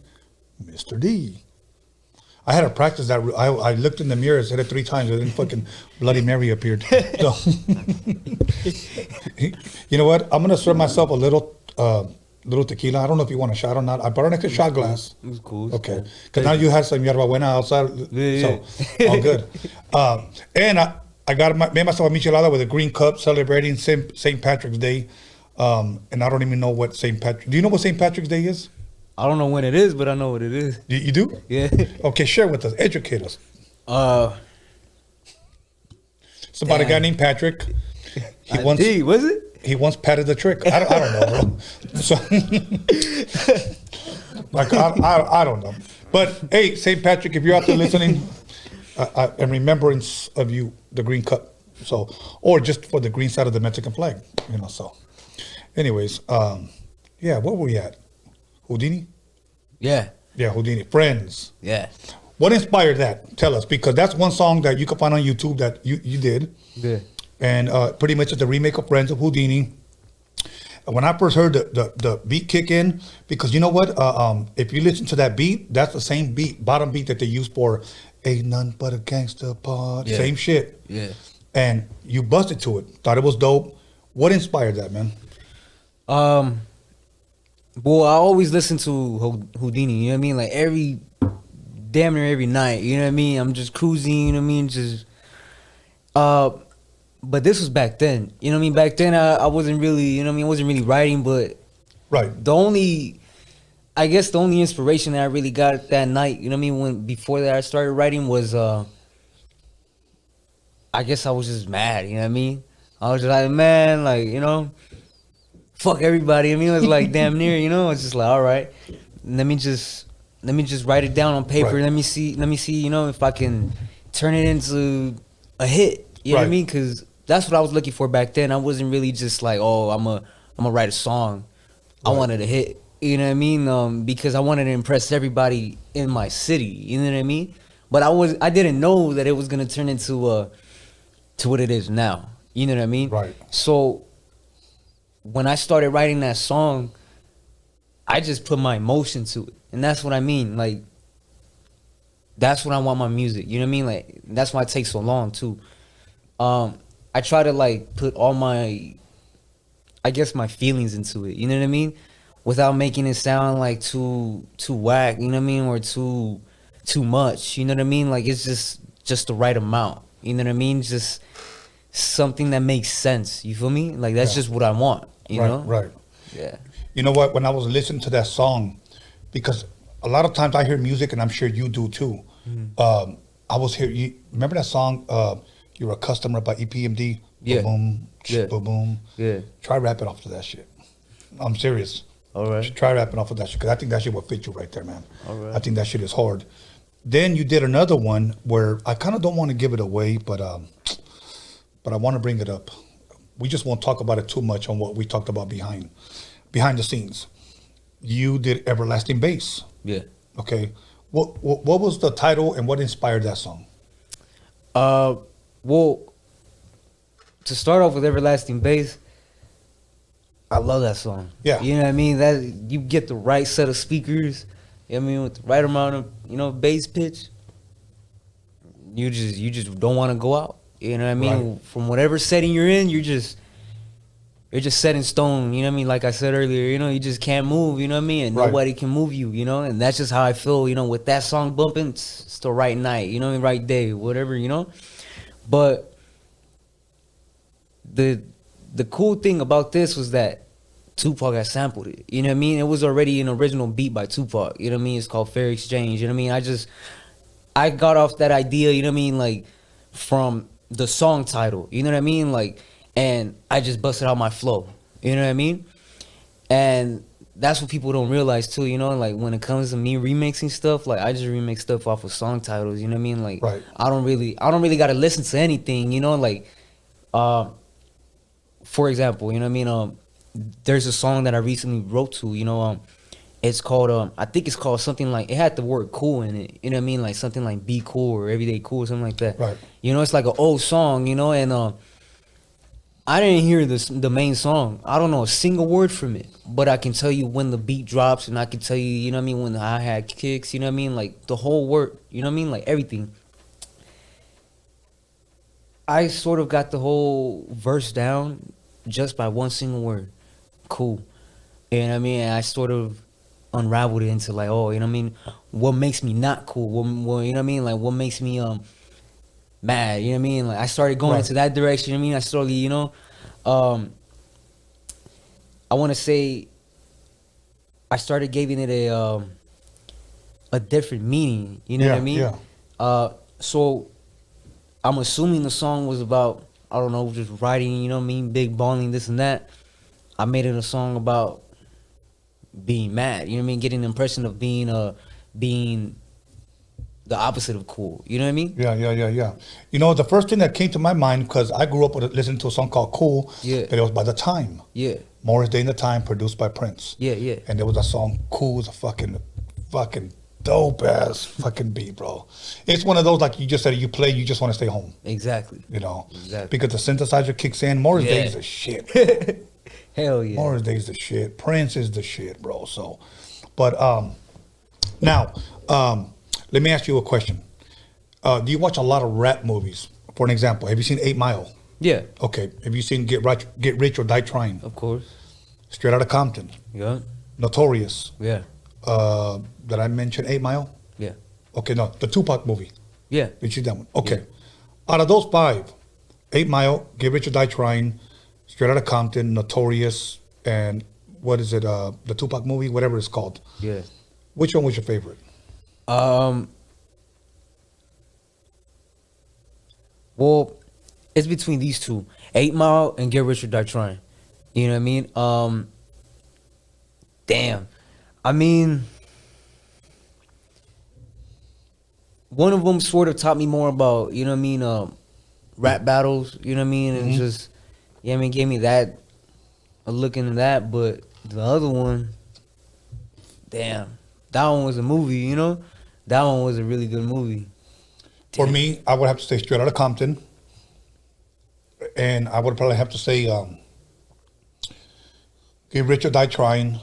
Mr. D. I had to practice that. I looked in the mirror, said it 3 times, and then fucking Bloody Mary appeared. So, you know what? I'm going to serve myself a little tequila. I don't know if you want a shot or not. I brought an extra shot glass. It was cool. Okay. Because now you had some yerba buena outside. Yeah. So, all good. And I made myself a michelada with a green cup celebrating St. Patrick's Day. And I don't even know what St. Patrick... Do you know what St. Patrick's Day is? I don't know when it is, but I know what it is. You do? Yeah. Okay, share with us. Educate us. It's about a guy named Patrick. Was it? He once patted the trick. I don't know, bro. So, like, I don't know. But, hey, St. Patrick, if you're out there listening, in remembrance of you, the green cup. So, or just for the green side of the Mexican flag, you know, so. Anyways, yeah, where were we at? Houdini? Yeah. Yeah, Houdini. Friends. Yeah. What inspired that? Tell us, because that's one song that you can find on YouTube that you did. Yeah. And pretty much it's a remake of Friends of Houdini. And when I first heard the beat kick in, because you know what? If you listen to that beat, that's the same beat, bottom beat that they use for Ain't Nothing But a Gangster Part. Yeah. Same shit. Yeah. And you busted to it. Thought it was dope. What inspired that, man? Well, I always listen to Houdini, you know what I mean? Like damn near every night, you know what I mean? I'm just cruising, you know what I mean? Just, but this was back then, you know what I mean? Back then, I wasn't really, you know what I mean? I wasn't really writing, but right. The only inspiration that I really got that night, you know what I mean? Before that I started writing was, I guess I was just mad, you know what I mean? I was just like, man, like, you know, fuck everybody. I mean, it was like damn near, you know. It's just like, all right, let me just write it down on paper. Right. Let me see, you know, if I can turn it into a hit. You know what I mean? Because that's what I was looking for back then. I wasn't really just like, oh, I'm gonna write a song. Right. I wanted a hit. You know what I mean? Because I wanted to impress everybody in my city. You know what I mean? But I didn't know that it was gonna turn into to what it is now. You know what I mean? Right. So when I started writing that song, I just put my emotion to it. And that's what I mean. Like, that's what I want my music. You know what I mean? Like, that's why it takes so long, too. I try to, like, put all my, I guess, my feelings into it. You know what I mean? Without making it sound, like, too whack, you know what I mean? Or too much, you know what I mean? Like, it's just the right amount. You know what I mean? Just something that makes sense. You feel me? Like, that's just what I want. You know? Right. Yeah. You know what? When I was listening to that song, because a lot of times I hear music, and I'm sure you do too. Mm-hmm. I was here. You remember that song? You're a Customer by EPMD. Yeah. Boom, yeah. Boom, boom. Yeah. Try rapping off to that shit. I'm serious. All right. Try rapping off of that shit, because I think that shit will fit you right there, man. All right. I think that shit is hard. Then you did another one where I kind of don't want to give it away, but I want to bring it up. We just won't talk about it too much on what we talked about behind the scenes. You did Everlasting Bass. Yeah. Okay. What was the title and what inspired that song? Well, to start off with Everlasting Bass, I love that song. Yeah. You know what I mean? That you get the right set of speakers, you know what I mean, with the right amount of, you know, bass pitch. You just don't want to go out. You know what I mean? Right. From whatever setting you're in, you're just set in stone. You know what I mean? Like I said earlier, you know, you just can't move. You know what I mean? And nobody can move you. You know, and that's just how I feel. You know, with that song bumping, it's the right night. You know, the right day, whatever. You know, but the cool thing about this was that Tupac had sampled it. You know what I mean? It was already an original beat by Tupac. You know what I mean? It's called Fair Exchange. You know what I mean? I got off that idea. You know what I mean? Like from the song title, you know what I mean? Like, and I just busted out my flow, you know what I mean? And that's what people don't realize too, you know? Like when it comes to me remixing stuff, like I just remix stuff off of song titles, you know what I mean? Like, I don't really got to listen to anything, you know? Like, for example, you know what I mean? There's a song that I recently wrote to, you know, It's called I think it's called something like, it had the word cool in it. You know what I mean? Like something like be cool or everyday cool or something like that. Right. You know, it's like an old song, you know, and I didn't hear the main song. I don't know a single word from it, but I can tell you when the beat drops, and I can tell you, you know what I mean, when the hi-hat kicks, you know what I mean, like the whole word, you know what I mean, like everything. I sort of got the whole verse down just by one single word, cool. And I mean, I sort of unraveled it into like, oh, you know what I mean, what makes me not cool? What you know what I mean, like what makes me mad, you know what I mean? Like I started going into that direction, you know what I mean? I slowly, you know, I want to say I started giving it a different meaning, you know what I mean? Yeah. So I'm assuming the song was about, I don't know, just writing, you know what I mean, big balling, this and that. I made it a song about being mad, you know what I mean? Getting the impression of being the opposite of cool. You know what I mean? Yeah. You know, the first thing that came to my mind, because I grew up listening to a song called Cool, but it was by The Time. Yeah. Morris Day and The Time, produced by Prince. Yeah. And there was a song, Cool, was a fucking dope ass fucking beat, bro. It's one of those, like you just said, you play, you just want to stay home. Exactly. You know? Exactly. Because the synthesizer kicks in. Morris Day is the shit. Hell yeah. Morris Day is the shit. Prince is the shit, bro. So, but now, let me ask you a question. Do you watch a lot of rap movies? For an example, have you seen 8 Mile? Yeah. Okay. Have you seen Get Rich or Die Trying? Of course. Straight Outta Compton. Yeah. Notorious. Yeah. Did I mention 8 Mile? Yeah. Okay, no. The Tupac movie. Yeah. Did you that one? Okay. Yeah. Out of those 5, 8 Mile, Get Rich or Die Trying, Straight Outta Compton, Notorious, and what is it? The Tupac movie, whatever it's called. Yeah. Which one was your favorite? Well, it's between these two, 8 Mile and Get Rich or Die Trying. You know what I mean? Damn. I mean, one of them sort of taught me more about, you know what I mean, rap battles, you know what I mean? And just, yeah, I mean, gave me a look into that. But the other one, damn, that one was a movie, you know? That one was a really good movie. For me, I would have to say Straight Outta Compton. And I would probably have to say Get Rich or Die Trying,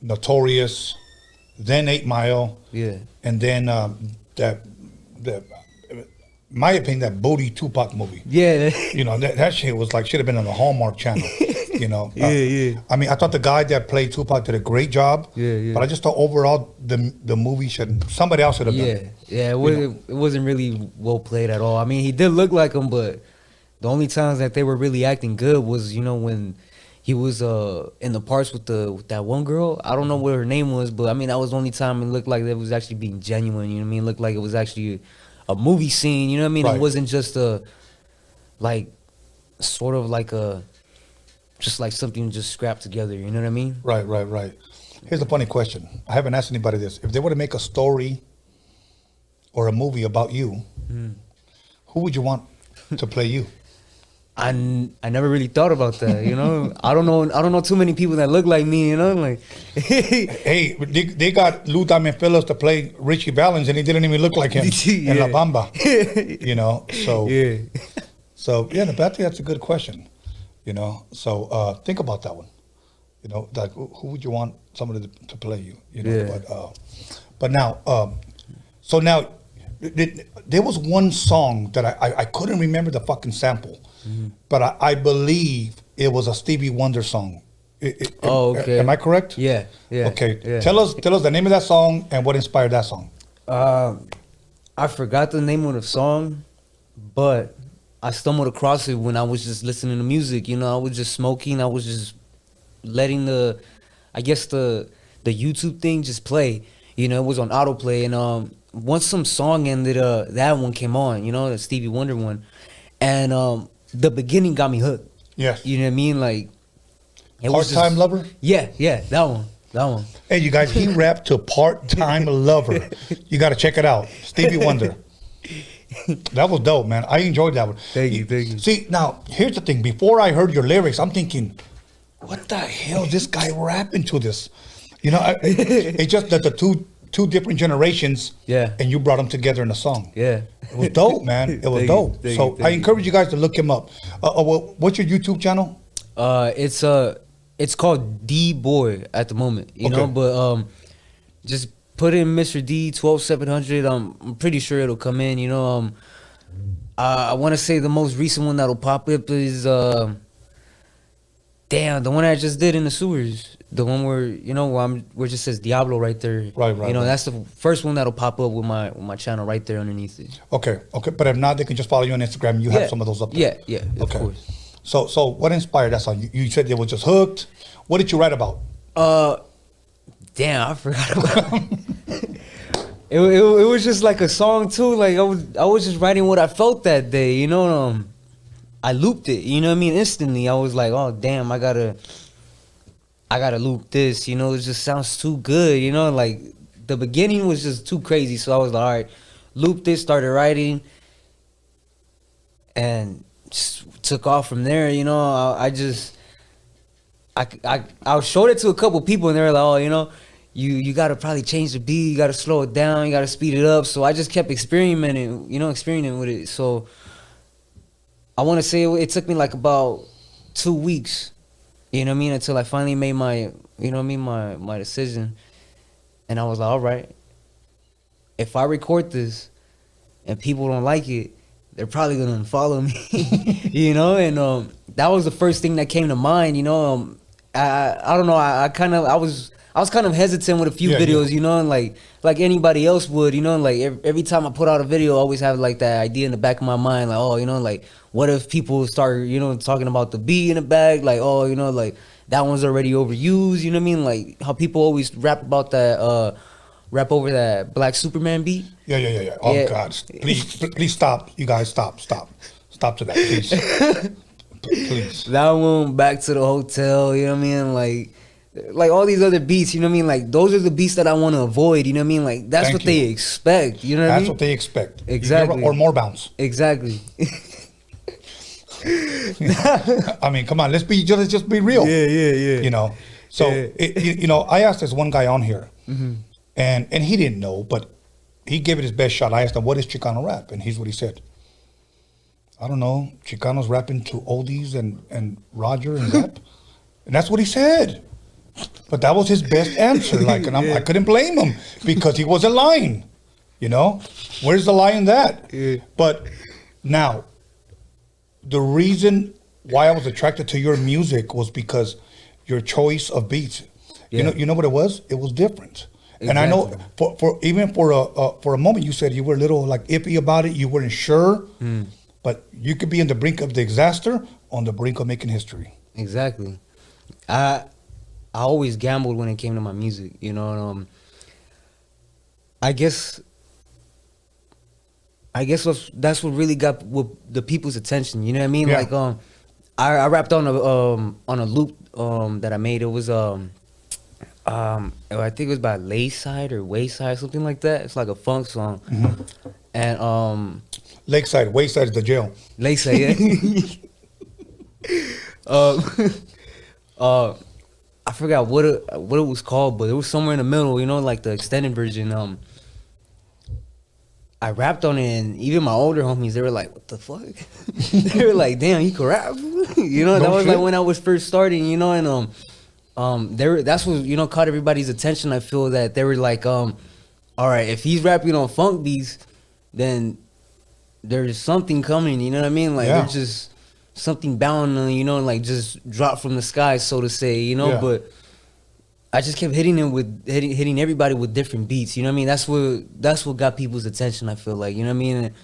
Notorious, then 8 Mile. Yeah. And then in my opinion, that Booty Tupac movie. Yeah. You know, that shit was like, should have been on the Hallmark Channel. You know? Yeah. I mean, I thought the guy that played Tupac did a great job. Yeah. But I just thought overall the movie somebody else should have done it. Yeah, it wasn't really well played at all. I mean, he did look like him, but the only times that they were really acting good was, you know, when he was in the parts with that one girl. I don't know what her name was, but I mean, that was the only time it looked like it was actually being genuine. You know what I mean? It looked like it was actually a movie scene. You know what I mean? Right. It wasn't just just like something just scrapped together. You know what I mean? Right. Here's a funny question. I haven't asked anybody this. If they were to make a story or a movie about you, who would you want to play you? I never really thought about that, you know. I don't know too many people that look like me, you know. Like, hey, they got Lou Diamond Phillips to play Richie Valens, and he didn't even look like him in La Bamba. You know, so yeah. So yeah, but I think that's a good question. You know, so think about that one. You know, like who would you want somebody to play you? You know, Yeah. But now, so now there was one song that I couldn't remember the fucking sample. But I believe it was a Stevie Wonder song. Okay. Am I correct? Yeah. Okay. Yeah. Tell us the name of that song and what inspired that song. I forgot the name of the song, but I stumbled across it when I was just listening to music. You know, I was just smoking. I was just letting the YouTube thing just play. You know, it was on autoplay, and once some song ended, that one came on. You know, the Stevie Wonder one, and the beginning got me hooked. Yes. You know what I mean? Like, Part-Time Lover? Yeah, that one. Hey, you guys, he rapped to Part-Time Lover. You got to check it out. Stevie Wonder. That was dope, man. I enjoyed that one. Thank you. See, now, here's the thing. Before I heard your lyrics, I'm thinking, what the hell is this guy rapping to this? It's just that the two different generations. Yeah. And you brought them together in a song. Yeah. It was dope, man. It was dope. So I encourage you guys to look him up. What's your YouTube channel? It's called D Boy at the moment, you know, but just put in Mr. D 12700. I'm pretty sure it'll come in, you know. I want to say the most recent one that'll pop up is the one I just did in the sewers. The one where, you know, where it just says Diablo right there. Right. You know, that's the first one that'll pop up with my channel right there underneath it. Okay. But if not, they can just follow you on Instagram. You have some of those up there. Yeah, of course. So what inspired that song? You said it was just hooked. What did you write about? Damn, I forgot about it. It was just like a song too. Like I was just writing what I felt that day, you know. I looped it, you know what I mean, instantly. I was like, oh damn, I gotta loop this, you know. It just sounds too good, you know. Like the beginning was just too crazy, so I was like, all right, loop this, started writing, and just took off from there, you know. I showed it to a couple people, and they were like, oh, you know, you gotta probably change the beat, you gotta slow it down, you gotta speed it up. So I just kept experimenting with it. So I want to say it took me like about 2 weeks, you know what I mean, until I finally made my, you know what I mean, my decision. And I was like, all right, if I record this and people don't like it, they're probably gonna unfollow me, you know. And that was the first thing that came to mind, you know. I don't know, I was kind of hesitant with a few videos, you know, and like anybody else would, you know, like every time I put out a video, I always have like that idea in the back of my mind, like, oh, you know, like what if people start, you know, talking about the beat in the back, like, oh, you know, like that one's already overused, you know what I mean, like how people always rap about that, rap over that Black Superman beat. Yeah. Oh God, please stop, you guys, stop to that, please. Please. That one, Back to the Hotel, you know what I mean, like all these other beats, you know what I mean, like those are the beats that I want to avoid, you know what I mean, like that's what they expect, you know what I mean, that's what they expect, exactly, or more bounce, exactly. I mean, come on, let's just be real. Yeah. You know, so you know, I asked this one guy on here, and he didn't know, but he gave it his best shot. I asked him, what is Chicano rap? And here's what he said. I don't know, Chicanos rapping to oldies and Roger and rap. And that's what he said. But that was his best answer. Like, and I couldn't blame him because he wasn't lying. You know, where's the lie in that? But now, the reason why I was attracted to your music was because your choice of beats. You know what it was? It was different. Exactly. And I know for a moment you said you were a little like iffy about it. You weren't sure. But you could be on the brink of disaster, on the brink of making history. Exactly. I always gambled when it came to my music, you know. And, I guess that's what really got the people's attention. You know what I mean? Yeah. Like I rapped on a loop that I made. It was I think it was by Layside or Wayside, something like that. It's like a funk song, and Lakeside, Wayside is the jail. Lakeside, yeah. I forgot what it was called, but it was somewhere in the middle, you know, like the extended version. I rapped on it, and even my older homies, they were like, "What the fuck?" They were like, "Damn, you can rap," you know. That was like when I was first starting, you know, and that's what, you know, caught everybody's attention. I feel that they were like, all right, if he's rapping on funk beats, then there's something coming, you know what I mean? Like there's just something bound, you know, like just drop from the sky, so to say, you know. But I just kept hitting everybody with different beats, you know what I mean? That's what got people's attention, I feel like, you know what I mean?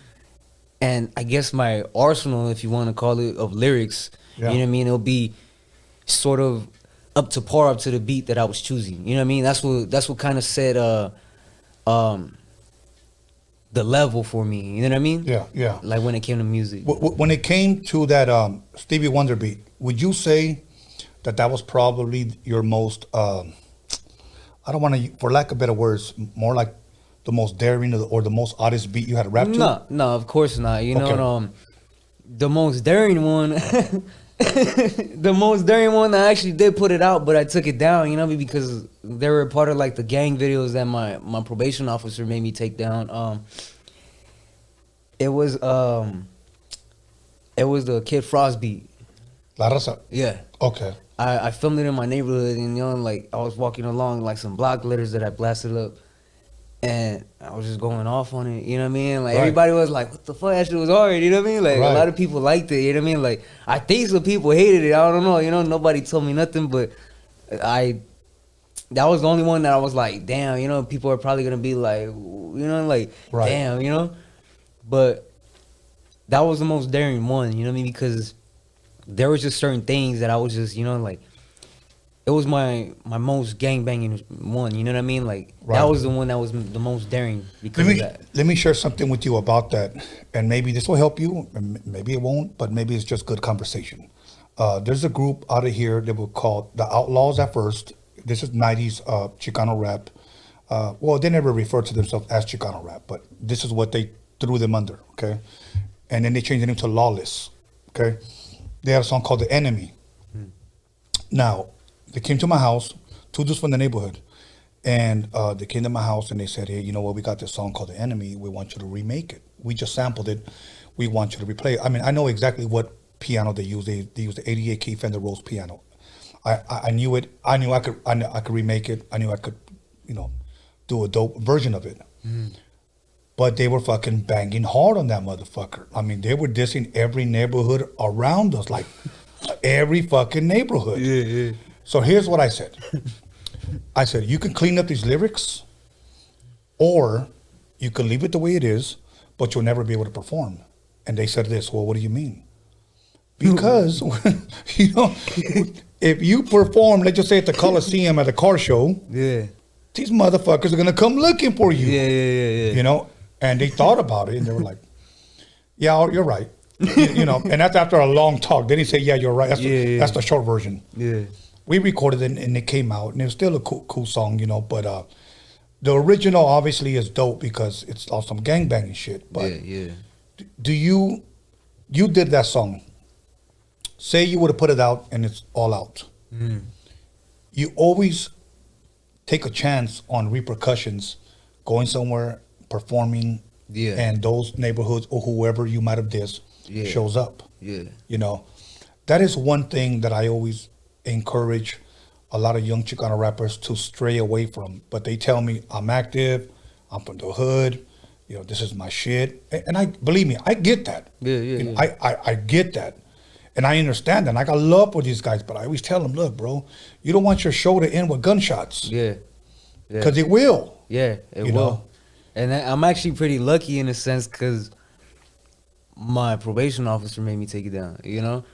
And I guess my arsenal, if you want to call it, of lyrics, you know what I mean, it'll be sort of up to par, up to the beat that I was choosing, you know what I mean? That's what kind of set the level for me, you know what I mean? Yeah. Like when it came to music. When it came to that Stevie Wonder beat, would you say that was probably your most, I don't want to, for lack of better words, more like the most daring or the most oddest beat you had to rap to? No, of course not. You know, the most daring one, The most daring one, I actually did put it out, but I took it down, you know, because they were part of like the gang videos that my probation officer made me take down. It was the Kid Frost beat. La Raza? Yeah. Okay. I filmed it in my neighborhood, and you know, like I was walking along like some block letters that I blasted up, and I was just going off on it. You know what I mean? Like everybody was like, "What the fuck?" That shit was hard. You know what I mean? Like a lot of people liked it. You know what I mean? Like I think some people hated it. I don't know. You know, nobody told me nothing, but that was the only one that I was like, damn. You know, people are probably gonna be like, you know, like damn. You know, but that was the most daring one. You know what I mean? Because there was just certain things that I was just, you know, like, it was my most gangbanging one, you know what I mean? Like, that was the one that was the most daring because of that. Let me share something with you about that, and maybe this will help you, and maybe it won't, but maybe it's just good conversation. There's a group out of here that were called the Outlaws at first. This is 90s Chicano Rap. Well, they never referred to themselves as Chicano Rap, but this is what they threw them under, okay? And then they changed the name to Lawless, okay? They had a song called The Enemy. Now, they came to my house, two dudes from the neighborhood, and they came to my house and they said, hey, you know what, we got this song called The Enemy. We want you to remake it. We just sampled it. We want you to replay it. I mean, I know exactly what piano they use. They use the 88 key Fender Rose piano. I knew it. I knew I could remake it. I knew I could, you know, do a dope version of it. But they were fucking banging hard on that motherfucker. I mean, they were dissing every neighborhood around us, like every fucking neighborhood. Yeah. So here's what I said. I said, you can clean up these lyrics, or you can leave it the way it is, but you'll never be able to perform. And they said this, well, what do you mean? Because, you know, if you perform, let's just say at the Coliseum at a car show, these motherfuckers are going to come looking for you. Yeah. You know? And they thought about it, and they were like, yeah, you're right. You know, and that's after a long talk. They didn't say, yeah, you're right. That's the short version. Yeah. We recorded it, and it came out, and it was still a cool song, you know. But the original obviously is dope because it's all some gangbanging shit. But do you did that song. Say you would have put it out, and it's all out. You always take a chance on repercussions, going somewhere, performing, and those neighborhoods or whoever you might have dissed shows up. You know, that is one thing that I always encourage a lot of young Chicano rappers to stray away from. But they tell me, I'm active, I'm from the hood, you know, this is my shit. And I believe me, I get that. I get that. And I understand that. And I got love for these guys, but I always tell them, look, bro, you don't want your show to end with gunshots. Because it will. It will. Know? And I'm actually pretty lucky in a sense because my probation officer made me take it down, you know?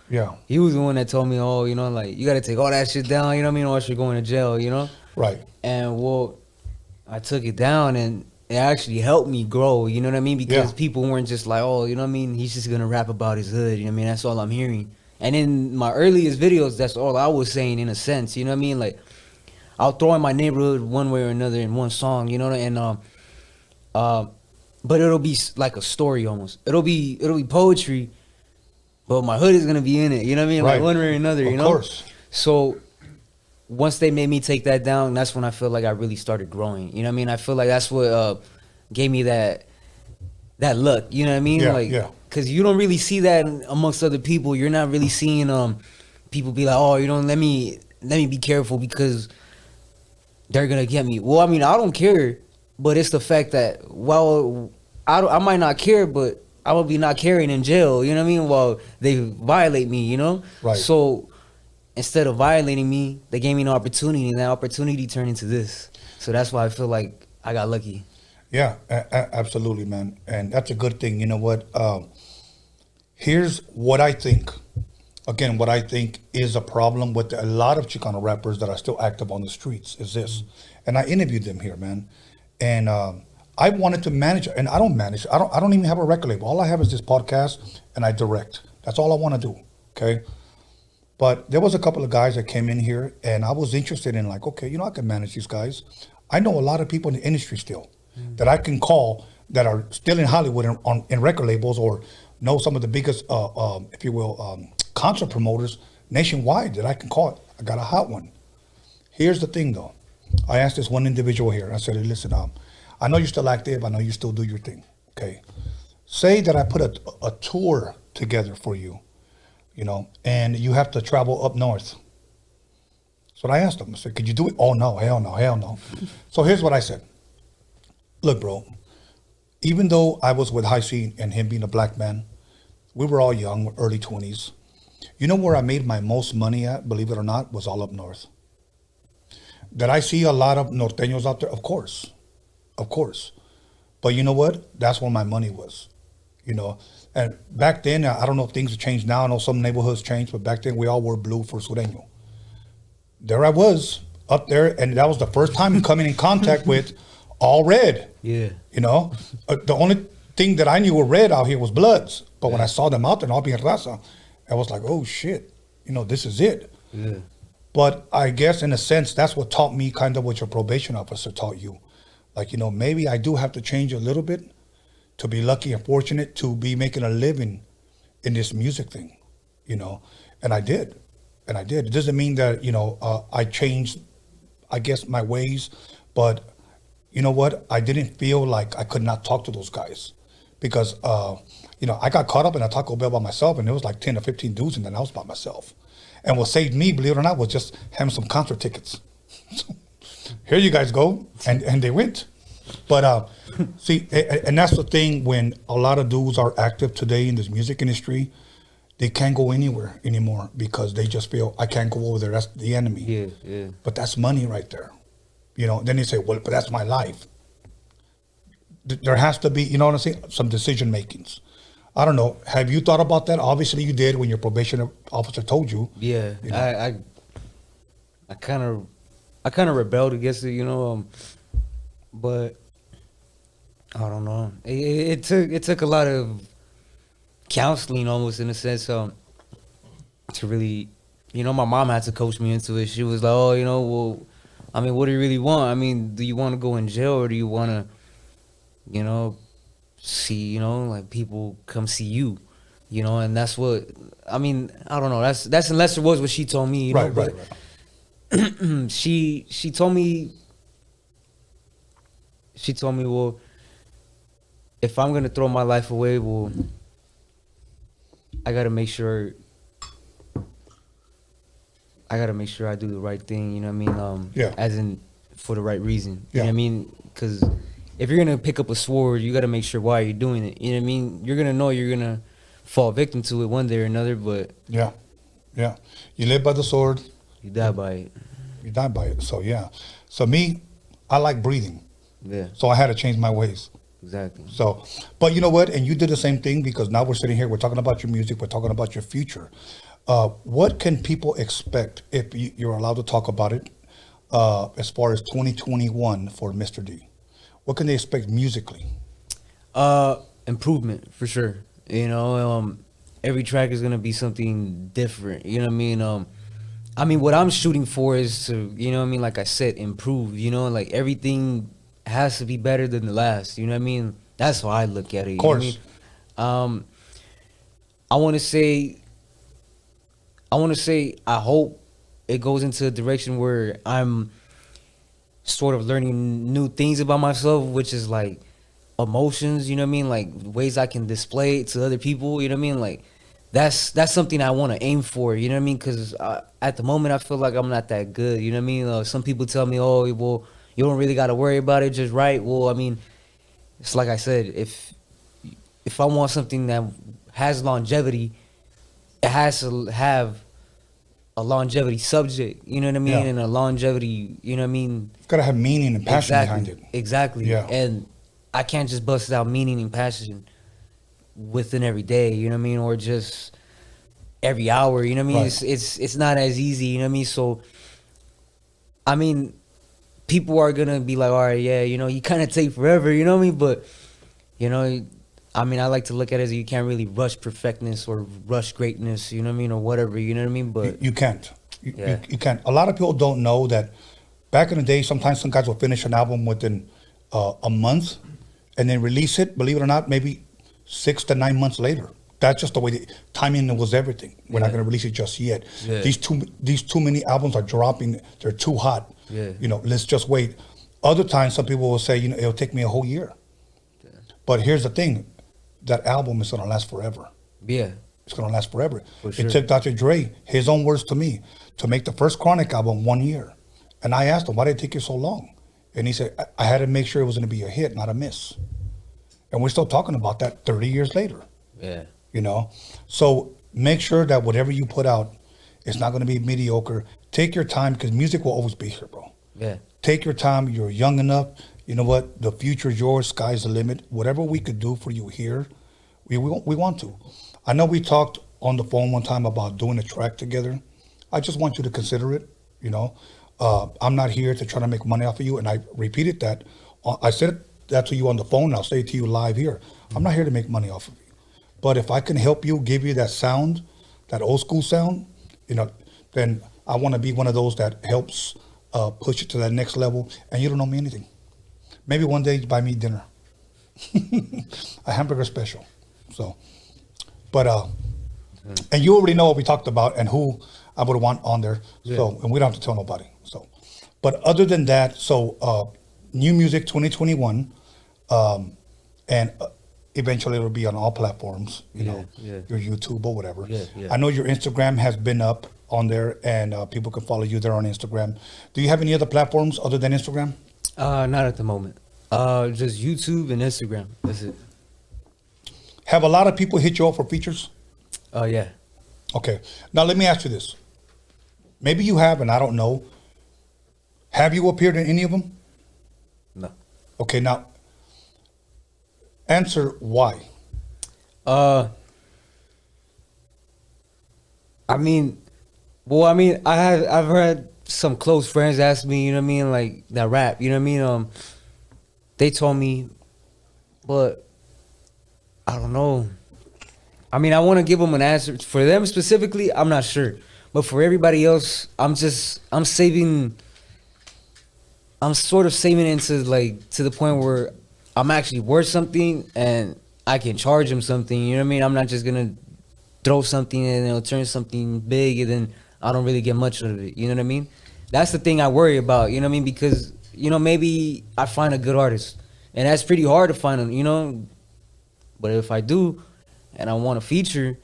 He was the one that told me, oh, you know, like, you got to take all that shit down, you know what I mean, or else you're going to jail, you know? And, well, I took it down, and it actually helped me grow, you know what I mean? Because people weren't just like, oh, you know what I mean, he's just going to rap about his hood, you know what I mean? That's all I'm hearing. And in my earliest videos, that's all I was saying in a sense, you know what I mean? Like, I'll throw in my neighborhood one way or another in one song, you know, and but it'll be like a story almost. It'll be poetry, but my hood is gonna be in it. You know what I mean? Like one way or another. You know. Of course. So once they made me take that down, that's when I feel like I really started growing. You know what I mean? I feel like that's what gave me that look. You know what I mean? Because you don't really see that amongst other people. You're not really seeing people be like, oh, you know, let me be careful because they're gonna get me. Well, I mean, I don't care. But it's the fact that, well, I might not care, but I will be not carrying in jail, you know what I mean, while they violate me, you know? So instead of violating me, they gave me an opportunity, and that opportunity turned into this. So that's why I feel like I got lucky. Yeah, absolutely, man. And that's a good thing. You know what? Here's what I think. Again, what I think is a problem with a lot of Chicano rappers that are still active on the streets is this. And I interviewed them here, man. And I wanted to manage, and I don't manage. I don't even have a record label. All I have is this podcast, and I direct. That's all I want to do. Okay. But there was a couple of guys that came in here, and I was interested in like, okay, you know, I can manage these guys. I know a lot of people in the industry still that I can call that are still in Hollywood in record labels, or know some of the biggest, if you will, concert promoters nationwide that I can call. I got a hot one. Here's the thing, though. I asked this one individual here. I said, listen, I know you're still active. I know you still do your thing. Okay. Say that I put a tour together for you, and you have to travel up north. So I asked him. I said, could you do it? Oh, no, hell no. So here's what I said. Look, bro, even though I was with High C and him being a black man, we were all young, early 20s. You know where I made my most money at, believe it or not, was all up north. Did I see a lot of norteños out there? Of course. But you know what? That's where my money was, And back then, I don't know if things have changed now. I know some neighborhoods changed, but back then we all wore blue for sureño. There I was up there, and that was the first time coming in contact with all red. Yeah. The only thing that I knew were red out here was Bloods. But when I saw them out there, and all being Raza, I was like, oh shit, this is it. Yeah. But I guess in a sense, that's what taught me kind of what your probation officer taught you. Like, maybe I do have to change a little bit to be lucky and fortunate to be making a living in this music thing, and I did. It doesn't mean that, I changed, I guess, my ways, but you know what? I didn't feel like I could not talk to those guys because, I got caught up in a Taco Bell by myself, and there was like 10 or 15 dudes in the house by myself. And what saved me, believe it or not, was just having some concert tickets. So, here you guys go, and they went. But see, and that's the thing when a lot of dudes are active today in this music industry, they can't go anywhere anymore because they just feel, I can't go over there, that's the enemy. Yeah. But that's money right there. Then they say, well, but that's my life. There has to be, you know what I'm saying, some decision makings. I don't know. Have you thought about that? Obviously, you did when your probation officer told you. Yeah, I kind of rebelled against it, but I don't know. It took a lot of counseling, almost in a sense, to really, my mom had to coach me into it. She was like, oh, well, I mean, what do you really want? I mean, do you want to go in jail or do you want to, see, like people come see you, and that's what, I mean, I don't know. That's in lesser words what she told me, Right. she told me, well, if I'm going to throw my life away, well, I got to make sure I do the right thing, as in for the right reason. You know what I mean? Because if you're going to pick up a sword, you got to make sure why you're doing it. You know what I mean? You're going to know you're going to fall victim to it one day or another, but... Yeah. You live by the sword. You die by it. So, yeah. So, me, I like breathing. Yeah. So, I had to change my ways. Exactly. So, but you know what? And you did the same thing because now we're sitting here, we're talking about your music, we're talking about your future. What can people expect if you're allowed to talk about it as far as 2021 for Mr. D? What can they expect musically? Improvement for sure. Every track is gonna be something different. You know what I mean? What I'm shooting for is to, like I said, improve. Like everything has to be better than the last. You know what I mean? That's how I look at it. Of course. I want to say, I hope it goes into a direction where I'm sort of learning new things about myself, which is like emotions, you know what I mean? Like ways I can display it to other people, you know what I mean? Like that's something I want to aim for, you know what I mean? Because at the moment I feel like I'm not that good, you know what I mean? Some people tell me, oh, well, you don't really got to worry about it, just write. Well, I mean, it's like I said, if I want something that has longevity, it has to have a longevity subject, you know what I mean? Yeah. And a longevity, you know what I mean? It's got to have meaning and passion behind it. Exactly. Yeah. And I can't just bust out meaning and passion within every day, you know what I mean? Or just every hour, you know what I mean? Right. It's not as easy, you know what I mean? So, I mean, people are going to be like, all right, yeah, you kind of take forever, you know what I mean? But, I mean, I like to look at it as you can't really rush perfectness or rush greatness, you know what I mean, or whatever, you know what I mean? But you can't. You can't. A lot of people don't know that back in the day, sometimes some guys will finish an album within a month and then release it, believe it or not, maybe 6 to 9 months later. that's just the way timing was everything. We're not going to release it just yet. Yeah. These too many albums are dropping. They're too hot. Yeah. You know, let's just wait. Other times, some people will say, you know, it'll take me a whole year. Yeah. But here's the thing, that album is going to last forever. Yeah. It's going to last forever. For sure. It took Dr. Dre, his own words to me, to make the first Chronic album 1 year. And I asked him, why did it take you so long? And he said, I had to make sure it was going to be a hit, not a miss. And we're still talking about that 30 years later. Yeah. You know? So make sure that whatever you put out, it's not going to be mediocre. Take your time, because music will always be here, bro. Yeah. Take your time. You're young enough. You know what? The future is yours. Sky's the limit. Whatever we could do for you here, we want to. I know we talked on the phone one time about doing a track together. I just want you to consider it, you know. I'm not here to try to make money off of you, and I repeated that. I said that to you on the phone, and I'll say it to you live here. I'm not here to make money off of you. But if I can help you, give you that sound, that old school sound, you know, then I want to be one of those that helps push it to that next level, and you don't know me anything. Maybe one day you buy me dinner. A hamburger special. So, but, and you already know what we talked about and who I would want on there. Yeah. So, and we don't have to tell nobody. So, but other than that, so new music 2021, and eventually it'll be on all platforms, you know, your YouTube or whatever. I know your Instagram has been up on there, and people can follow you there on Instagram. Do you have any other platforms other than Instagram? Not at the moment. Just YouTube and Instagram. That's it. Have a lot of people hit you up for features? Yeah. Okay. Now let me ask you this. Maybe you have, and I don't know. Have you appeared in any of them? No. Okay. Now, answer why. I mean, I've heard some close friends ask me, you know what I mean, like that rap, you know what I mean. They told me, but I don't know. I mean, I want to give them an answer. For them specifically, I'm not sure. But for everybody else, I'm sort of saving into like to the point where I'm actually worth something and I can charge them something. You know what I mean? I'm not just gonna throw something and it'll turn something big and then I don't really get much of it. You know what I mean? That's the thing I worry about. You know what I mean? Because, you know, maybe I find a good artist and that's pretty hard to find them, you know? But if I do and I want a feature,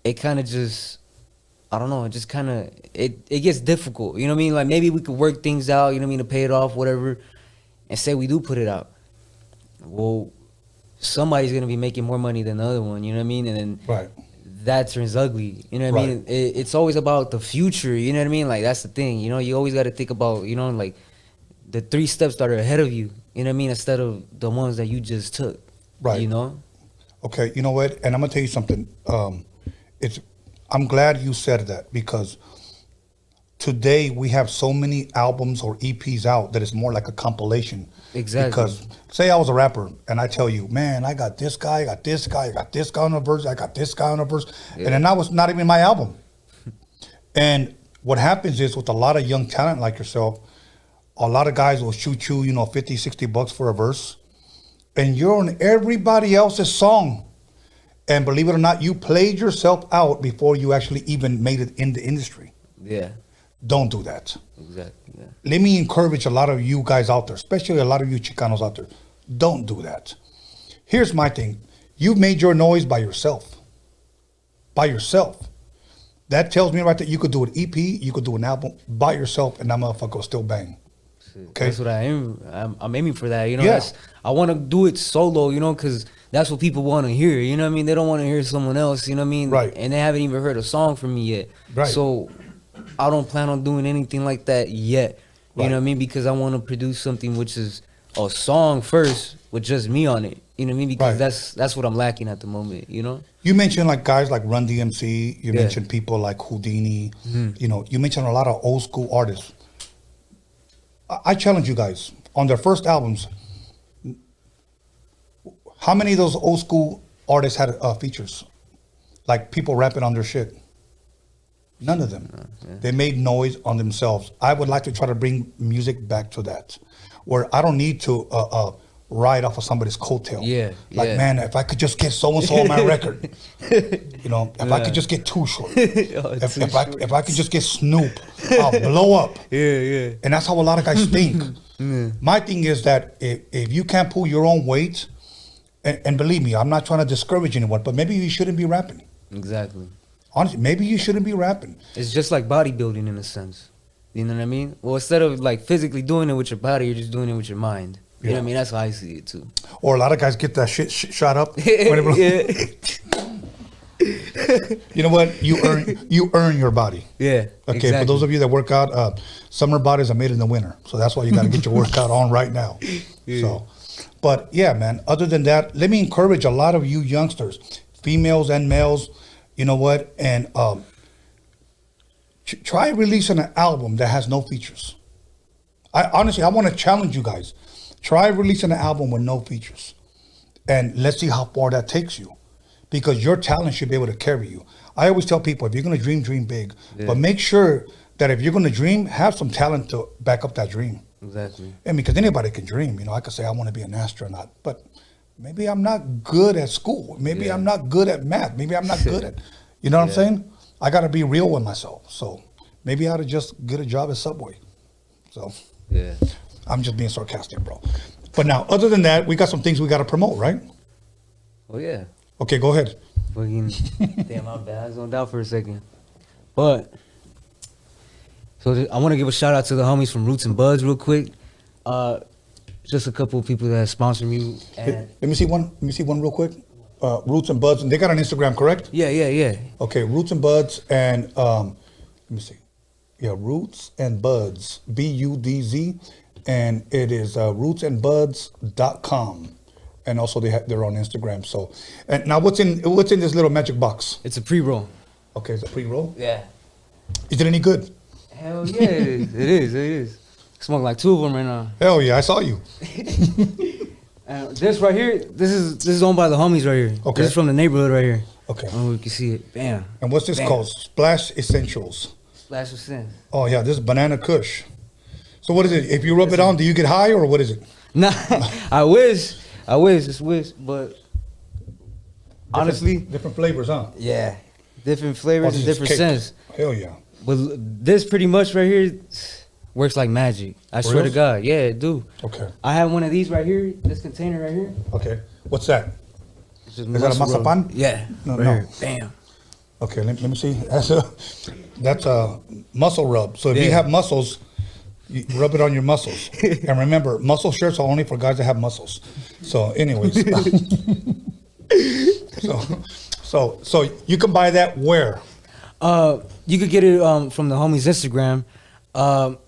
it kind of just, I don't know, it just kind of, it gets difficult. You know what I mean? Like maybe we could work things out, you know what I mean, to pay it off, whatever, and say we do put it out. Well, somebody's going to be making more money than the other one, you know what I mean? And then that turns ugly, you know what I mean? It's always about the future, you know what I mean? Like that's the thing, you know, you always got to think about, you know, like the 3 steps that are ahead of you, you know what I mean? Instead of the ones that you just took, you know? Okay, you know what? And I'm going to tell you something. I'm glad you said that because today we have so many albums or EPs out that it's more like a compilation. Exactly. Because say I was a rapper and I tell you, man, I got this guy, I got this guy, I got this guy on a verse, I got this guy on a verse. And then that was not even my album. And what happens is with a lot of young talent like yourself, a lot of guys will shoot you, you know, 50, 60 bucks for a verse. And you're on everybody else's song. And believe it or not, you played yourself out before you actually even made it in the industry. Yeah. Don't do that. Exactly. Yeah. Let me encourage a lot of you guys out there, especially a lot of you Chicanos out there. Don't do that. Here's my thing. You've made your noise by yourself. By yourself. That tells me right that you could do an EP, you could do an album by yourself, and that motherfucker will still bang. Okay. That's what I am. I'm aiming for that. You know, I want to do it solo, you know, because that's what people want to hear. You know what I mean? They don't want to hear someone else, you know what I mean? Right. And they haven't even heard a song from me yet. Right. So I don't plan on doing anything like that yet. You know what I mean? Because I want to produce something which is a song first with just me on it. You know what I mean? Because that's what I'm lacking at the moment, you know? You mentioned like guys like Run DMC. You mentioned people like Houdini. You know, you mentioned a lot of old school artists. I challenge you guys on their first albums. How many of those old school artists had features? Like people rapping on their shit? None of them. They made noise on themselves. I would like to try to bring music back to that, where I don't need to ride off of somebody's coattail. Yeah. Like, man, if I could just get so-and-so on my record. You know, if I could just get Too Short. If I could just get Snoop, I'll blow up. Yeah. And that's how a lot of guys think. My thing is that if you can't pull your own weight, and believe me, I'm not trying to discourage anyone, but maybe you shouldn't be rapping. Exactly. Honestly, maybe you shouldn't be rapping. It's just like bodybuilding in a sense. You know what I mean? Well, instead of like physically doing it with your body, you're just doing it with your mind. You know what I mean? That's how I see it too. Or a lot of guys get that shit shot up. You know what? You earn your body. Yeah. Okay. Exactly. For those of you that work out, summer bodies are made in the winter, so that's why you got to get your workout on right now. Yeah. So, but yeah, man. Other than that, let me encourage a lot of you youngsters, females and males. You know what? And try releasing an album that has no features. I want to challenge you guys. Try releasing an album with no features, and let's see how far that takes you, because your talent should be able to carry you. I always tell people, if you're going to dream big, but make sure that if you're going to dream, have some talent to back up that dream. Exactly. And because anybody can dream, you know, I could say I want to be an astronaut, but maybe I'm not good at school. Maybe I'm not good at math. Maybe I'm not good at, you know what I'm saying? I got to be real with myself. So maybe I ought to just get a job at Subway. So yeah. I'm just being sarcastic, bro. But now, other than that, we got some things we got to promote, right? Oh, yeah. Okay, go ahead. Fucking, damn, my bad. I zoned out for a second. But, so I want to give a shout out to the homies from Roots and Buds real quick. Just a couple of people that sponsor me. And Let me see one real quick. Roots and Buds, and they got an Instagram, correct? Yeah. Okay, Roots and Buds, and let me see. Yeah, Roots and Buds, BUDZ, and it is rootsandbuds.com. And also they're on Instagram. So, and now what's in this little magic box? It's a pre-roll. Okay, it's a pre-roll? Yeah. Is it any good? Hell yeah, it is. Smoke like 2 of them right now. Hell yeah, I saw you. This right here, this is owned by the homies right here. Okay. This is from the neighborhood right here. Okay. Oh, we can see it. Bam. And what's this called? Splash Essentials. Splash of Sin. Oh yeah, this is Banana Kush. So what is it? If you rub it on, do you get high, or what is it? Nah, I wish, but honestly, different flavors, huh? Yeah, different flavors and different scents. Hell yeah. But this pretty much right here works like magic. I swear to God. Yeah, it do. Okay. I have one of these right here, this container right here. Okay. What's that? Is that a mazapan? Yeah. No. Here. Bam. Okay, let me see. That's a muscle rub. So if you have muscles, you rub it on your muscles. And remember, muscle shirts are only for guys that have muscles. So anyways. So you can buy that where? You could get it from the homie's Instagram.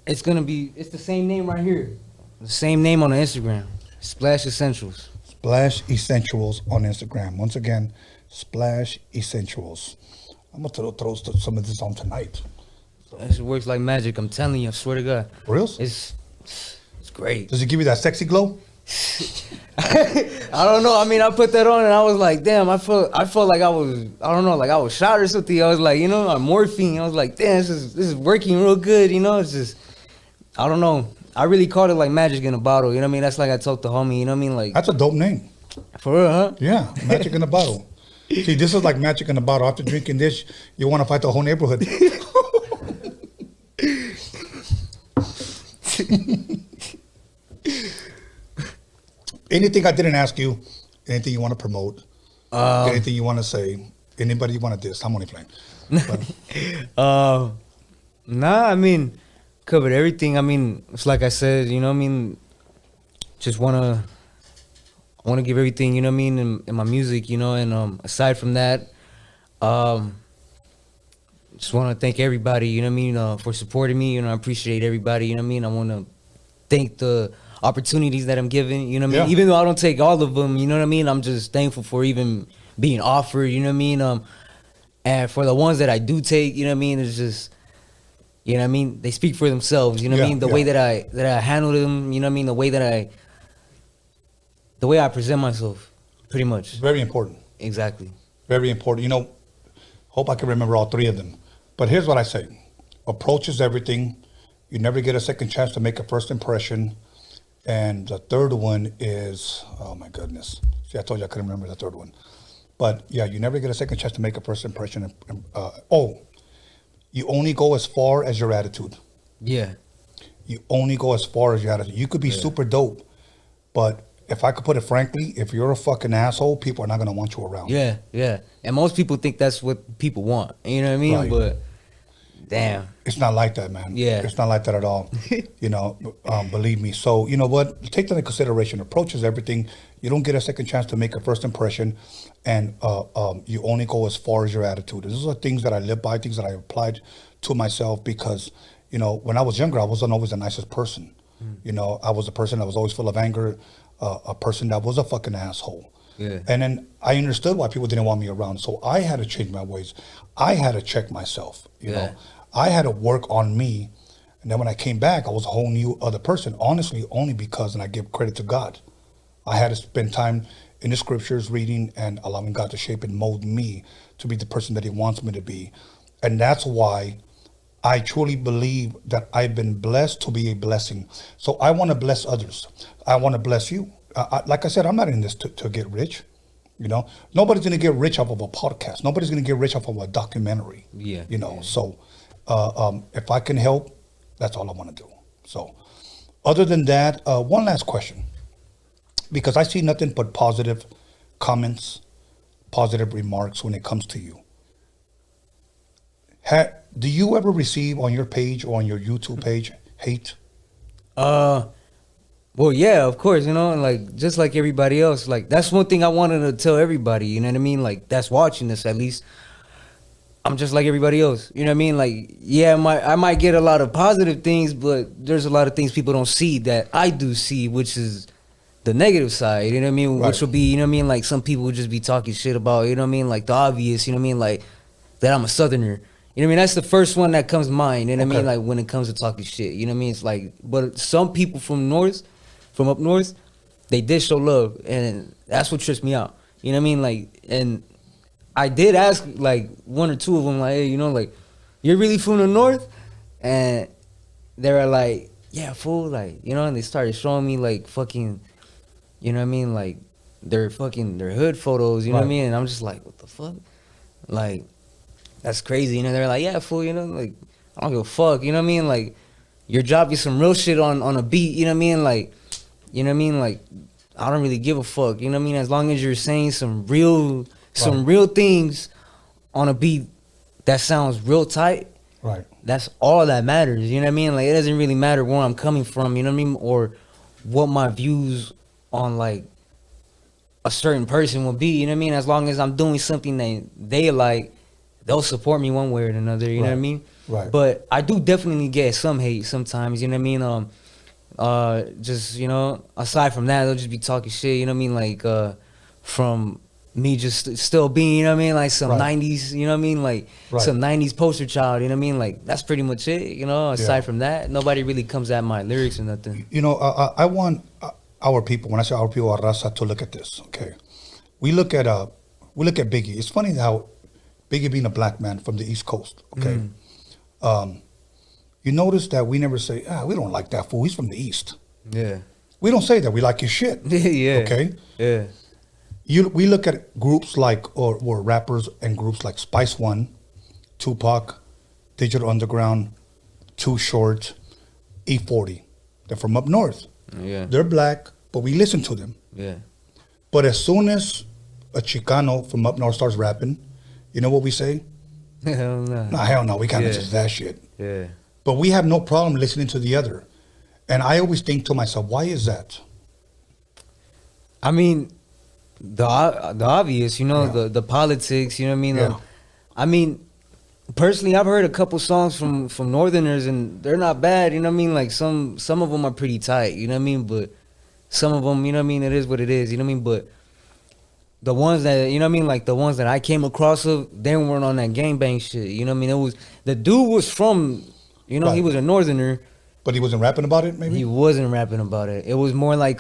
It's the same name right here. The same name on the Instagram. Splash Essentials. Splash Essentials on Instagram. Once again, Splash Essentials. I'm gonna throw some of this on tonight. It works like magic. I'm telling you. I swear to God. For real? It's great. Does it give you that sexy glow? I don't know. I mean, I put that on and I was like, damn. I felt like I was. I don't know. Like I was shot or something. I was like, on morphine. I was like, damn. This is working real good. It's just. I don't know. I really called it like magic in a bottle. You know what I mean? That's like I told the homie. You know what I mean? Like that's a dope name. For real, huh? Yeah, magic in a bottle. See, this is like magic in a bottle. After drinking this, you want to fight the whole neighborhood. Anything I didn't ask you? Anything you want to promote? Anything you want to say? Anybody you want to diss? I'm only playing. Nah, I mean, covered everything. I mean, it's like I said, you know what I mean? Just I want to give everything, you know what I mean, in my music, and aside from that, just want to thank everybody, you know what I mean, for supporting me, I appreciate everybody, you know what I mean? I want to thank the opportunities that I'm given, you know what I mean? Even though I don't take all of them, you know what I mean? I'm just thankful for even being offered, you know what I mean? And for the ones that I do take, you know what I mean, it's just, you know what I mean? They speak for themselves, you know what I mean? The way that I handle them, you know what I mean? The way I present myself, pretty much. It's very important. Exactly. Very important. Hope I can remember all 3 of them. But here's what I say. Approach is everything. You never get a second chance to make a first impression. And the third one is, oh my goodness. See, I told you I couldn't remember the third one. But yeah, you never get a second chance to make a first impression. You only go as far as your attitude. Yeah. You only go as far as your attitude. You could be super dope, but if I could put it frankly, if you're a fucking asshole, people are not going to want you around. Yeah, yeah. And most people think that's what people want. You know what I mean? Right. But damn. It's not like that, man. Yeah. It's not like that at all. You know, believe me. So, you know what? Take that into consideration. Approach is everything. You don't get a second chance to make a first impression, and you only go as far as your attitude. These are things that I live by, things that I applied to myself because, you know, when I was younger, I wasn't always the nicest person. You know, I was a person that was always full of anger, a person that was a fucking asshole. Yeah. And then I understood why people didn't want me around. So I had to change my ways. I had to check myself, you know. I had to work on me. And then when I came back, I was a whole new other person. Honestly, only because, and I give credit to God, I had to spend time in the scriptures, reading and allowing God to shape and mold me to be the person that he wants me to be. And that's why I truly believe that I've been blessed to be a blessing. So I want to bless others. I want to bless you. Like I said, I'm not in this to get rich. You know, nobody's going to get rich off of a podcast. Nobody's going to get rich off of a documentary. Yeah. You know, so if I can help, that's all I want to do. So other than that, one last question, because I see nothing but positive comments, positive remarks when it comes to you. Do you ever receive on your page or on your YouTube page hate? Well, yeah, of course, you know, like just like everybody else, like that's one thing I wanted to tell everybody, you know what I mean? Like that's watching this, at least I'm just like everybody else, you know what I mean? Like, yeah, I might get a lot of positive things, but there's a lot of things people don't see that I do see, which is the negative side, you know what I mean? Right. Which will be, you know what I mean? Like some people would just be talking shit about, you know what I mean? Like the obvious, you know what I mean? Like that I'm a Southerner. You know what I mean? That's the first one that comes to mind, you know what I mean? Like when it comes to talking shit, you know what I mean? It's like, but some people from up north, they did show love, and that's what trips me out. You know what I mean? Like, and I did ask like one or two of them, like, hey, you know, like, you're really from the north? And they were like, yeah, fool, like, you know, and they started showing me like fucking, you know what I mean? Like their hood photos, you know what I mean? And I'm just like, what the fuck? Like, that's crazy, you know? They're like, yeah, fool, you know, like, I don't give a fuck, you know what I mean? Like, you're dropping some real shit on a beat, you know what I mean? Like, you know what I mean? Like, I don't really give a fuck, you know what I mean? As long as you're saying some real things on a beat that sounds real tight, right? That's all that matters, you know what I mean? Like, it doesn't really matter where I'm coming from, you know what I mean? Or what my views on, like, a certain person will be, you know what I mean? As long as I'm doing something that they like, they'll support me one way or another, you know what I mean? Right. But I do definitely get some hate sometimes, you know what I mean? Just, you know, aside from that, they'll just be talking shit, you know what I mean? Like, from me just still being, you know what I mean? Like some 90s, you know what I mean? Like some 90s poster child, you know what I mean? Like, that's pretty much it, you know? Aside from that, nobody really comes at my lyrics or nothing. You know, I want our people, when I say our people, our Raza, to look at this, okay? We look at Biggie. It's funny how Biggie being a black man from the East Coast, okay? You notice that we never say, we don't like that fool, he's from the East. Yeah. We don't say that, we like his shit. Yeah. Okay? Yeah. We look at groups like, or rappers and groups like Spice One, Tupac, Digital Underground, Too Short, E40. They're from up north. Yeah. They're black, but we listen to them. Yeah. But as soon as a Chicano from up north starts rapping, you know what we say? Hell no. Nah, hell no, we can't listen to that shit. Yeah. But we have no problem listening to the other. And I always think to myself, why is that? I mean, the obvious, you know, the politics, you know what I mean? Yeah. I mean, personally, I've heard a couple songs from Northerners, and they're not bad, you know what I mean? Like, some of them are pretty tight, you know what I mean? But some of them, you know what I mean, it is what it is, you know what I mean? But the ones that, you know what I mean, like the ones that I came across they weren't on that gangbang shit, you know what I mean? It was, the dude was from, you know, he was a Northerner. But he wasn't rapping about it, maybe? He wasn't rapping about it. It was more like,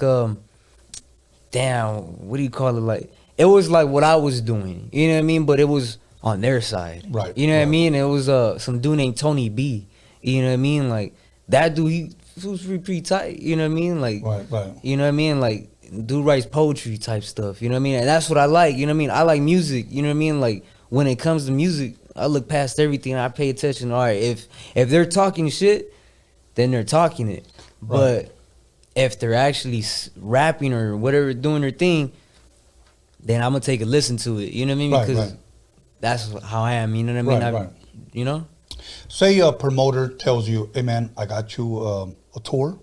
damn, what do you call it? Like, it was like what I was doing, you know what I mean? But it was on their side. Right. You know what I mean? It was some dude named Tony B. You know what I mean? Like, that dude, he was pretty tight. You know what I mean? Like, right. You know what I mean? Like, dude writes poetry type stuff. You know what I mean? And that's what I like. You know what I mean? I like music. You know what I mean? Like, when it comes to music, I look past everything. I pay attention. All right, if they're talking shit, then they're talking it. But if they're actually rapping or whatever, doing their thing, then I'm gonna take a listen to it. You know what I mean? Because that's how I am. You know what I mean? You know. Say a promoter tells you, "Hey man, I got you a tour.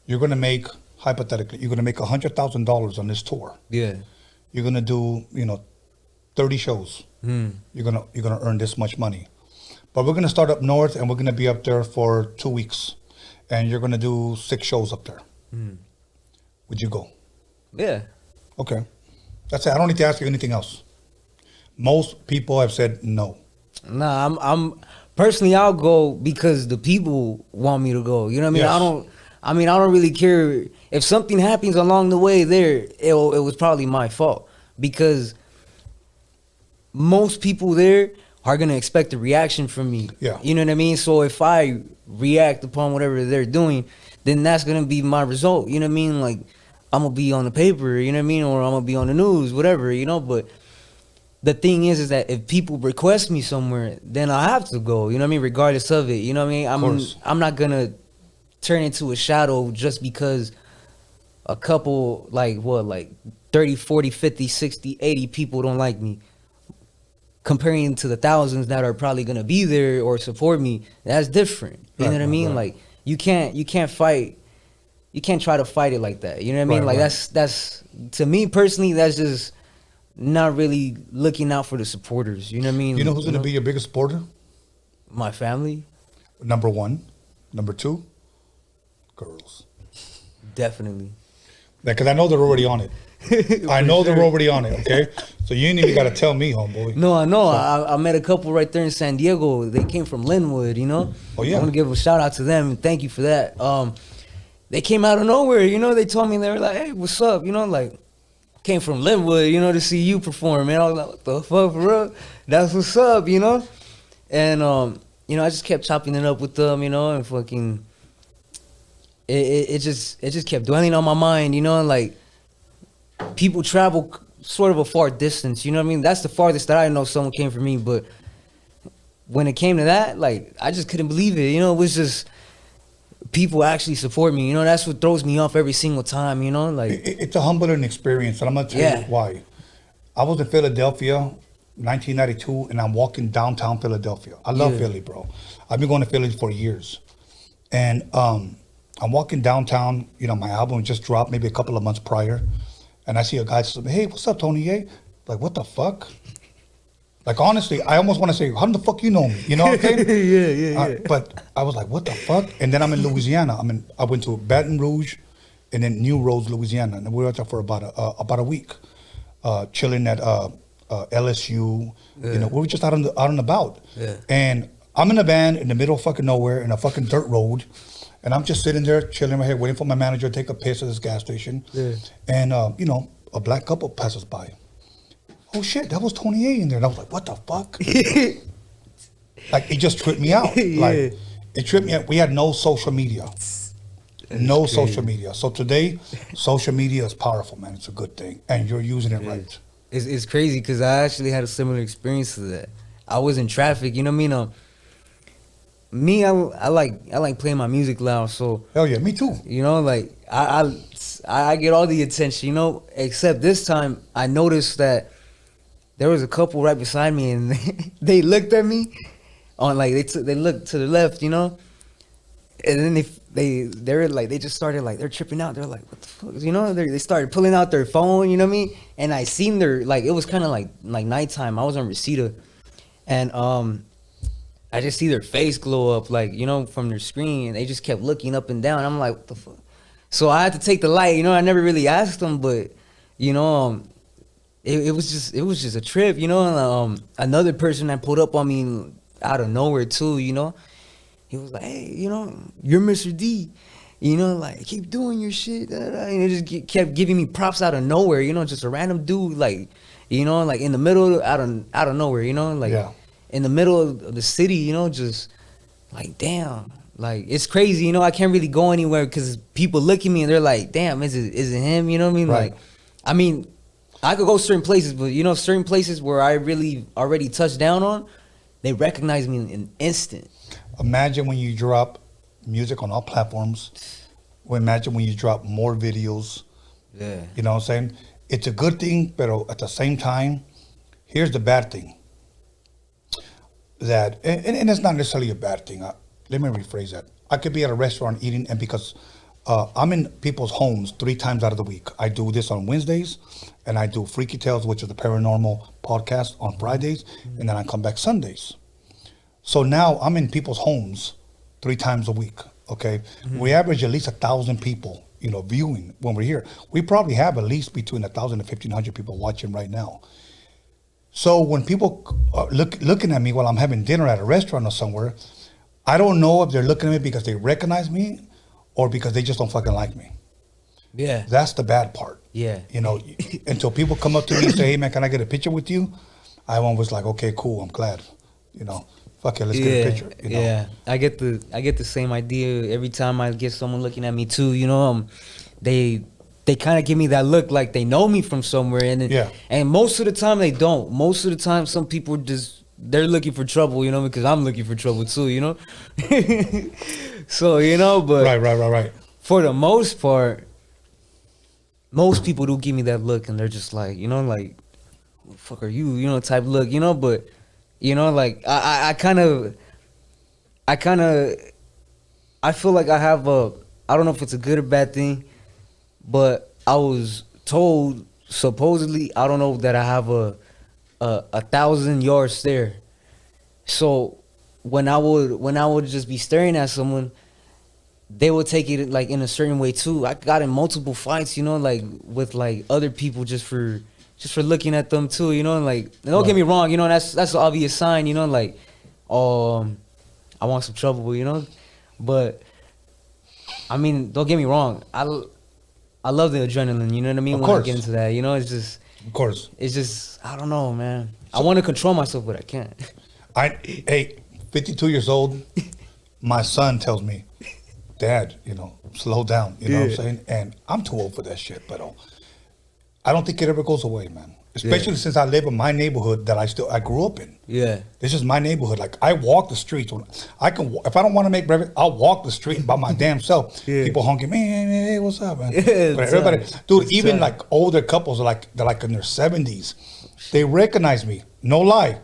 You're gonna make, hypothetically, you're gonna make $100,000 on this tour. Yeah. You're gonna do 30 shows. You're gonna earn this much money. But we're gonna start up north and we're gonna be up there for 2 weeks, and you're gonna do 6 shows up there. Would you go? Yeah. Okay. That's it. I don't need to ask you anything else. Most people have said no. Nah, I'm personally, I'll go because the people want me to go. You know what I mean? Yes. I don't really care if something happens along the way there. It was probably my fault because most people there are gonna expect a reaction from me. Yeah. You know what I mean? So if I react upon whatever they're doing, then that's gonna be my result. You know what I mean? Like, I'm gonna be on the paper, you know what I mean? Or I'm gonna be on the news, whatever, But the thing is that if people request me somewhere, then I have to go, you know what I mean? Regardless of it, you know what I mean? I'm not gonna turn into a shadow just because a couple, like 30, 40, 50, 60, 80 people don't like me. Comparing to the thousands that are probably gonna be there or support me, that's different. You know what I mean? Like, you can't fight. You can't try to fight it like that. You know what I mean? Like, that's to me personally, that's just not really looking out for the supporters. You know what I mean? You know who's going to be your biggest supporter? My family. Number 1. Number 2, girls. Definitely. Because I know they're already on it. I know they're already on it, okay? So you ain't even got to tell me, homeboy. No, I know. I met a couple right there in San Diego. They came from Linwood, Oh, yeah. I want to give a shout out to them and thank you for that. They came out of nowhere, They told me, they were like, "Hey, what's up?" Like, came from Linwood, to see you perform, man. I was like, "What the fuck, for real? That's what's up, And I just kept chopping it up with them, and fucking, it just kept dwelling on my mind, and like, people travel sort of a far distance, you know what I mean? That's the farthest that I know someone came from me, but when it came to that, like, I just couldn't believe it, it was just people actually support me, that's what throws me off every single time, like it's a humbling experience, and I'm gonna tell you why. I was in Philadelphia 1992 and I'm walking downtown Philadelphia. I love Philly, bro. I've been going to Philly for years, and I'm walking downtown, my album just dropped maybe a couple of months prior, and I see a guy say, "Hey, what's up, Tony A?" Like, what the fuck? Like, honestly, I almost want to say, how the fuck you know me? You know what I'm saying? Yeah. But I was like, what the fuck? And then I'm in Louisiana. I went to Baton Rouge and then New Roads, Louisiana. And we were there for about a week, chilling at LSU. We were just out and about. Yeah. And I'm in a van in the middle of fucking nowhere in a fucking dirt road. And I'm just sitting there, chilling right here, waiting for my manager to take a piss at this gas station. Yeah. And, a black couple passes by. Oh shit, that was Tony A in there. And I was like, what the fuck? Like, it just tripped me out. Like, it tripped me out. We had no social media. Social media. So today, social media is powerful, man. It's a good thing. And you're using it right. It's crazy because I actually had a similar experience to that. I was in traffic, you know what I mean? I like playing my music loud, so hell yeah, me too. Like I get all the attention, except this time I noticed that there was a couple right beside me, and they looked at me on like they looked to the left, and then they just started like, they're tripping out. They're like, what the fuck, They started pulling out their phone, you know what I mean? And I seen their, like, it was kind of like nighttime. I was on Reseda, and I just see their face glow up, like, from their screen, and they just kept looking up and down. I'm like, what the fuck? So I had to take the light, I never really asked them, but it was just a trip, and another person that pulled up on me out of nowhere too, he was like, "Hey, you're Mr. D, like, keep doing your shit," and it just kept giving me props out of nowhere, just a random dude, like, like in the middle, out of nowhere, like in the middle of the city, just like, damn, Like, it's crazy, you know. I can't really go anywhere because people look at me and they're like, damn, is it him? You know what I mean? Right. Like, I mean, I could go certain places, but, you know, certain places where I really already touched down on, they recognize me in an instant. Imagine when you drop music on all platforms. Imagine when you drop more videos. Yeah. You know what I'm saying? It's a good thing, but at the same time, here's the bad thing. That, and it's not necessarily a bad thing. Let me rephrase that. I could be at a restaurant eating, and because I'm in people's homes 3 times out of the week. I do this on Wednesdays, and I do Freaky Tales, which is the paranormal podcast, on Fridays, and then I come back Sundays. So now I'm in people's homes 3 times a week, okay? We average at least 1,000 people, you know, viewing when we're here. We probably have at least between 1,000 and 1,500 people watching right now. So when people are looking at me while I'm having dinner at a restaurant or somewhere, I don't know if they're looking at me because they recognize me or because they just don't fucking like me. Yeah. That's the bad part. Yeah. You know, until people come up to me and say, hey, man, can I get a picture with you? I was like, okay, cool, I'm glad. You know, fuck it, let's get a picture. You know? Yeah. I get the same idea every time I get someone looking at me too. You know, they kind of give me that look like they know me from somewhere, and most of the time they don't. Most of the time, some people they're looking for trouble, you know, because I'm looking for trouble too, you know. So, you know, but right. For the most part, most people do give me that look, and they're just like, you know, like, what the fuck are you, you know, type look, you know. But, you know, like I feel like I have I don't know if it's a good or bad thing, but I was told, supposedly, I don't know, that I have a 1,000-yard stare. So when I would just be staring at someone, they would take it like in a certain way too. I got in multiple fights, you know, like with like other people just for looking at them too, you know. And like, don't get me wrong, you know, that's an obvious sign, you know, like, I want some trouble, you know. But I mean, don't get me wrong, I love the adrenaline, you know what I mean? Of when course. I get into that, you know, it's just, of course, it's just, I don't know, man. I want to control myself, but I can't. Hey, 52 years old, my son tells me, Dad, you know, slow down, you know what I'm saying? And I'm too old for that shit, but I don't think it ever goes away, man. Especially since I live in my neighborhood that I grew up in. Yeah. This is my neighborhood. Like, I walk the streets. If I don't want to make breakfast, I'll walk the street by my damn self. People honking, man, hey, what's up, man? But everybody, dude, even like older couples, they're like in their 70s, they recognize me. No lie.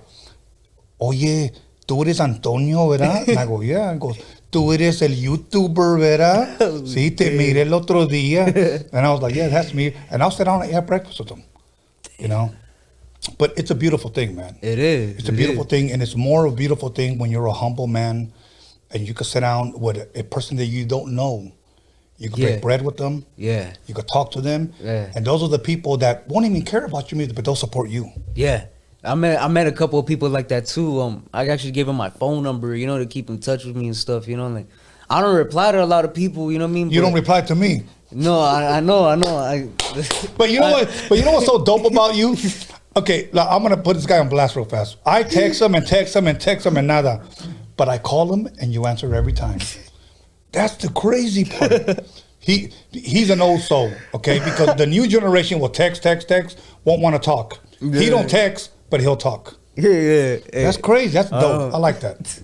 Oye, tú eres Antonio, ¿verdad? And I go, yeah. And goes, tú eres el YouTuber, ¿verdad? Sí, te miré el otro día. And I was like, yeah, that's me. And I'll sit down and have breakfast with them. You know, but it's a beautiful thing, man. It is. It's a beautiful thing, and it's more of a beautiful thing when you're a humble man, and you can sit down with a person that you don't know. You can break bread with them. Yeah. You can talk to them. Yeah. And those are the people that won't even care about your music, but they'll support you. Yeah. I met a couple of people like that too. I actually gave them my phone number, you know, to keep in touch with me and stuff. You know, like, I don't reply to a lot of people. You know what I mean? You don't reply to me. No, I know. But you know what? But you know what's so dope about you? Okay, I'm gonna put this guy on blast real fast. I text him and nada, but I call him and you answer every time. That's the crazy part. He's an old soul, okay? Because the new generation will text, won't want to talk. Yeah. He don't text, but he'll talk. Yeah. That's crazy. That's dope. I like that.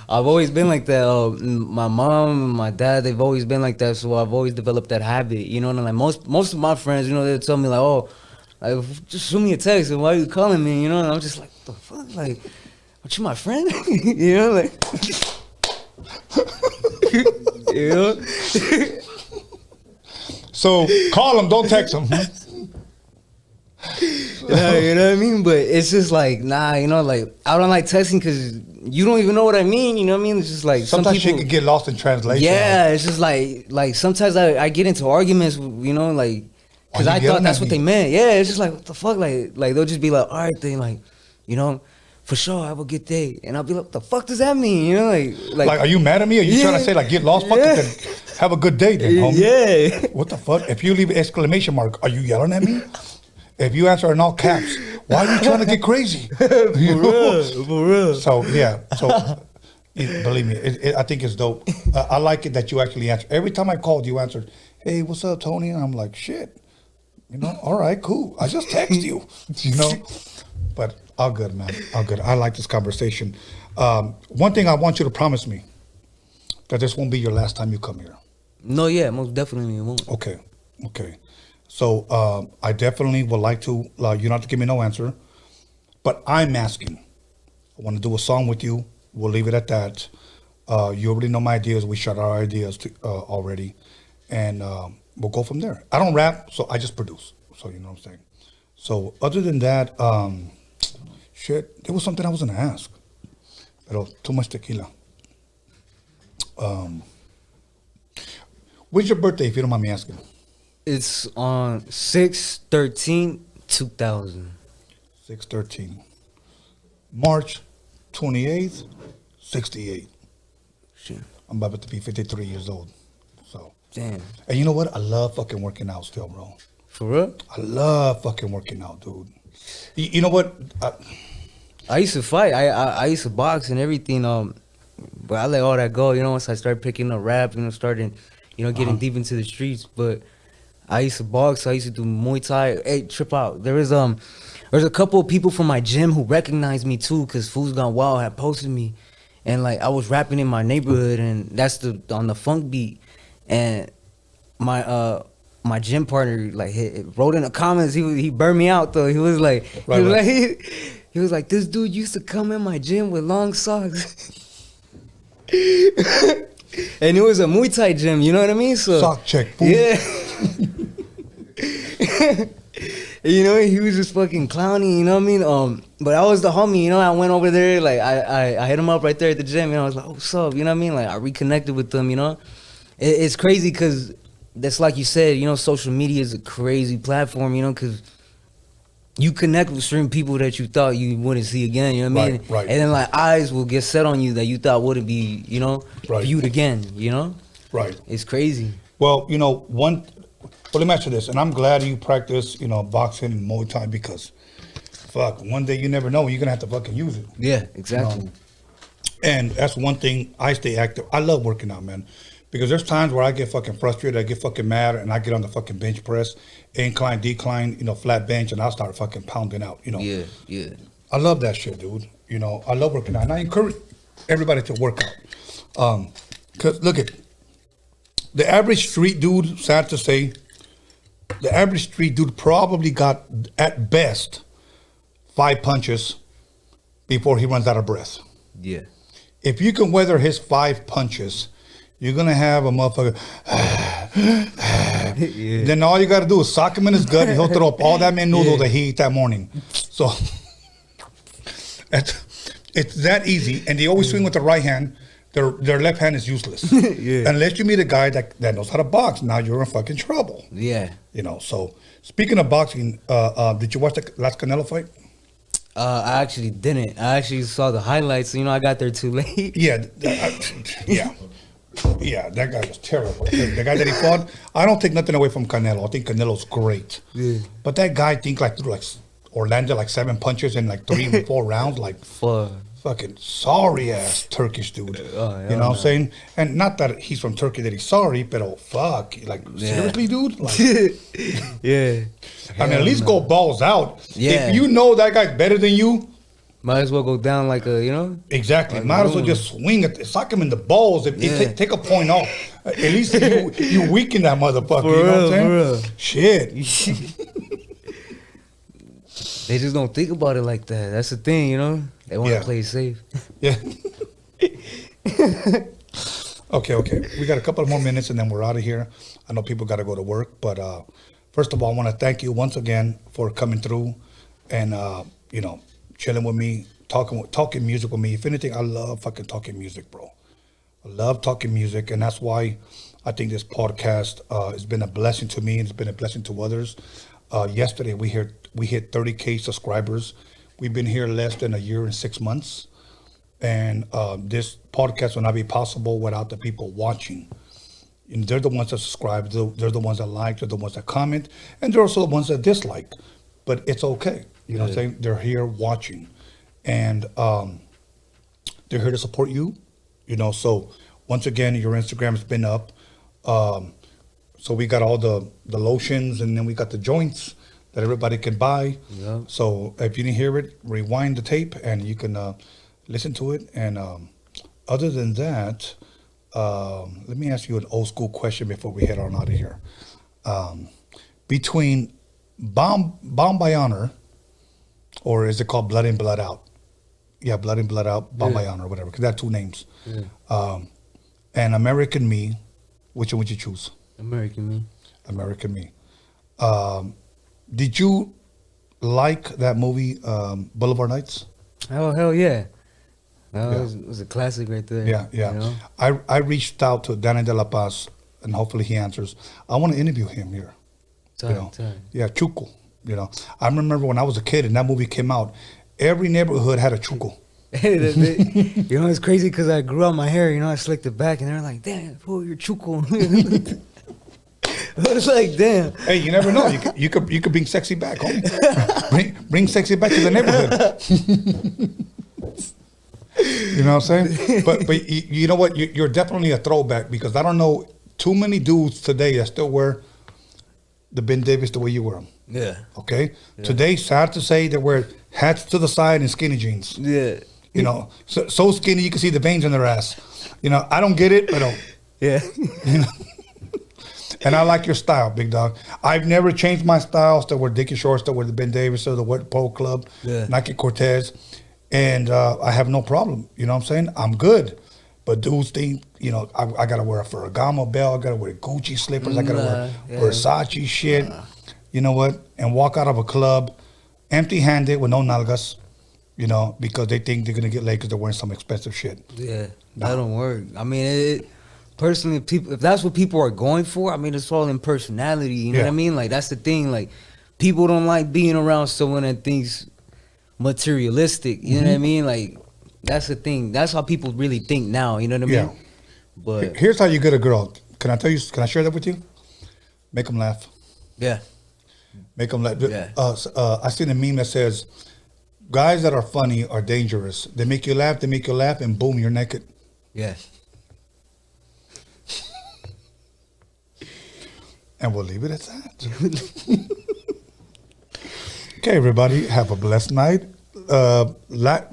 I've always been like that. My mom and my dad, they've always been like that. So I've always developed that habit, you know. And like most of my friends, you know, they'll tell me like, oh, like, just shoot me a text. And why are you calling me? You know, and I'm just like, what the fuck? Like, aren't you my friend? You know, like, you know. So call him, don't text him. Yeah, you know what I mean? But it's just like, nah, you know, like, I don't like texting because you don't even know what I mean, you know what I mean? It's just like, sometimes shit can get lost in translation. Yeah, it's just like sometimes I get into arguments, you know, like, because I thought that's what they meant. Yeah, it's just like, what the fuck? Like they'll just be like, all right, then, like, you know, for sure, have a good day. And I'll be like, what the fuck does that mean? You know, like are you mad at me? Are you trying to say, like, get lost? Fuck it, then have a good day then, homie. Yeah. What the fuck? If you leave an exclamation mark, are you yelling at me? If you answer in all caps, why are you trying to get crazy? For real. So, yeah. So, Believe me, I think it's dope. I like it that you actually answer. Every time I called, you answered, "Hey, what's up, Tony?" And I'm like, "Shit, all right, cool. I just text you, But all good, man. All good. I like this conversation. One thing I want you to promise me, that this won't be your last time you come here. No, yeah, most definitely it won't. Okay. So I definitely would like to. You don't have to give me no answer, but I'm asking. I want to do a song with you. We'll leave it at that. You already know my ideas. We shot our ideas already, and we'll go from there. I don't rap, so I just produce. So you know what I'm saying. So other than that, there was something I was gonna ask. Pero too much tequila. When's your birthday, if you don't mind me asking? It's on 6/13/2000. 6/13. March 28th, 68. Shit. I'm about to be 53 years old. So. Damn. And you know what? I love fucking working out still, bro. For real? I love fucking working out, dude. You know what? I used to fight. I used to box and everything. But I let all that go. Once I started picking up rap, starting, getting deep into the streets. But I used to box. I used to do Muay Thai. Hey, trip out. There's a couple of people from my gym who recognized me too, cause Fools Gone Wild had posted me, and like I was rapping in my neighborhood, and that's on the funk beat, and my gym partner wrote in the comments. He burned me out though. He was like, he was like, this dude used to come in my gym with long socks. And it was a Muay Thai gym, you know what I mean? So sock check, boom. Yeah. He was just fucking clowning, you know what I mean? But I was the homie, I went over there, like I hit him up right there at the gym, I was like, oh, what's up? You know what I mean? Like I reconnected with them, It's crazy because that's like you said, social media is a crazy platform, because you connect with certain people that you thought you wouldn't see again, you know what I mean? Right. And then like eyes will get set on you that you thought wouldn't be, viewed again, Right. It's crazy. Well, let me ask you this, and I'm glad you practice, boxing and Muay Thai because, one day you never know, you're gonna have to fucking use it. Yeah, exactly. And that's one thing, I stay active. I love working out, man. Because there's times where I get fucking frustrated, I get fucking mad, and I get on the fucking bench press, incline, decline, flat bench, and I'll start fucking pounding out, Yeah. I love that shit, dude. I love working out. And I encourage everybody to work out. Because look at the average street dude, sad to say, the average street dude probably got, at best, 5 punches before he runs out of breath. Yeah. If you can weather his 5 punches, you're going to have a motherfucker. Yeah. Then all you got to do is sock him in his gut and he'll throw up all that man noodles that he ate that morning. So it's that easy. And they always swing with the right hand. Their left hand is useless. Yeah. Unless you meet a guy that knows how to box. Now you're in fucking trouble. Yeah. So speaking of boxing, did you watch the last Canelo fight? I actually didn't. I actually saw the highlights. I got there too late. Yeah. Yeah, that guy was terrible. The guy that he fought, I don't take nothing away from Canelo. I think Canelo's great. Yeah. But that guy threw or landed 7 punches in 3 or 4 rounds. Fucking sorry ass Turkish dude. You know what I'm saying? And not that he's from Turkey that he's sorry, but seriously, dude? Yeah. I mean, at least go balls out. Yeah. If you know that guy's better than you, might as well go down Exactly. Might as well just swing it, sock him in the balls. Take a point off. At least you weaken that motherfucker. For you know real, what I'm saying? for real. Shit. They just don't think about it like that. That's the thing, They want to play it safe. Yeah. Okay. We got a couple of more minutes and then we're out of here. I know people got to go to work, but first of all, I want to thank you once again for coming through and chilling with me, talking music with me. If anything, I love fucking talking music, bro. I love talking music, and that's why I think this podcast has been a blessing to me and it's been a blessing to others. Yesterday, we hit 30K subscribers. We've been here less than a year and 6 months, and this podcast would not be possible without the people watching. And they're the ones that subscribe, they're the ones that like, they're the ones that comment, and they're also the ones that dislike. But it's okay. You know what I'm saying? They're here watching. And they're here to support you. You know, so once again, your Instagram's been up. So we got all the lotions, and then we got the joints that everybody can buy. Yeah. So if you didn't hear it, rewind the tape and you can listen to it. And other than that, let me ask you an old school question before we head on out of here. Between Bomb by Honor, or is it called Blood In, Blood Out? Yeah, Blood In, Blood Out, Bomb by Honor, whatever, because that 2 names. Yeah. And American Me, which one would you choose? American Me. American Me. Did you like that movie, Boulevard Nights? Oh, hell yeah. That was a classic right there. Yeah. You know? I reached out to Danny De La Paz, and hopefully he answers. I want to interview him here. Time. Yeah, Chuco. You know, I remember when I was a kid and that movie came out, every neighborhood had a Chuco. You know, it's crazy because I grew out my hair, you know, I slicked it back, and they're like, damn, fool, you're Chuco. I was like, damn. Hey, you never know. You could bring sexy back, homie. bring sexy back to the neighborhood. You know what I'm saying? But you know what? You're definitely a throwback, because I don't know too many dudes today that still wear the Ben Davis the way you wear them. Yeah. Okay? Yeah. Today, sad to say, they wear hats to the side and skinny jeans. Yeah. You know, so skinny you can see the veins in their ass. You know, I don't get it, but yeah. You know? And I like your style, big dog. I've never changed my style. Still wear Dickie shorts, still wear the Ben Davis or the Wet Polo Club, Nike Cortez. And I have no problem. You know what I'm saying? I'm good. But dudes think, you know, I got to wear a Ferragamo belt. I got to wear Gucci slippers. I got to wear Versace shit. You know what? And walk out of a club empty-handed with no nalgas, you know, because they think they're going to get laid because they're wearing some expensive shit. Yeah, that don't work. I mean, personally, if that's what people are going for, I mean, it's all in personality. You know what I mean? Like, that's the thing. Like, people don't like being around someone that thinks materialistic. You know what I mean? Like, that's the thing. That's how people really think now. You know what I mean? Yeah. But here's how you get a girl. Can I tell you? Can I share that with you? Make them laugh. Yeah. Make them laugh. Yeah. I seen a meme that says, "Guys that are funny are dangerous. They make you laugh. They make you laugh, and boom, you're naked." Yeah. And we'll leave it at that. Okay, everybody, have a blessed night.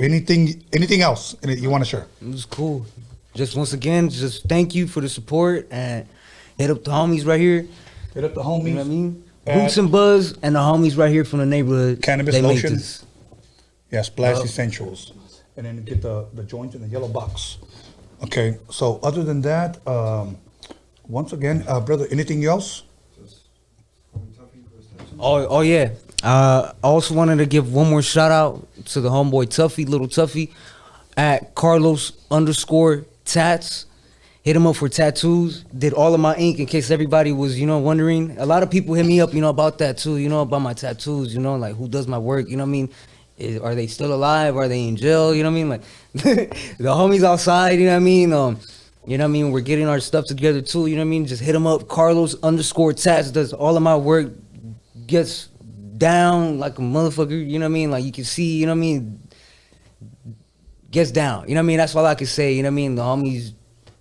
Anything else you want to share? It was cool. Just once again, just thank you for the support, and hit up the homies right here. Hit up the homies. You know what I mean? Boots and Buzz and the homies right here from the neighborhood. Cannabis lotion. Yeah, Splash Essentials. And then get the joint in the yellow box. Okay, so other than that, once again, brother, anything else? Oh yeah. I also wanted to give one more shout out to the homeboy Tuffy, Little Tuffy, at Carlos_Tats. Hit him up for tattoos. Did all of my ink, in case everybody was, you know, wondering. A lot of people hit me up, you know, about that too, you know, about my tattoos, you know, like who does my work, you know what I mean? Are they still alive? Are they in jail? You know what I mean? Like the homies outside, you know what I mean? You know what I mean? We're getting our stuff together too, you know what I mean? Just hit him up. Carlos_Tats does all of my work, gets down like a motherfucker, you know what I mean? Like you can see, you know what I mean? Gets down, you know what I mean? That's all I can say, you know what I mean? The homies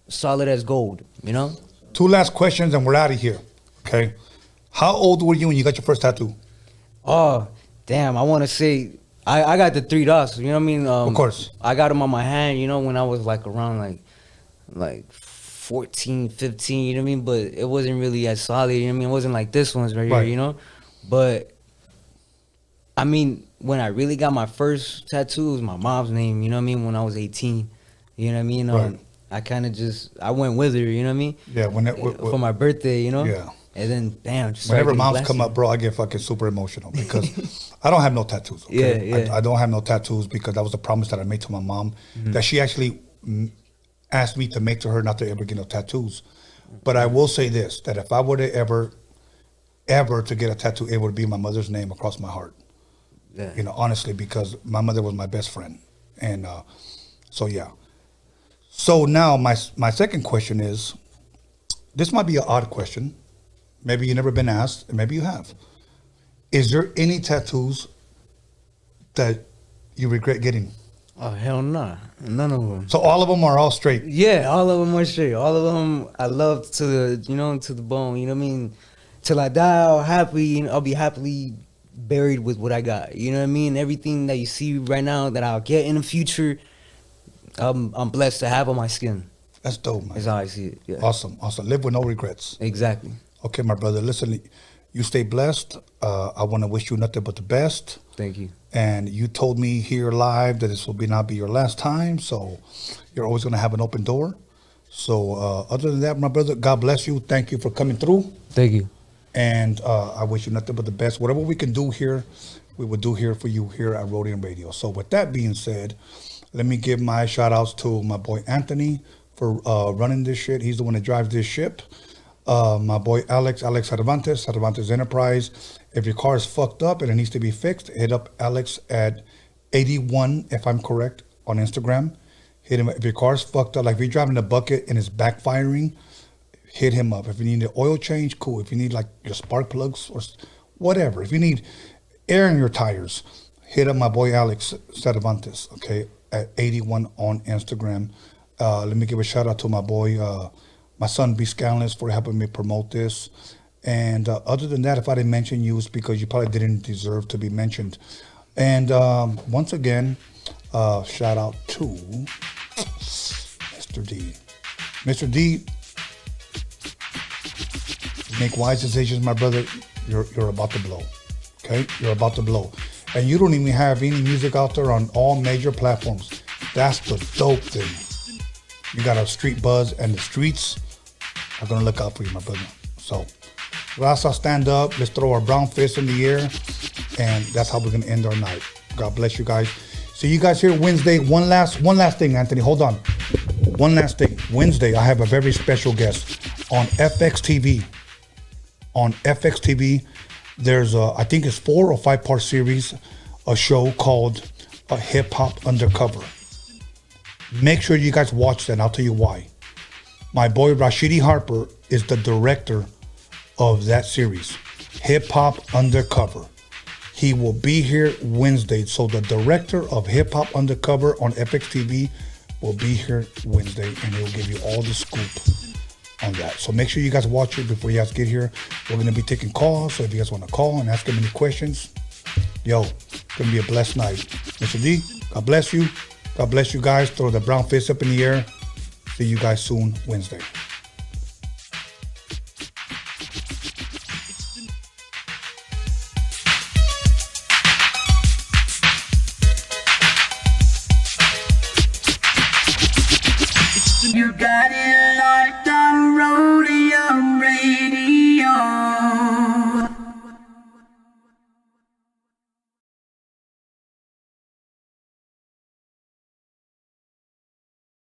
solid as gold, you know? 2 last questions and we're out of here, okay? How old were you when you got your first tattoo? Oh, damn, I want to say, I got the 3 dots, you know what I mean? Of course. I got them on my hand, you know, when I was like around like 14, 15, you know what I mean? But it wasn't really as solid, you know what I mean? It wasn't like this one's right here, you know? But, I mean, when I really got my first tattoo, it was my mom's name, you know what I mean? When I was 18, you know what I mean? Right. I kind of I went with her, you know what I mean? Yeah, for my birthday, you know? Yeah. And then, damn, just whenever moms come up, bro, I get fucking super emotional because I don't have no tattoos. Okay? Yeah. I don't have no tattoos because that was a promise that I made to my mom that she actually asked me to make to her not to ever get no tattoos. But I will say this, that if I were to ever to get a tattoo, it would be my mother's name across my heart. Yeah. You know, honestly, because my mother was my best friend. And so, yeah. So now my second question is, this might be an odd question. Maybe you've never been asked, and maybe you have. Is there any tattoos that you regret getting? Oh, hell nah. None of them. So all of them are all straight? Yeah, all of them are straight. All of them I love to the bone. You know what I mean? Till I die, I'll be happily buried with what I got. You know what I mean? Everything that you see right now that I'll get in the future, I'm blessed to have on my skin. That's dope, man. That's how I see it. Yeah. Awesome. Live with no regrets. Exactly. Okay, my brother. Listen, you stay blessed. I want to wish you nothing but the best. Thank you. And you told me here live that this will not be your last time, so you're always going to have an open door. So other than that, my brother, God bless you. Thank you for coming through. Thank you. And I wish you nothing but the best. Whatever we can do here, we will do here for you here at Roadium Radio. So with that being said, let me give my shout outs to my boy Anthony for running this shit. He's the one that drives this ship. My boy Alex Cervantes Enterprise. If your car is fucked up and it needs to be fixed, hit up Alex at 81, if I'm correct, on Instagram. Hit him. If your car is fucked up, like if you're driving a bucket and it's backfiring, hit him up. If you need an oil change, cool. If you need like your spark plugs or whatever, if you need air in your tires, hit up my boy Alex Cervantes, okay, at 81 on Instagram. Let me give a shout out to my boy, my son B. Scanless, for helping me promote this. And other than that, if I didn't mention you, it's because you probably didn't deserve to be mentioned. And once again, shout out to Mr. D. Mr. D, make wise decisions, my brother. You're about to blow. Okay? You're about to blow. And you don't even have any music out there on all major platforms. That's the dope thing. You got a street buzz, and the streets are going to look out for you, my brother. So, Raza, stand up. Let's throw our brown fist in the air. And that's how we're going to end our night. God bless you guys. See you guys here Wednesday. One last thing, Anthony. Hold on. One last thing. Wednesday, I have a very special guest on FX TV. On FX TV, there's I think it's 4 or 5 part series, a show called Hip Hop Undercover. Make sure you guys watch that, and I'll tell you why. My boy Rashidi Harper is the director of that series, Hip Hop Undercover. He will be here Wednesday. So the director of Hip Hop Undercover on FX TV will be here Wednesday, and he'll give you all the scoop on that. So make sure you guys watch it before you guys get here. We're going to be taking calls. So if you guys want to call and ask him any questions, yo, it's going to be a blessed night. Mr. D, God bless you. God bless you guys. Throw the brown fist up in the air. See you guys soon Wednesday. You got it.